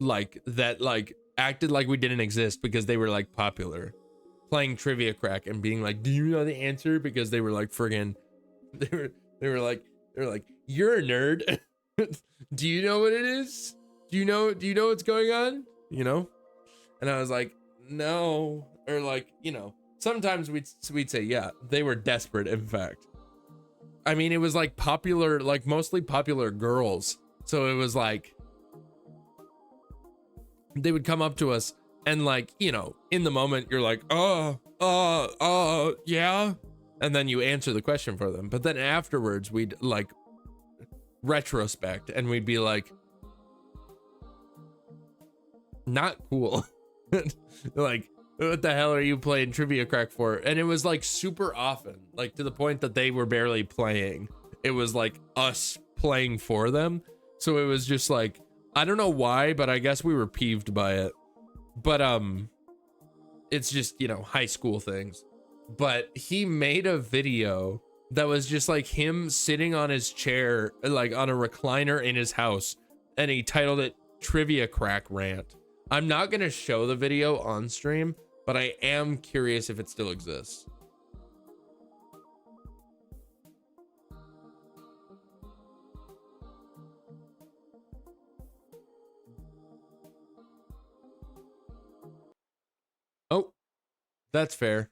B: like that like acted like we didn't exist because they were like popular, playing Trivia Crack and being like, do you know the answer? Because they were like friggin' they were like you're a nerd. Do you know what it is? Do you know what's going on? You know? And I was like, no. Or like, you know, sometimes we'd say, yeah, they were desperate, in fact. I mean, it was like popular, like mostly popular girls. So it was like, they would come up to us and like, you know, in the moment you're like, yeah. And then you answer the question for them. But then afterwards we'd like retrospect, and we'd be like, not cool. Like, what the hell are you playing Trivia Crack for? And it was like super often, like to the point that they were barely playing. It was like us playing for them. So it was just like, I don't know why, but I guess we were peeved by it. But it's just, you know, high school things. But he made a video that was just like him sitting on his chair, like on a recliner in his house, and he titled it Trivia Crack Rant. I'm not gonna show the video on stream, but I am curious if it still exists. Oh, that's fair.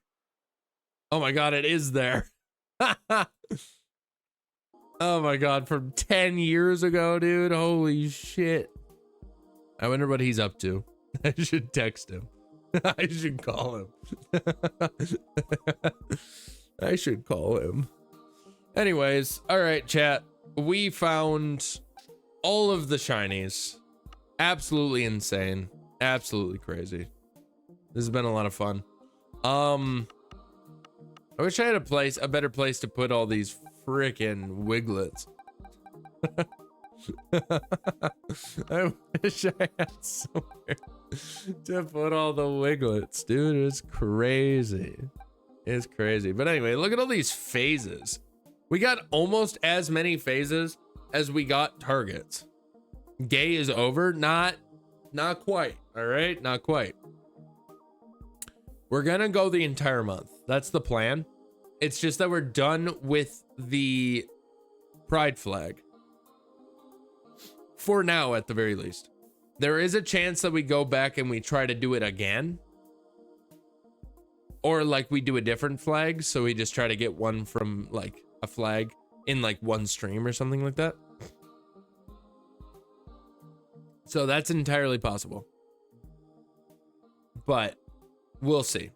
B: Oh my god, it is there. Oh my god, from 10 years ago, dude. Holy shit. I wonder what he's up to. I should text him. I should call him. I should call him. Anyways, all right, chat. We found all of the shinies. Absolutely insane. Absolutely crazy. This has been a lot of fun. I wish I had a better place to put all these freaking Wiglets. I wish I had somewhere to put all the Wiglets, dude. It's crazy. It's crazy. But anyway, look at all these phases. We got almost as many phases as we got targets. Gay is over. Not quite. All right, not quite. We're gonna go the entire month. That's the plan. It's just that we're done with the pride flag. For now, at the very least. There is a chance that we go back and we try to do it again. Or like we do a different flag, so we just try to get one from like a flag in like one stream or something like that. So that's entirely possible. But we'll see.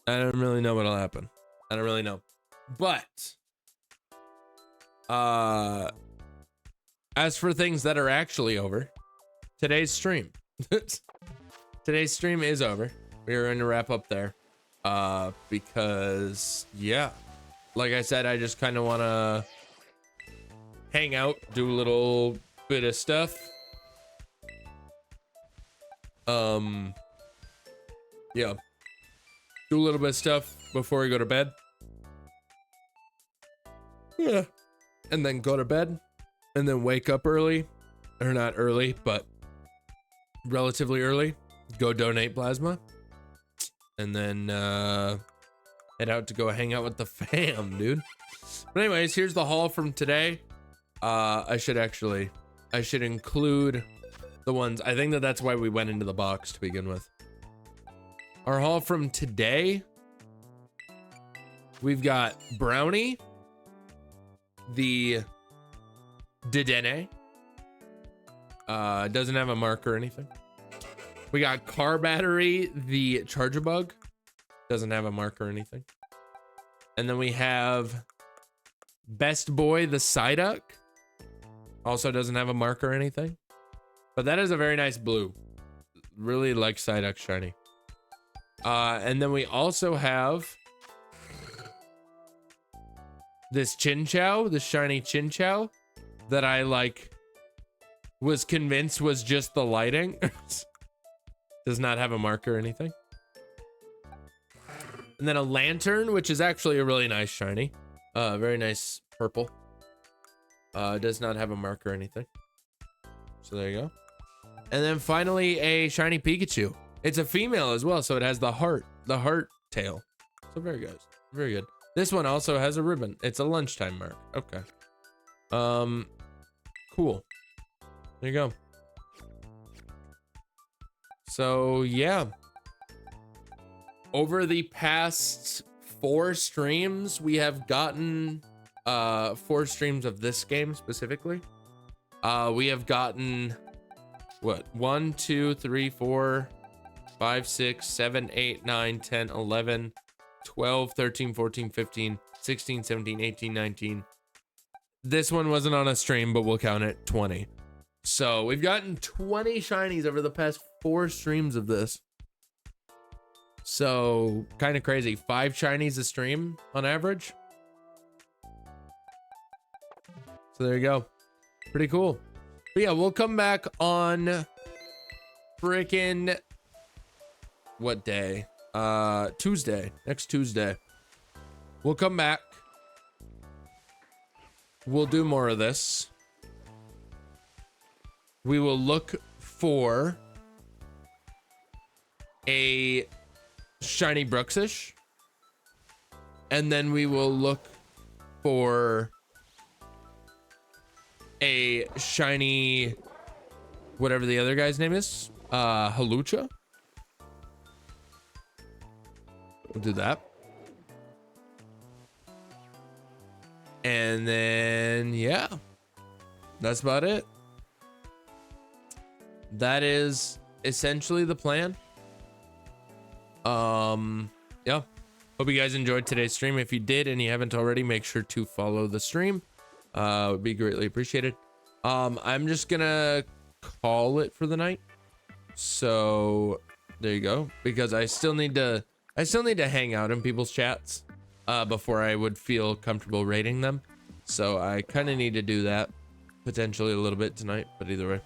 B: I don't really know what'll happen. I don't really know. But as for things that are actually over, today's stream. Today's stream is over. We are going to wrap up there. Because yeah, like I said, I just kind of want to hang out, do a little bit of stuff. Yeah, do a little bit of stuff before we go to bed. Yeah, and then go to bed, and then wake up early, or not early, but relatively early. Go donate plasma, and then head out to go hang out with the fam, dude. But anyways, here's the haul from today. I should include the ones. I think that's why we went into the box to begin with. Our haul from today, we've got Brownie, the Dedenne, doesn't have a mark or anything. We got Car Battery, the Charger Bug, doesn't have a mark or anything. And then we have Best Boy, the Psyduck, also doesn't have a mark or anything. But that is a very nice blue. Really like Psyduck shiny. And then we also have this Chinchou, the shiny Chinchou, that I like was convinced was just the lighting. Does not have a mark or anything. And then a Lantern, which is actually a really nice shiny. Very nice purple. Does not have a mark or anything. So there you go. And then finally a shiny Pikachu. It's a female as well, so it has the heart tail. So very good. Very good. This one also has a ribbon. It's a lunchtime mark. Okay. Cool. There you go. So yeah. Over the past 4 streams, we have gotten 4 streams of this game specifically. We have gotten what? 1, 2, 3, 4, 5, 6, 7, 8, 9, 10, 11, 12, 13, 14, 15, 16, 17, 18, 19. This one wasn't on a stream, but we'll count it 20. So we've gotten 20 shinies over the past 4 streams of this. So kind of crazy. 5 shinies a stream on average. So there you go. Pretty cool. But yeah, we'll come back on freaking what day? Tuesday. Next Tuesday. We'll come back. We'll do more of this. We will look for a shiny Bruxish. And then we will look for a shiny whatever the other guy's name is. Halucha. We'll do that. And then yeah, that's about it. That is essentially the plan. Yeah, hope you guys enjoyed today's stream. If you did and you haven't already, make sure to follow the stream. Would be greatly appreciated. I'm just gonna call it for the night. So there you go, because I still need to hang out in people's chats before I would feel comfortable rating them. So I kind of need to do that potentially a little bit tonight, but either way,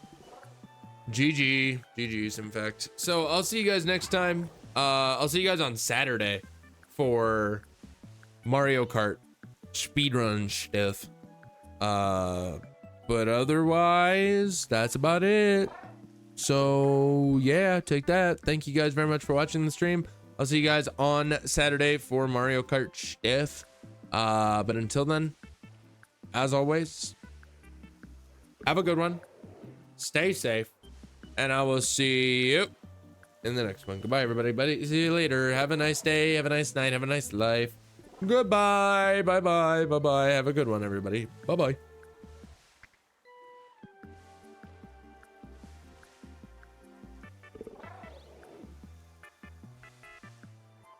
B: GG's in fact. So I'll see you guys next time. I'll see you guys on Saturday for Mario Kart speedrun stuff. But otherwise, that's about it. So yeah, take that. Thank you guys very much for watching the stream. I'll see you guys on Saturday for Mario Kart stuff. But until then, as always, have a good one. Stay safe. And I will see you in the next one. Goodbye, everybody. See you later. Have a nice day. Have a nice night. Have a nice life. Goodbye. Bye-bye. Bye-bye. Have a good one, everybody. Bye-bye.